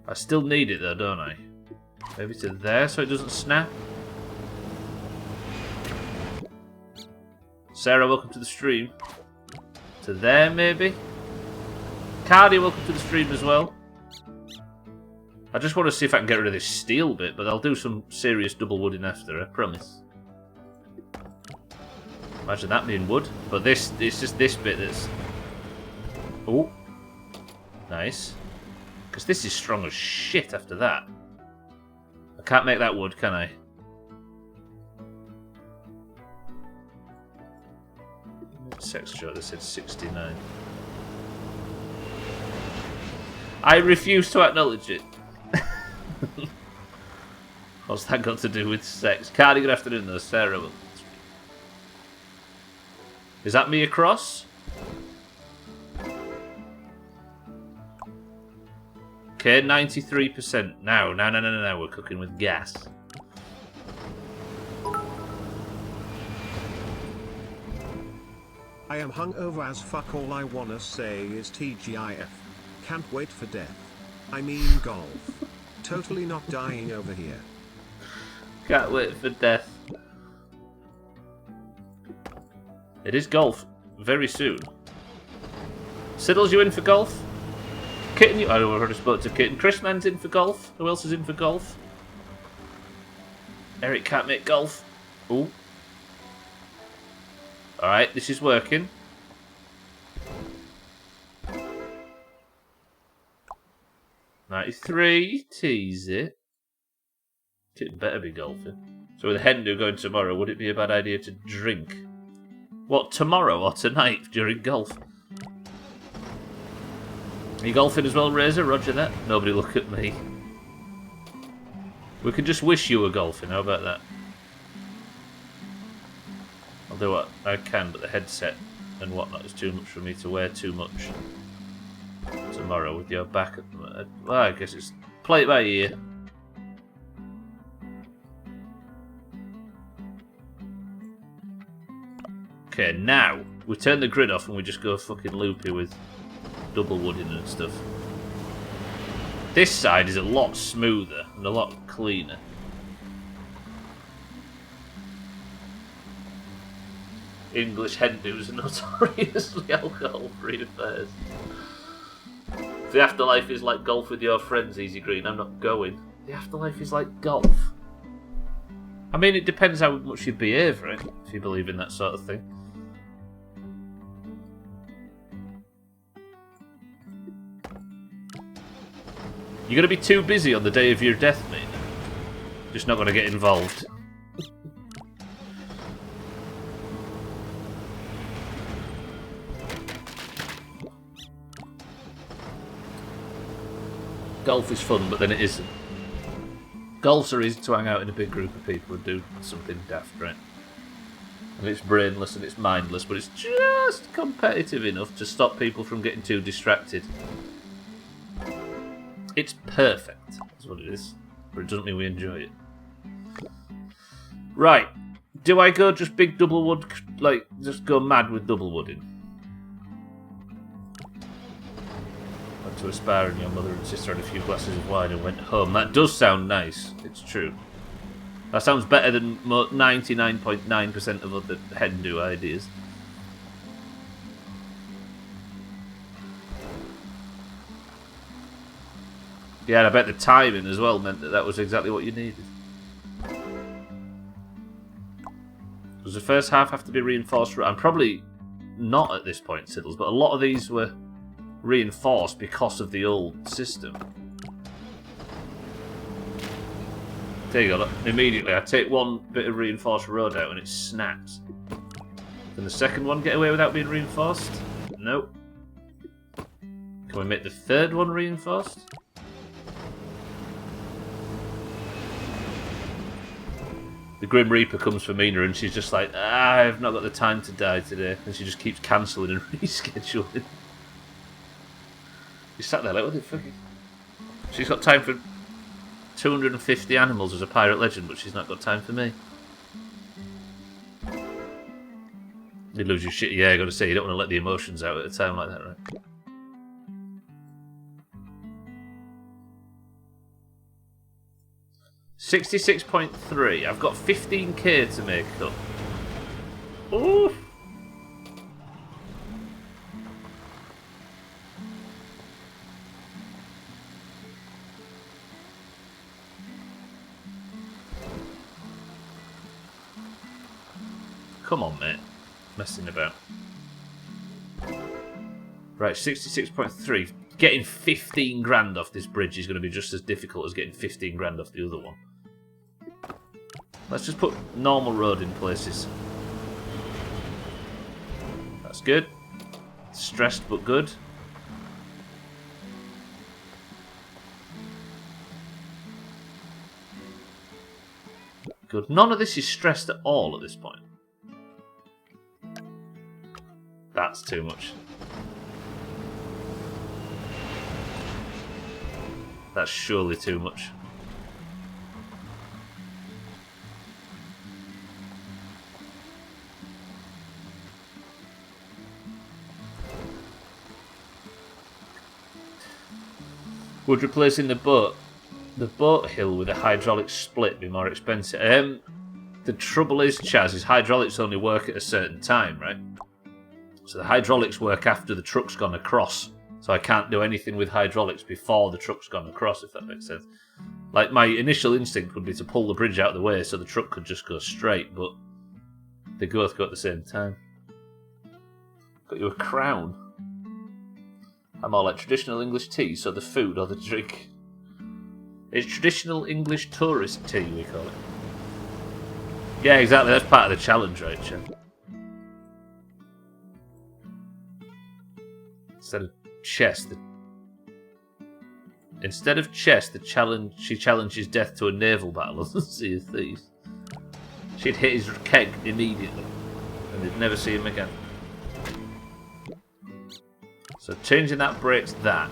I still need it though, don't I? Maybe to there so it doesn't snap? Sarah, welcome to the stream. To there, maybe? Cardi, welcome to the stream as well. I just want to see if I can get rid of this steel bit, but I'll do some serious double wooding after, I promise. Imagine that being wood. But it's just this bit that's... Oh. Nice. Because this is strong as shit after that. I can't make that wood, can I? Sex joke that said 69. I refuse to acknowledge it. What's that got to do with sex? Cardi, good afternoon though, Sarah. Is that me across? Okay, 93%. Now, we're cooking with gas.
I am hungover as fuck, all I wanna say is TGIF. Can't wait for death. I mean golf. Totally not dying over here.
Can't wait for death. It is golf. Very soon. Siddles, you in for golf? Kitten, I already spoke to Kitten. Chris Man's in for golf. Who else is in for golf? Eric can't make golf. Ooh. Alright, this is working. $93. Tease it. Kitten better be golfing. So with Hendu going tomorrow, would it be a bad idea to drink? What, tomorrow or tonight during golf? Are you golfing as well, Razor? Roger that. Nobody look at me. We can just wish you were golfing. How about that? I'll do what I can, but the headset and whatnot is too much for me to wear too much tomorrow with your back at the... Well, I guess it's play it by ear. Okay, now we turn the grid off and we just go fucking loopy with double wooding and stuff. This side is a lot smoother and a lot cleaner. English Hindus are notoriously alcohol-free affairs. If the afterlife is like golf with your friends, Easy Green, I'm not going. The afterlife is like golf. I mean, it depends how much you behave, right? If you believe in that sort of thing. You're going to be too busy on the day of your death, mate. Just not going to get involved. golf is fun, but then it isn't. Golf's are easy to hang out in a big group of people and do something daft, right? And it's brainless and it's mindless, but it's just competitive enough to stop people from getting too distracted. It's perfect, is what it is, but it doesn't mean we enjoy it. Right, do I go just big double wood, like, just go mad with double wooding? Went to a spa and your mother and sister had a few glasses of wine and went home. That does sound nice, it's true. That sounds better than 99.9% of other hen-do ideas. Yeah, and I bet the timing as well meant that that was exactly what you needed. Does the first half have to be reinforced? I'm probably not at this point, Siddles, but a lot of these were reinforced because of the old system. There you go, look. Immediately I take one bit of reinforced road out and it snaps. Can the second one get away without being reinforced? Nope. Can we make the third one reinforced? The Grim Reaper comes for Mina and she's just like, I've not got the time to die today. And she just keeps cancelling and rescheduling. She sat there like, what the fuck? She's got time for 250 animals as a pirate legend, but she's not got time for me. You lose your shit. Yeah, I gotta say, you don't want to let the emotions out at a time like that, right? $66.3. I've got 15k to make up. Ooh. Come on, mate. Messing about. Right, 66.3. Getting 15 grand off this bridge is going to be just as difficult as getting 15 grand off the other one. Let's just put normal road in places. That's good. Stressed but good. Good. None of this is stressed at all at this point. That's too much. That's surely too much. Would replacing the boat hill with a hydraulic split be more expensive? The trouble is, Chaz, is hydraulics only work at a certain time, right? So the hydraulics work after the truck's gone across. So I can't do anything with hydraulics before the truck's gone across, if that makes sense. Like, my initial instinct would be to pull the bridge out of the way so the truck could just go straight, but they both go at the same time. Got you a crown. I'm all like traditional English tea, so the food or the drink. It's traditional English tourist tea, we call it. Yeah, exactly, that's part of the challenge, right, Chad? Instead of chess, she challenges death to a naval battle on the Sea of Thieves. She'd hit his keg immediately, and they'd never see him again. So changing that breaks that.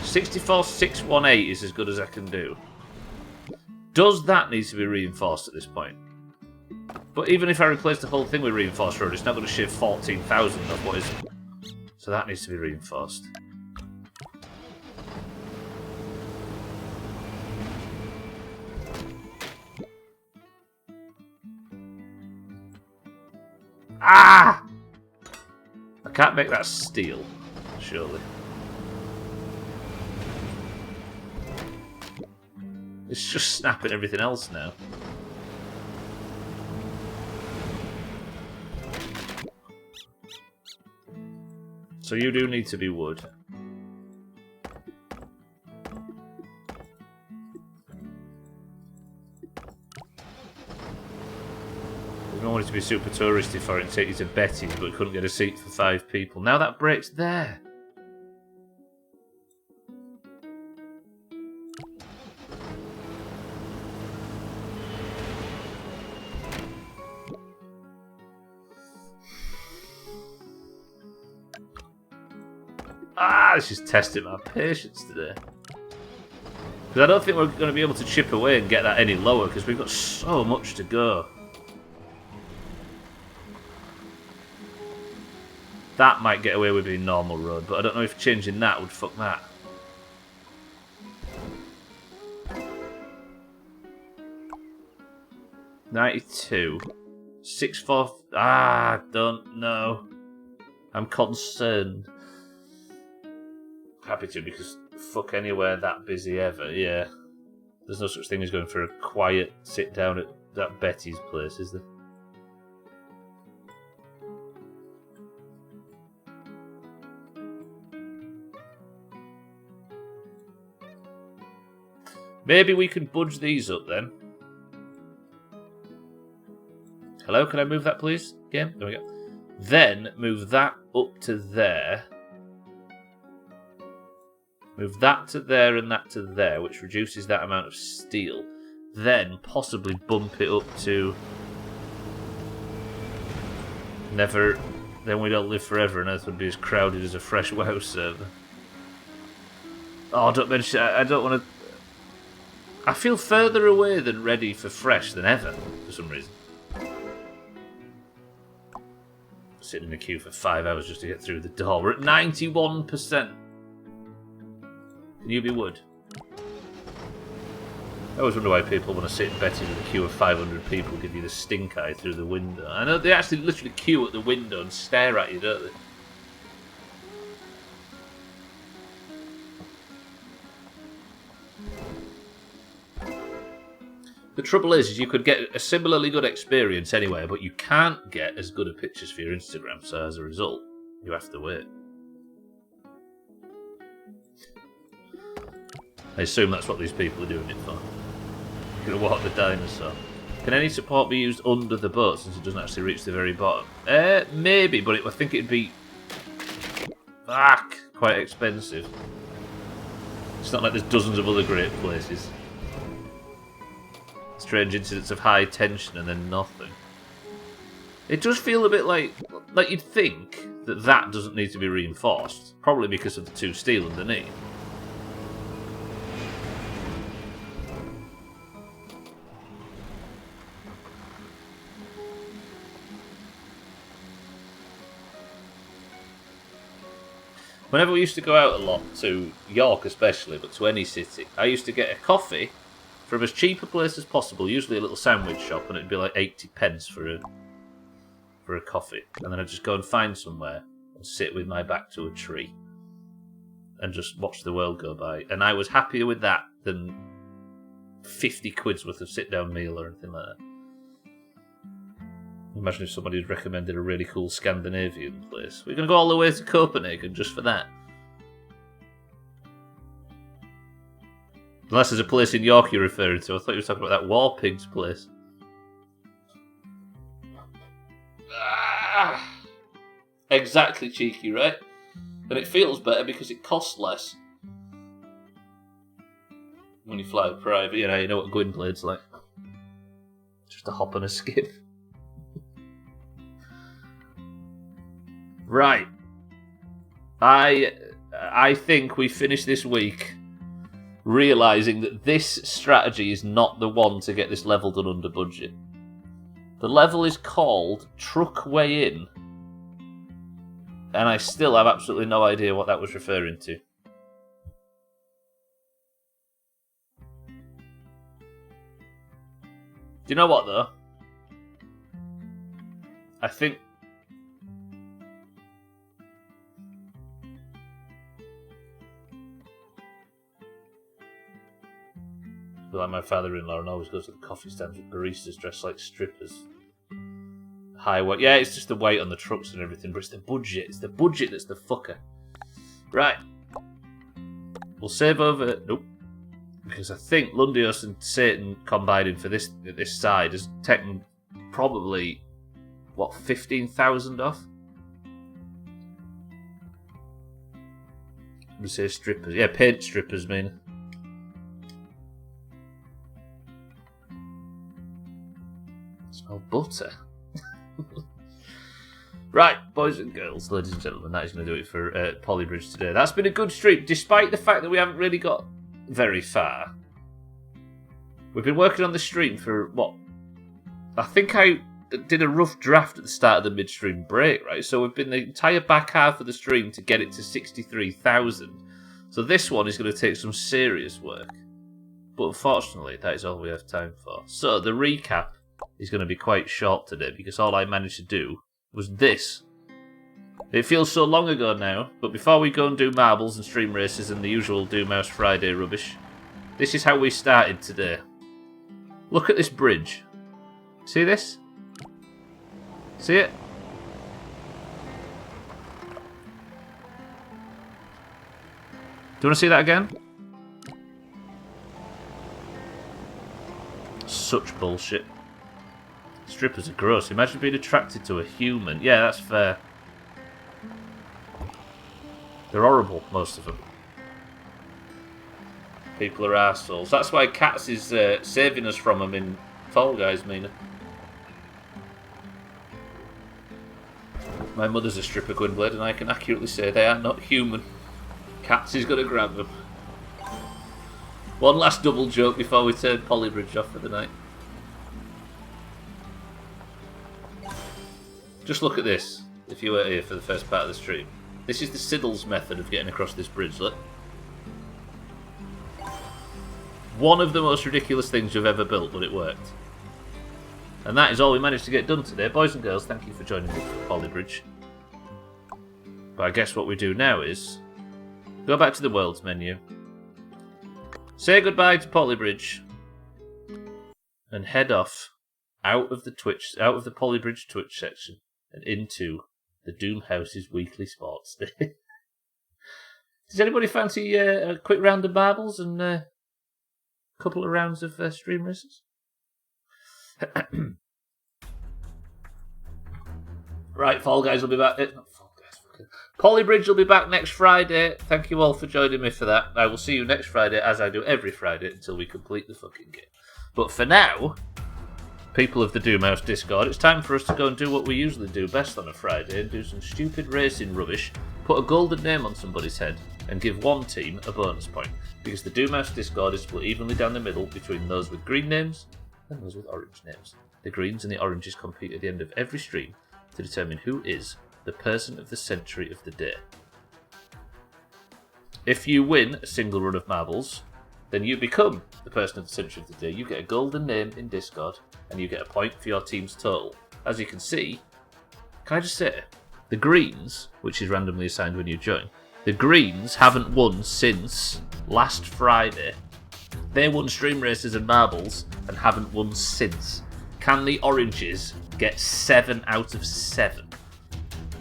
64,618 is as good as I can do. Does that need to be reinforced at this point? But even if I replace the whole thing with reinforced road, it's not going to shave 14,000 off what is it? So that needs to be reinforced. Ah! I can't make that steel, surely. It's just snapping everything else now. So you do need to be wood. We wanted to be super touristy for it and take you to Betty's, but couldn't get a seat for 5 people. Now that breaks there. This is testing my patience today. Because I don't think we're going to be able to chip away and get that any lower, because we've got so much to go. That might get away with being normal road, but I don't know if changing that would fuck that. $92. 6-4. I don't know. I'm concerned. Happy to, because fuck anywhere that busy ever, yeah. There's no such thing as going for a quiet sit down at that Betty's place, is there? Maybe we can budge these up then. Hello, can I move that please? Game? There we go. Then move that up to there. Move that to there and that to there, which reduces that amount of steel. Then possibly bump it up to... Never... Then we don't live forever and Earth would be as crowded as a fresh WoW server. Oh, don't mention... I don't want to... I feel further away than ready for fresh than ever, for some reason. Sitting in a queue for 5 hours just to get through the door. We're at 91%. Can you be wood? I always wonder why people want to sit in Betty's with a queue of 500 people give you the stink eye through the window. I know they actually literally queue at the window and stare at you, don't they? The trouble is you could get a similarly good experience anyway, but you can't get as good a pictures for your Instagram, so as a result, you have to wait. I assume that's what these people are doing it for. You're gonna walk the dinosaur. Can any support be used under the boat since it doesn't actually reach the very bottom? Maybe, but I think it'd be... quite expensive. It's not like there's dozens of other great places. Strange incidents of high tension and then nothing. It does feel a bit like you'd think that that doesn't need to be reinforced, probably because of the 2 steel underneath. Whenever we used to go out a lot, to York especially, but to any city, I used to get a coffee from as cheap a place as possible, usually a little sandwich shop, and it'd be like 80 pence for a coffee. And then I'd just go and find somewhere and sit with my back to a tree and just watch the world go by. And I was happier with that than 50 quid's worth of sit-down meal or anything like that. Imagine if somebody had recommended a really cool Scandinavian place. We're going to go all the way to Copenhagen just for that. Unless there's a place in York you're referring to. I thought you were talking about that War Pigs place. Exactly, cheeky, right? And it feels better because it costs less. When you fly private, you know what Gwynblaine's like. Just a hop and a skip. Right. I think we finish this week realising that this strategy is not the one to get this level done under budget. The level is called Truck Way In, and I still have absolutely no idea what that was referring to. Do you know what, though? I think... like my father-in-law and always goes to the coffee stands with baristas dressed like strippers. High weight. Yeah, it's just the weight on the trucks and everything, but it's the budget. It's the budget that's the fucker. Right. We'll save over... Nope. Because I think Lundios and Satan combining for this side has taken probably, what, 15,000 off? We say strippers. Yeah, paint strippers, mean. Smell butter. Right, boys and girls, ladies and gentlemen, that is going to do it for Polybridge today. That's been a good streak, despite the fact that we haven't really got very far. We've been working on the stream for, what? I think I did a rough draft at the start of the midstream break, right? So we've been the entire back half of the stream to get it to 63,000. So this one is going to take some serious work. But unfortunately, that is all we have time for. So the recap is going to be quite short today, because all I managed to do was this. It feels so long ago now, but before we go and do marbles and stream races and the usual Doomhaus Friday rubbish, this is how we started today. Look at this bridge. See this? See it? Do you want to see that again? Such bullshit. Strippers are gross. Imagine being attracted to a human. Yeah, that's fair. They're horrible, most of them. People are arseholes. That's why Cats is saving us from them in Fall Guys, Mina. My mother's a stripper, Gwynblade, and I can accurately say they are not human. Cats is going to grab them. One last double joke before we turn Polybridge off for the night. Just look at this, if you were here for the first part of the stream. This is the Siddles method of getting across this bridge, look. One of the most ridiculous things you've ever built, but it worked. And that is all we managed to get done today. Boys and girls, thank you for joining me for Polybridge. But I guess what we do now is go back to the worlds menu, say goodbye to Polybridge, and head off out of the Polybridge Twitch section and into the Doomhouse's weekly sports day. Does anybody fancy a quick round of marbles and a couple of rounds of stream races? Right, Fall Guys will be back. Not Fall Guys, fucking. Polybridge will be back next Friday. Thank you all for joining me for that. I will see you next Friday, as I do every Friday, until we complete the fucking game. But for now, people of the Doomhaus Discord, it's time for us to go and do what we usually do best on a Friday and do some stupid racing rubbish, put a golden name on somebody's head, and give one team a bonus point. Because the Doomhaus Discord is split evenly down the middle between those with green names and those with orange names. The greens and the oranges compete at the end of every stream to determine who is the person of the century of the day. If you win a single run of marbles, then you become the person of the century of the day. You get a golden name in Discord, and you get a point for your team's total. As you can see, can I just say, the greens, which is randomly assigned when you join, the greens haven't won since last Friday. They won stream races and marbles and haven't won since. Can the oranges get 7 out of 7?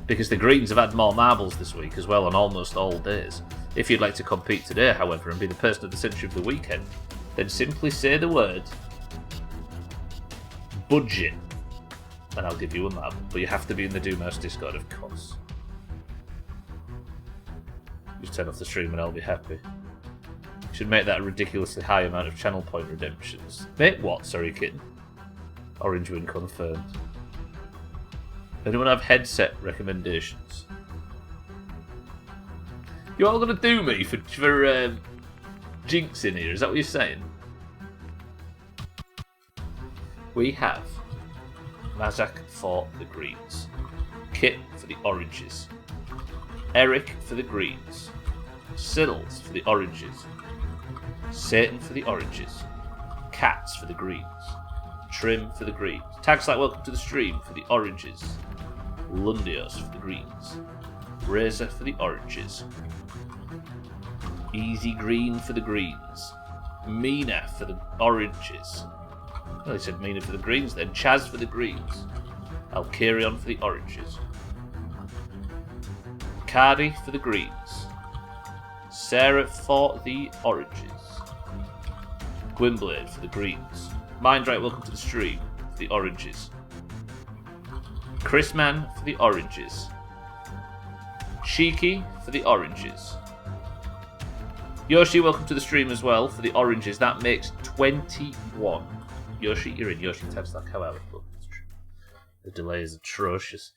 Because the greens have had more marbles this week as well on almost all days. If you'd like to compete today, however, and be the person of the century of the weekend, then simply say the word budget and I'll give you a marble. But you have to be in the Doomhaus Discord, of course. Just turn off the stream and I'll be happy. Should make that a ridiculously high amount of channel point redemptions. Make what, sorry kitten? Orange win confirmed. Anyone have headset recommendations? You all gonna do me for Jinx in here? Is that what you're saying? We have Mazak for the greens, Kit for the oranges, Eric for the greens, Siddles for the oranges, Satan for the oranges, Cats for the greens, Trim for the greens, Tags like welcome to the stream for the oranges, Lundios for the greens, Razor for the oranges, Easy Green for the greens, Mina for the oranges. Well, he said Mina for the greens then. Chaz for the greens, Alkarion for the oranges, Cardi for the greens, Sarah for the oranges, Gwynblade for the greens, Mindright welcome to the stream for the oranges, Chrisman for the oranges, Cheeky for the oranges, Yoshi welcome to the stream as well for the oranges. That makes 21. Yoshi, you're in. Yoshi taps like how I would look. The delay is atrocious.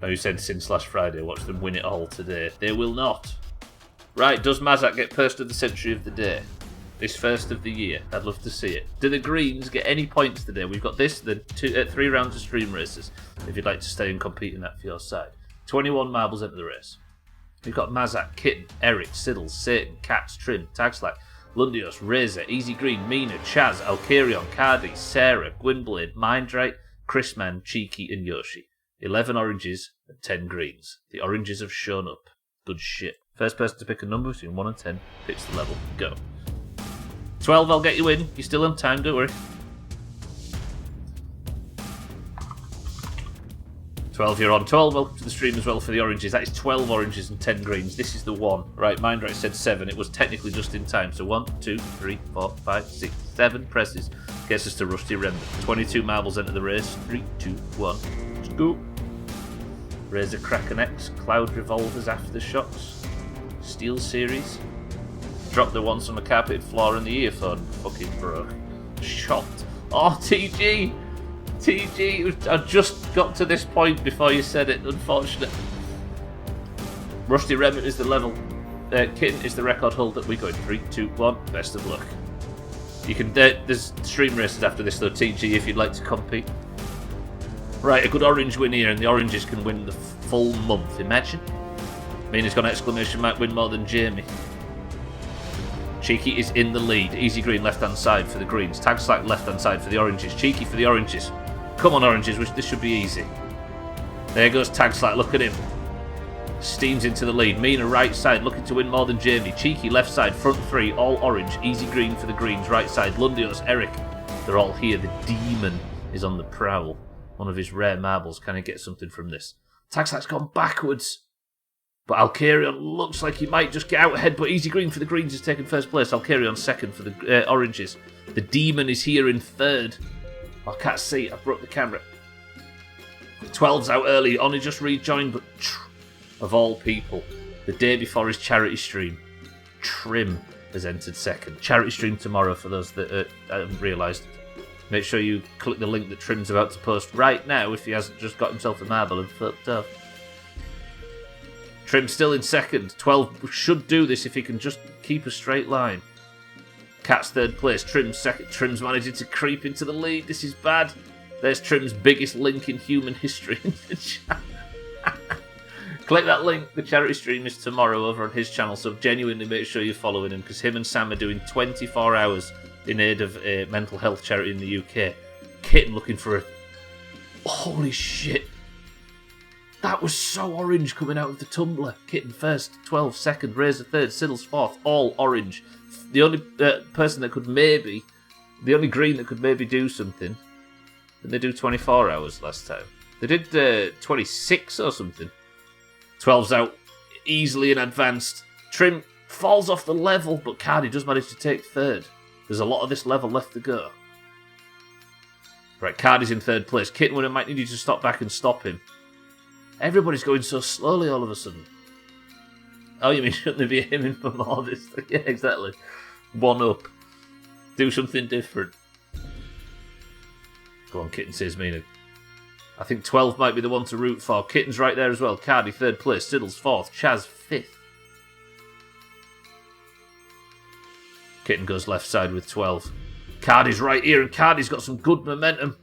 Now, you said since last Friday, watch them win it all today. They will not. Right, does Mazak get Person of the Century of the Day? This first of the year. I'd love to see it. Do the Greens get any points today? We've got this, then 3 rounds of stream races, if you'd like to stay and compete in that for your side. 21 marbles enter the race. We've got Mazak, Kitten, Eric, Siddles, Satan, Cats, Trim, Tagslack, Lundios, Razor, Easy Green, Mina, Chaz, Alkarion, Cardi, Sarah, Gwynblade, Mindrake, Chrisman, Cheeky, and Yoshi. 11 oranges and 10 greens. The oranges have shown up. Good shit. First person to pick a number between 1 and 10 picks the level. Go. 12, I'll get you in. You're still on time, don't worry. 12, you're on. 12, welcome to the stream as well for the oranges. That is 12 oranges and 10 greens. This is the one. Right, Mindrake said 7. It was technically just in time. So 1, 2, 3, 4, 5, 6, 7 presses. Gets us to Rusty Remnant. 22 marbles enter the race. 3, 2, 1. Let's go. Razor Kraken X. Cloud Revolvers Aftershocks. Steel Series. Dropped the once on the carpeted floor and the earphone fucking broke. Shocked. Oh, TG! TG, I just got to this point before you said it, unfortunate. Rusty Remnant is the level. Kitten is the record hold that we go in 3, 2, 1. Best of luck. You can. There's stream races after this though, TG, if you'd like to compete. Right, a good orange win here, and the oranges can win the full month. Imagine. Mina's got an exclamation mark win more than Jamie. Cheeky is in the lead. Easy Green left-hand side for the greens. Tag Slack left-hand side for the oranges. Cheeky for the oranges. Come on, oranges. This should be easy. There goes Tag Slack. Look at him. Steams into the lead. Mina right side looking to win more than Jamie. Cheeky left side. Front 3. All orange. Easy Green for the greens. Right side. Lundios. Eric. They're all here. The demon is on the prowl. One of his rare marbles. Can he get something from this? Tag Slack's gone backwards. But Alkarion looks like he might just get out ahead, but Easy Green for the greens is taking first place. Alkarion second for the oranges. The demon is here in third. I can't see. I broke the camera. 12's out early. Only just rejoined, but of all people, the day before his charity stream, Trim has entered second. Charity stream tomorrow for those that haven't realised. Make sure you click the link that Trim's about to post right now if he hasn't just got himself a marble and flipped off. Trim still in second. 12 should do this if he can just keep a straight line. Cat's third place. Trim's second. Trim's managing to creep into the lead. This is bad. There's Trim's biggest link in human history. Click that link. The charity stream is tomorrow over on his channel, so genuinely make sure you're following him because him and Sam are doing 24 hours in aid of a mental health charity in the UK. Kitten looking for a... Holy shit. That was so orange coming out of the tumbler. Kitten first, 12 second, Razor third, Siddles fourth, all orange. The only person that could maybe, the only green that could maybe do something, did they do 24 hours last time? They did 26 or something. 12's out easily and advanced. Trim falls off the level, but Cardi does manage to take third. There's a lot of this level left to go. Right, Cardi's in third place. Kitten might need you to stop back and stop him. Everybody's going so slowly all of a sudden. Oh, you mean shouldn't there be him in for more this thing? Yeah, exactly. One up. Do something different. Go on, Kitten, says Mina. I think 12 might be the one to root for. Kitten's right there as well. Cardi, third place. Siddles, fourth. Chaz, fifth. Kitten goes left side with 12. Cardi's right here, and Cardi's got some good momentum.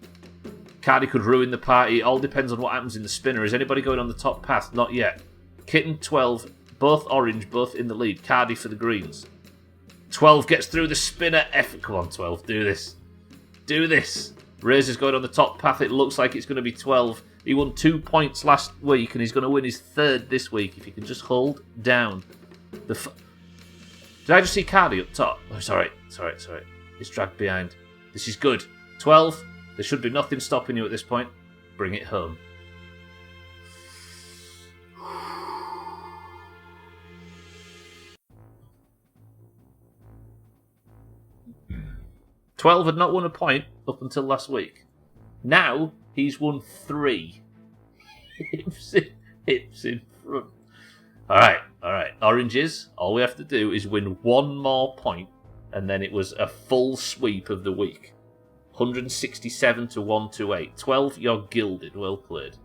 Cardi could ruin the party. It all depends on what happens in the spinner. Is anybody going on the top path? Not yet. Kitten, 12. Both orange, both in the lead. Cardi for the greens. 12 gets through the spinner. Come on, 12. Do this. Do this. Razor's going on the top path. It looks like it's going to be 12. He won 2 points last week, and he's going to win his third this week if he can just hold down. Did I just see Cardi up top? Oh, it's alright. It's alright. It's alright. He's dragged behind. This is good. 12. There should be nothing stopping you at this point. Bring it home. Twelve had not won a point up until last week. Now he's won 3. Hips in front. Alright. Oranges, all we have to do is win 1 more point, and then it was a full sweep of the week. 167 to 128. 12, you're gilded. Well played.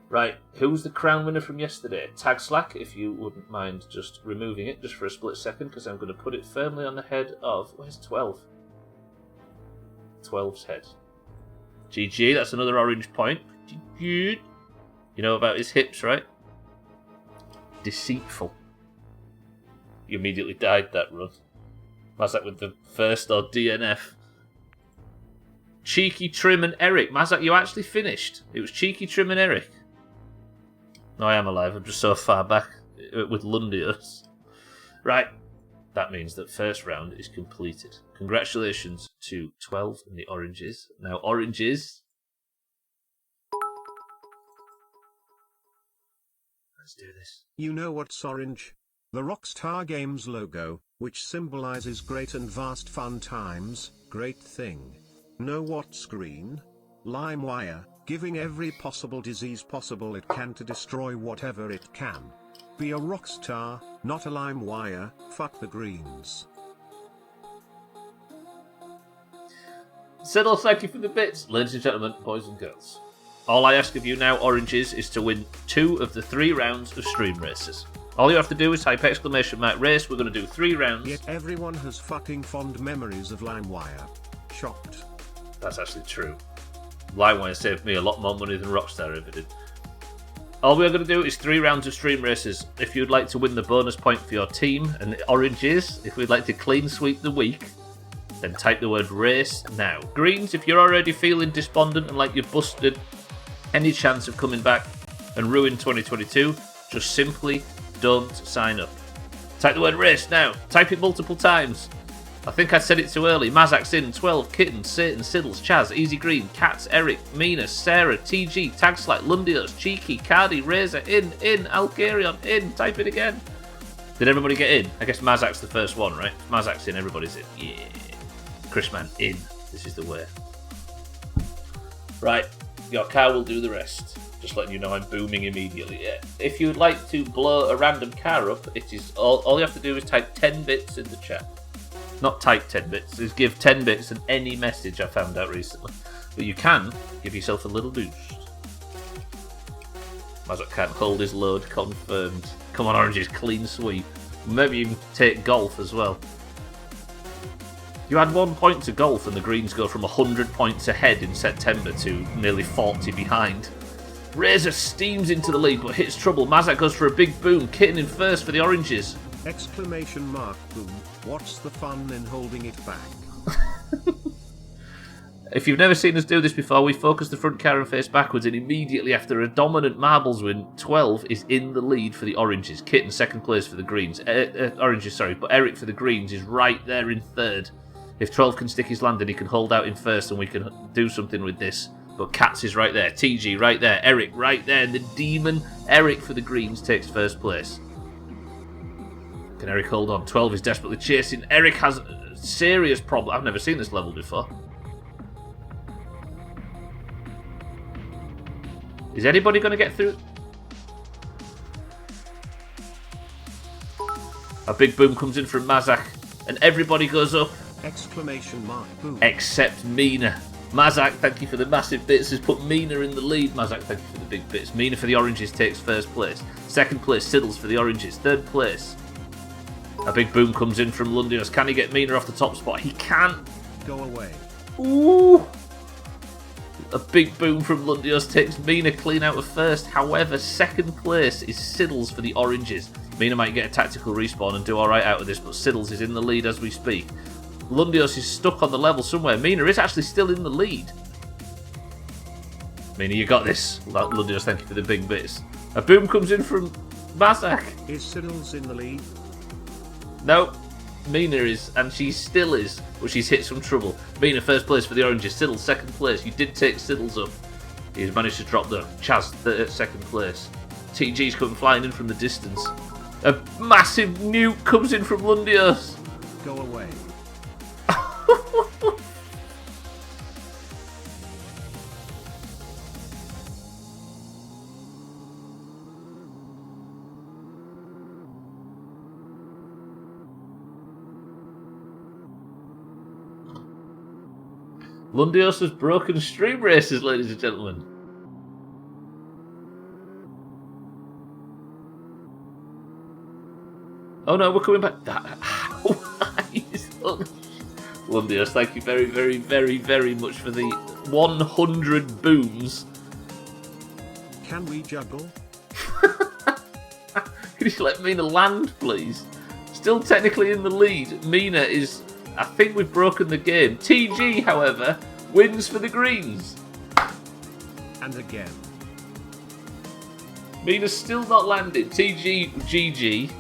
Right, who's the crown winner from yesterday? Tag Slack, if you wouldn't mind just removing it just for a split second, because I'm going to put it firmly on the head of... Where's 12? 12's head. GG, that's another orange point. You know about his hips, right? Deceitful. You immediately died that run. Mazak with the first or DNF. Cheeky, Trim and Eric. Mazak, you actually finished. It was Cheeky, Trim and Eric. No, I am alive. I'm just so far back with Lundius. Right. That means that first round is completed. Congratulations to 12 and the Oranges. Now, Oranges... Let's do this.
You know what's orange? The Rockstar Games logo, which symbolizes great and vast fun times, great thing. Know what's green? LimeWire, giving every possible disease possible it can to destroy whatever it can. Be a rockstar, not a LimeWire, fuck the greens.
Siddle, thank you for the bits. Ladies and gentlemen, boys and girls. All I ask of you now, Oranges, is to win 2 of the 3 rounds of stream races. All you have to do is type !race. We're going to do 3 rounds.
Yet everyone has fucking fond memories of LimeWire. Shocked.
That's actually true. LimeWire saved me a lot more money than Rockstar ever did. All we're going to do is 3 rounds of stream races. If you'd like to win the bonus point for your team, and the Oranges, if we'd like to clean sweep the week, then type the word race now. Greens, if you're already feeling despondent and like you've busted any chance of coming back and ruin 2022, just simply don't sign up. Type the word race now. Type it multiple times. I think I said it too early. Mazak's in, 12, Kitten, Satan, Siddles, Chaz, Easy Green, Cats, Eric, Mina, Sarah, TG, Tagslack, Lundios, Cheeky, Cardi, Razor, in, Algarion, in. Type it again. Did everybody get in? I guess Mazak's the first one, right? Mazak's in, everybody's in. Yeah. Chrisman, in. This is the way. Right. Your car will do the rest. Just letting you know I'm booming immediately. Yeah. If you would like to blow a random car up, it is all you have to do is type 10 bits in the chat. Not type 10 bits, is give 10 bits in any message I found out recently. But you can give yourself a little boost. Mazak can't hold his load, confirmed. Come on, Oranges, clean sweep. Maybe you can take golf as well. You add 1 point to golf and the Greens go from 100 points ahead in September to nearly 40 behind. Razor steams into the lead but hits trouble. Mazak goes for a big boom. Kitten in first for the Oranges.
Exclamation mark boom. What's the fun in holding it back?
If you've never seen us do this before, we focus the front car and face backwards, and immediately after a dominant marbles win, 12 is in the lead for the Oranges. Kitten second place for the Greens. Oranges, sorry, but Eric for the Greens is right there in third. If 12 can stick his landing, he can hold out in first and we can do something with this. But Cats is right there, TG right there, Eric right there, and the demon Eric for the Greens takes first place. Can Eric hold on? 12 is desperately chasing. Eric has a serious problem. I've never seen this level before. Is anybody going to get through? A big boom comes in from Mazak, and everybody goes up.
Exclamation mark boom.
Except Mina. Mazak, thank you for the massive bits, has put Mina in the lead. Mazak, thank you for the big bits. Mina for the Oranges takes first place. Second place, Siddles for the Oranges. Third place. A big boom comes in from Lundios. Can he get Mina off the top spot? He can.
Go away.
Ooh. A big boom from Lundios takes Mina clean out of first. However, second place is Siddles for the Oranges. Mina might get a tactical respawn and do alright out of this, but Siddles is in the lead as we speak. Lundios is stuck on the level somewhere. Mina is actually still in the lead. Mina, you got this. Lundios, thank you for the big bits. A boom comes in from Mazak.
Is Siddles in the lead?
No. Mina is, and she still is, but she's hit some trouble. Mina first place for the Oranges. Siddles second place. You did take Siddles up. He's managed to drop the Chaz second place. TG's coming flying in from the distance. A massive nuke comes in from Lundios.
Go away.
Lundios has broken stream races, ladies and gentlemen. Oh no, we're coming back. Lundios, thank you very, very, very, very much for the 100 booms.
Can we juggle?
Can you let Mina land, please? Still technically in the lead. Mina is... I think we've broken the game. TG, however, wins for the Greens.
And again.
Mina's still not landed. TG, GG.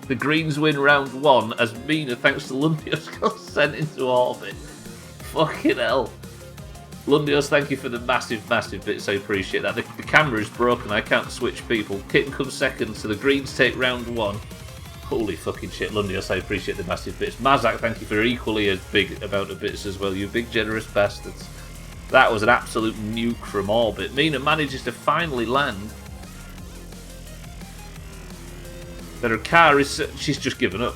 The Greens win round 1 as Mina, thanks to Lundios, got sent into orbit. Fucking hell. Lundios, thank you for the massive, massive bits. I appreciate that. The camera is broken. I can't switch people. Kitten comes second, so the Greens take round 1. Holy fucking shit, Lundios, I appreciate the massive bits. Mazak, thank you for equally a big amount of bits as well. You big generous bastards. That was an absolute nuke from orbit. Mina manages to finally land. But her car is... she's just given up.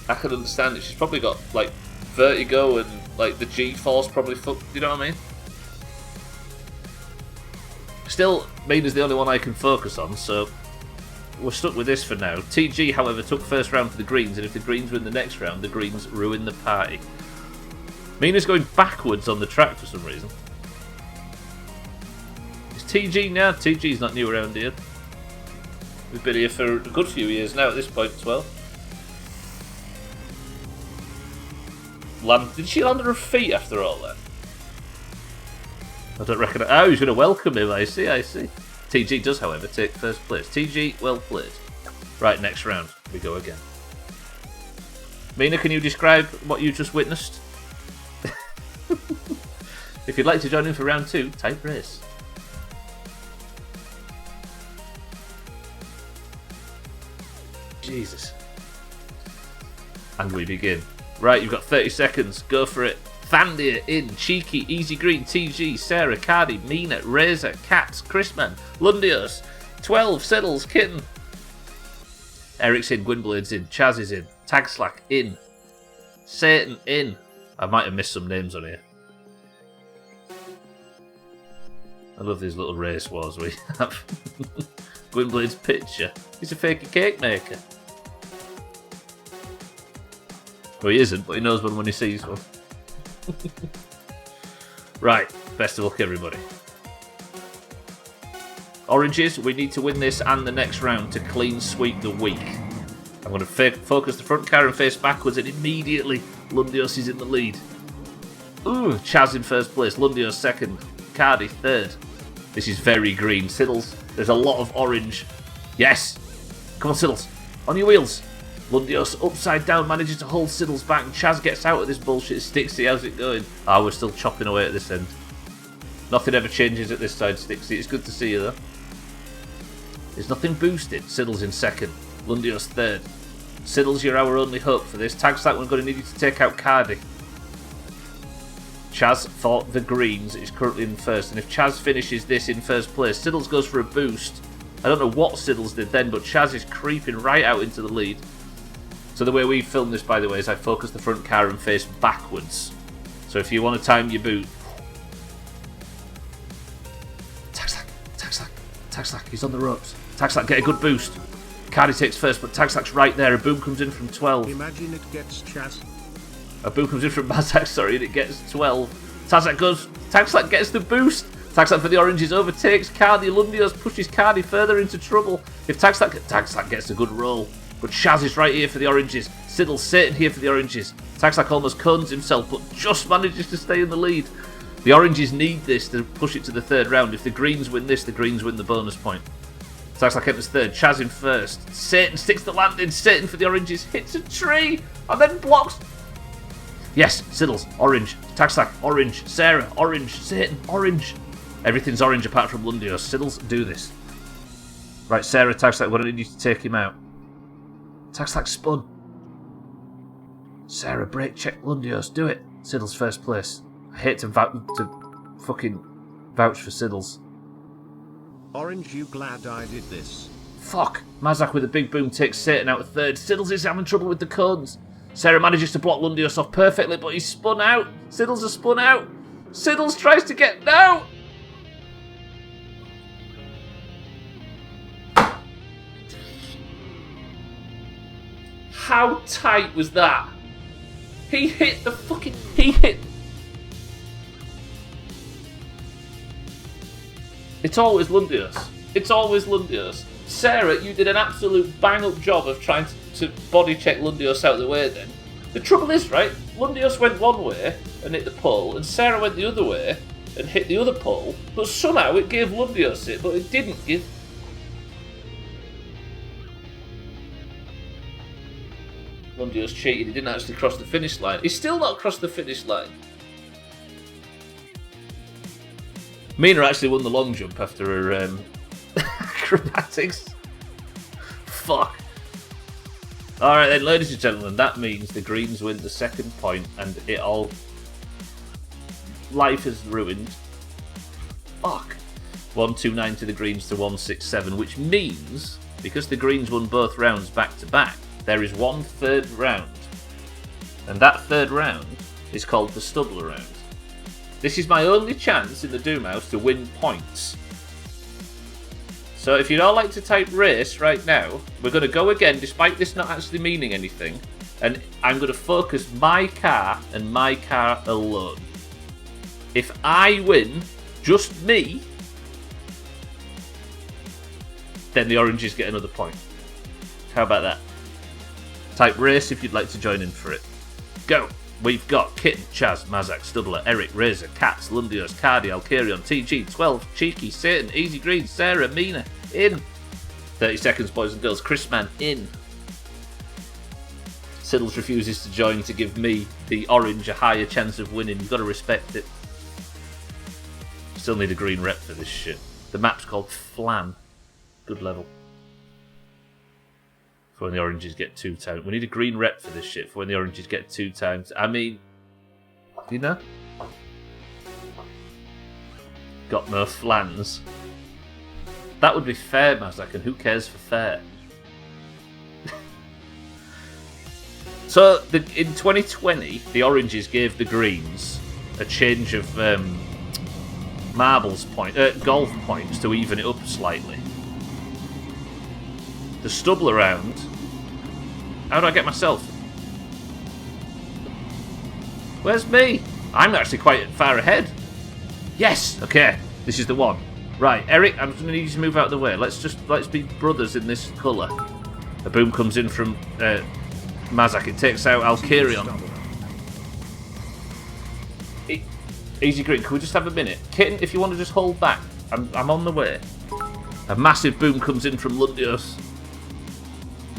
I can understand it. She's probably got, like, vertigo and, like, the G-force probably fucked. You know what I mean? Still, Mina's the only one I can focus on, so... we're stuck with this for now. TG, however, took first round for the Greens, and if the Greens win the next round, the Greens ruin the party. Mina's going backwards on the track for some reason. Is TG now? TG's not new around here. We've been here for a good few years now at this point as well. Did she land on her feet after all that? I don't reckon... oh, he's going to welcome him, I see. TG does, however, take first place. TG, well played. Right, next round. We go again. Mina, can you describe what you just witnessed? If you'd like to join in for round 2, type race. Jesus. And we begin. Right, you've got 30 seconds. Go for it. Thandir in, Cheeky, Easy Green, TG, Sarah, Cardi, Mina, Razor, Cats, Chrisman, Lundios, 12, Siddles, Kitten. Eric's in, Gwynblade's in, Chaz is in, Tagslack in, Satan in. I might have missed some names on here. I love these little race wars we have. Gwynblade's picture. He's a fakey cake maker. Well, he isn't, but he knows one when he sees one. Right, best of luck everybody. Oranges, we need to win this and the next round to clean sweep the week. I'm going to focus the front car and face backwards, and immediately Lundios is in the lead. Ooh, Chaz in first place, Lundios second, Cardi third. This is very green. Siddles, there's a lot of orange. Yes! Come on, Siddles, on your wheels. Lundios upside down manages to hold Siddles back, and Chaz gets out of this bullshit. Stixie, how's it going? Ah, we're still chopping away at this end. Nothing ever changes at this side, Stixie. It's good to see you though. There's nothing boosted. Siddles in second. Lundios third. Siddles, you're our only hope for this. Tagstack, we're going to need you to take out Cardi. Chaz for the Greens is currently in first, and if Chaz finishes this in first place, Siddles goes for a boost. I don't know what Siddles did then, but Chaz is creeping right out into the lead. So the way we film this, by the way, is I focus the front car and face backwards. So if you want to time your boot... Tagslack, he's on the ropes. Tagslack, get a good boost. Cardi takes first, but Tagslack's right there. A boom comes in from 12.
Imagine it gets Chaz.
A boom comes in from Mazak, sorry, and it gets 12. Tagslack gets the boost. Tagslack for the oranges overtakes Cardi. Lundios pushes Cardi further into trouble. If Tagslack gets a good roll. But Chaz is right here for the oranges. Siddle's Satan here for the oranges. Tagslack almost cones himself, but just manages to stay in the lead. The oranges need this to push it to the third round. If the greens win this, the greens win the bonus point. Tagslack enters third. Chaz in first. Satan sticks the landing. Satan for the oranges hits a tree and then blocks. Yes, Siddles, orange. Tagslack, orange. Sarah, orange. Satan, orange. Everything's orange apart from Lundios. Siddles, do this. Right, Sarah, Tagslack, we're going to need you to take him out. Tagslack spun. Sarah, brake check Lundios. Do it. Siddles first place. I hate to fucking vouch for Siddles.
Orange, you glad I did this?
Fuck. Mazak with a big boom takes Satan out of third. Siddles is having trouble with the cones. Sarah manages to block Lundios off perfectly, but he's spun out. Siddles has spun out. Siddles tries to get... No! How tight was that? He hit the fucking... He hit... It's always Lundios. It's always Lundios. Sarah, you did an absolute bang-up job of trying to body check Lundios out of the way then. The trouble is, right, Lundios went one way and hit the pole, and Sarah went the other way and hit the other pole, but somehow it gave Lundios it, but it didn't give... Lundios cheated, he didn't actually cross the finish line. He's still not crossed the finish line. Mina actually won the long jump after her acrobatics. Fuck. Alright then, ladies and gentlemen, that means the Greens win the second point and it all... Life is ruined. Fuck. 129 to the Greens to 167, which means, because the Greens won both rounds back to back, there is one third round. And that third round is called the Stubbler round. This is my only chance in the Doomhaus to win points. So if you'd all like to type race right now, we're going to go again, despite this not actually meaning anything. And I'm going to focus my car and my car alone. If I win, just me, then the oranges get another point. How about that? Type race if you'd like to join in for it. Go! We've got Kitten, Chaz, Mazak, Stubbler, Eric, Razor, Cats, Lundios, Cardi, Alkarion, TG, 12, Cheeky, Satan, Easy Green, Sarah, Mina, in. 30 seconds, boys and girls. Chrisman, in. Siddles refuses to join to give me, the orange, a higher chance of winning. You've got to respect it. Still need a green rep for this shit. The map's called Flan. Good level. For when the oranges get 2 times. We need a green rep for this shit for when the oranges get 2 times. I mean, you know? Got no flans. That would be fair, Mazak, and who cares for fair? So, in 2020, the oranges gave the greens a change of golf points to even it up slightly. The Stubbler round. How do I get myself? Where's me? I'm actually quite far ahead. Yes. Okay. This is the one. Right, Eric. I'm just going to need you to move out of the way. Let's be brothers in this colour. A boom comes in from Mazak. It takes out Alkarion. Easy Green. Can we just have a minute? Kitten, if you want to just hold back. I'm on the way. A massive boom comes in from Lundios.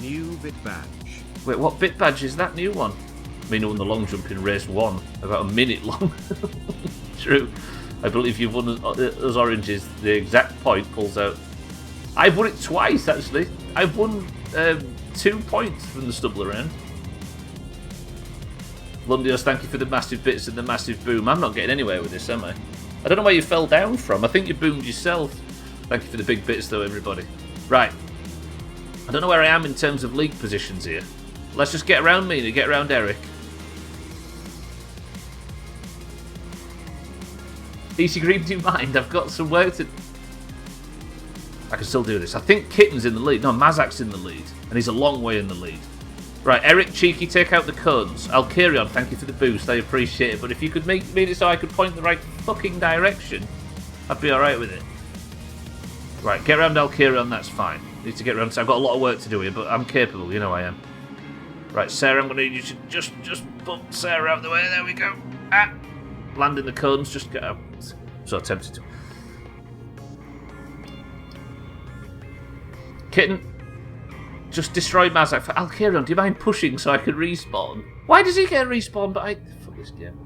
New bit badge.
Wait, what bit badge is that new one? Mina won the long jump in race 1, about a minute long. True. I believe you've won those oranges. The exact point pulls out. I've won it twice, actually. I've won 2 points from the Stubbler round. Lundios, thank you for the massive bits and the massive boom. I'm not getting anywhere with this, am I? I don't know where you fell down from. I think you boomed yourself. Thank you for the big bits, though, everybody. Right. I don't know where I am in terms of league positions here. Let's just get around me and get around Eric. Easy Green, do you mind? I've got some work to... I can still do this. I think Kitten's in the lead. No, Mazak's in the lead. And he's a long way in the lead. Right, Eric, Cheeky, take out the cones. Alkarion, thank you for the boost. I appreciate it. But if you could make it so I could point the right fucking direction, I'd be alright with it. Right, get around Alkarion, that's fine. Need to get around. I've got a lot of work to do here, but I'm capable, you know I am. Right, Sarah, I'm going to need you to just bump Sarah out of the way. There we go. Ah! Land in the cones, just get out. So tempted to. Kitten, just destroy Mazak for Alkarion. Do you mind pushing so I can respawn? Why does he get respawn, but I... Fuck this game.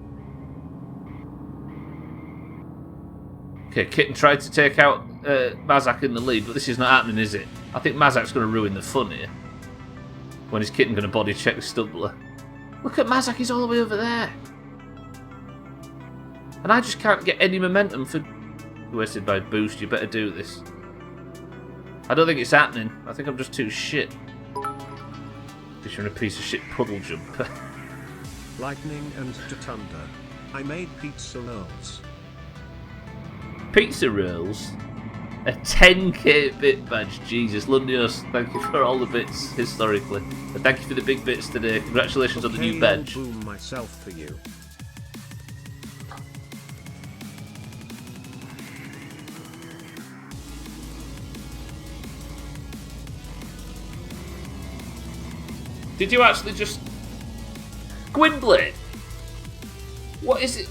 Okay, Kitten tried to take out Mazak in the lead, but this is not happening, is it? I think Mazak's going to ruin the fun here. When is Kitten going to body check the Stubbler? Look at Mazak, he's all the way over there. And I just can't get any momentum for... Wasted by boost, you better do this. I don't think it's happening. I think I'm just too shit. Because you're in a piece of shit puddle jumper.
Lightning and Tatunda. I made pizza rolls.
Pizza rolls? A 10k bit badge. Jesus, Lundios, thank you for all the bits historically. And thank you for the big bits today. Congratulations on the new badge.
Boom myself for you.
Did you actually just... Gwynblade? What is it?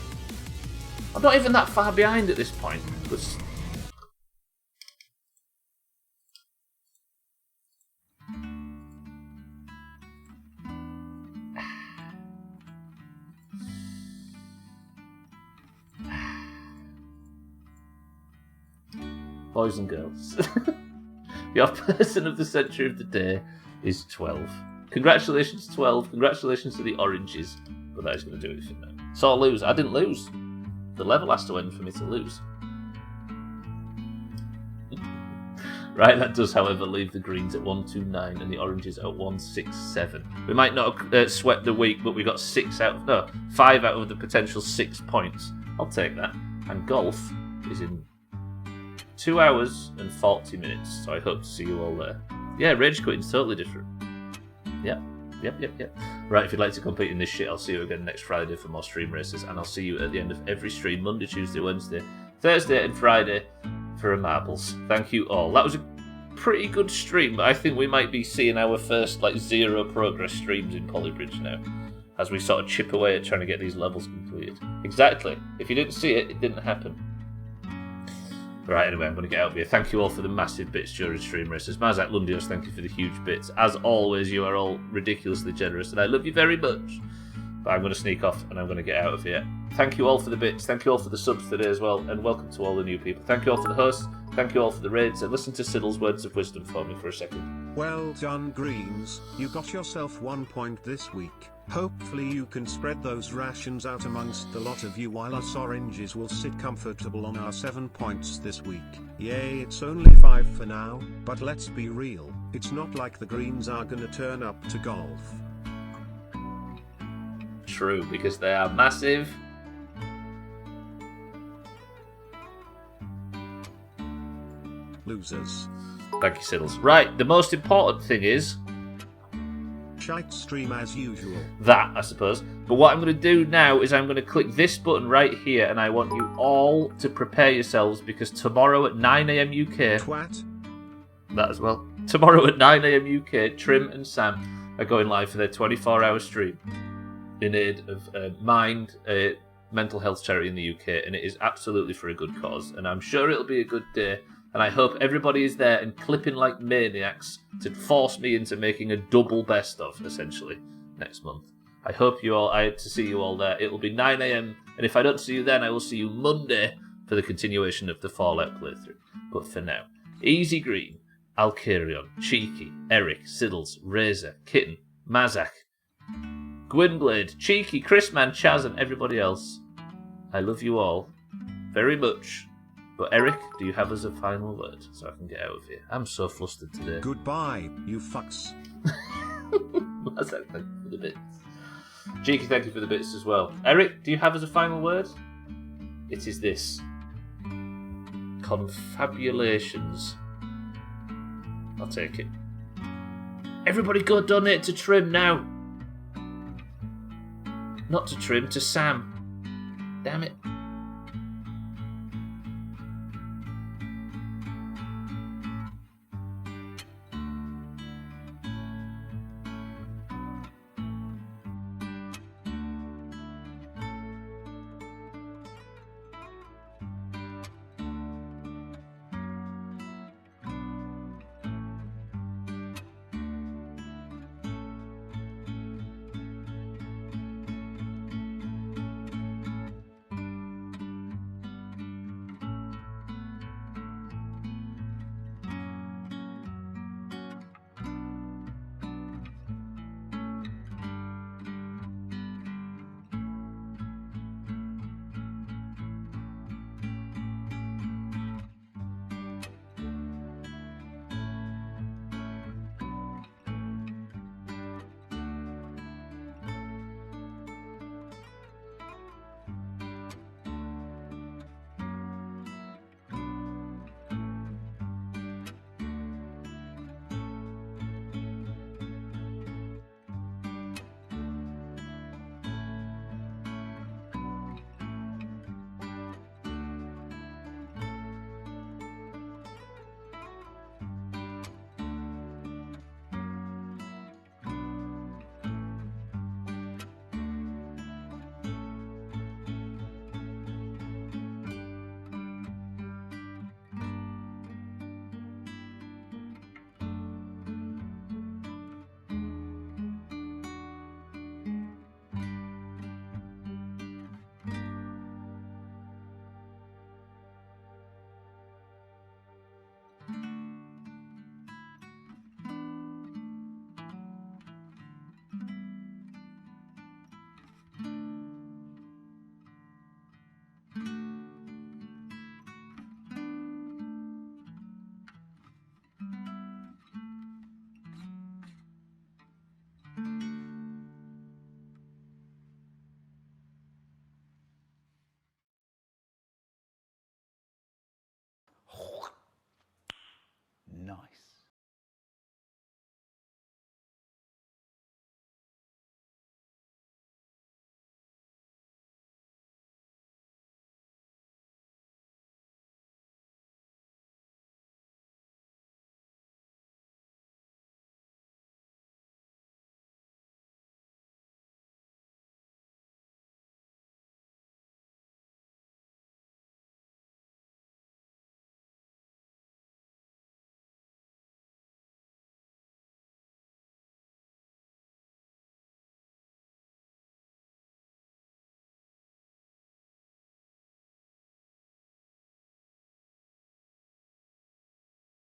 I'm not even that far behind at this point. But... Boys and girls. Your person of the century of the day is 12. Congratulations, 12. Congratulations to the oranges. But that is going to do it for now. So I'll lose. I didn't lose. The level has to end for me to lose. Right, that does, however, leave the greens at 129 and the oranges at 167. We might not have swept the week, but we got 5 out of the potential 6 points. I'll take that. And golf is in 2 hours and 40 minutes, so I hope to see you all there. Yeah, rage quitting's totally different. Yep. Right, if you'd like to compete in this shit, I'll see you again next Friday for more stream races, and I'll see you at the end of every stream, Monday, Tuesday, Wednesday, Thursday and Friday for a marbles. Thank you all. That was a pretty good stream, but I think we might be seeing our first 0 progress streams in Polybridge now, as we sort of chip away at trying to get these levels completed. Exactly. If you didn't see it, it didn't happen. Right, anyway, I'm going to get out of here. Thank you all for the massive bits during stream races. Mazak Lundios, thank you for the huge bits. As always, you are all ridiculously generous, and I love you very much. But I'm going to sneak off, and I'm going to get out of here. Thank you all for the bits. Thank you all for the subs today as well, and welcome to all the new people. Thank you all for the hosts. Thank you all for the raids, and listen to Siddle's words of wisdom for me for a second.
Well done, Greens. You got yourself 1 point this week. Hopefully you can spread those rations out amongst the lot of you while us oranges will sit comfortable on our 7 points this week. Yay, it's only 5 for now, but let's be real, it's not like the Greens are gonna turn up to golf.
True, because they are massive.
Losers.
Thank you, Siddles. Right, the most important thing is...
Shite stream as usual.
That, I suppose. But what I'm going to do now is I'm going to click this button right here, and I want you all to prepare yourselves, because tomorrow at 9 AM UK...
Twat.
That as well. Tomorrow at 9 AM UK, Trim and Sam are going live for their 24-hour stream in aid of Mind, a mental health charity in the UK, and it is absolutely for a good cause, and I'm sure it'll be a good day. And I hope everybody is there and clipping like maniacs to force me into making a double best of, essentially, next month. I hope to see you all there. It'll be 9 AM, and if I don't see you then, I will see you Monday for the continuation of the Fallout playthrough. But for now, Easy Green, Alcarion, Cheeky, Eric, Siddles, Razor, Kitten, Mazak, Gwynblade, Cheeky, Chrisman, Chaz, and everybody else. I love you all very much. But Eric, do you have as a final word so I can get out of here? I'm so flustered today.
Goodbye, you fucks.
Mazak, thank you for the bits. Cheeky, thank you for the bits as well. Eric, do you have as a final word? It is this. Confabulations. I'll take it. Everybody go donate to Trim now. Not to Trim, to Sam. Damn it.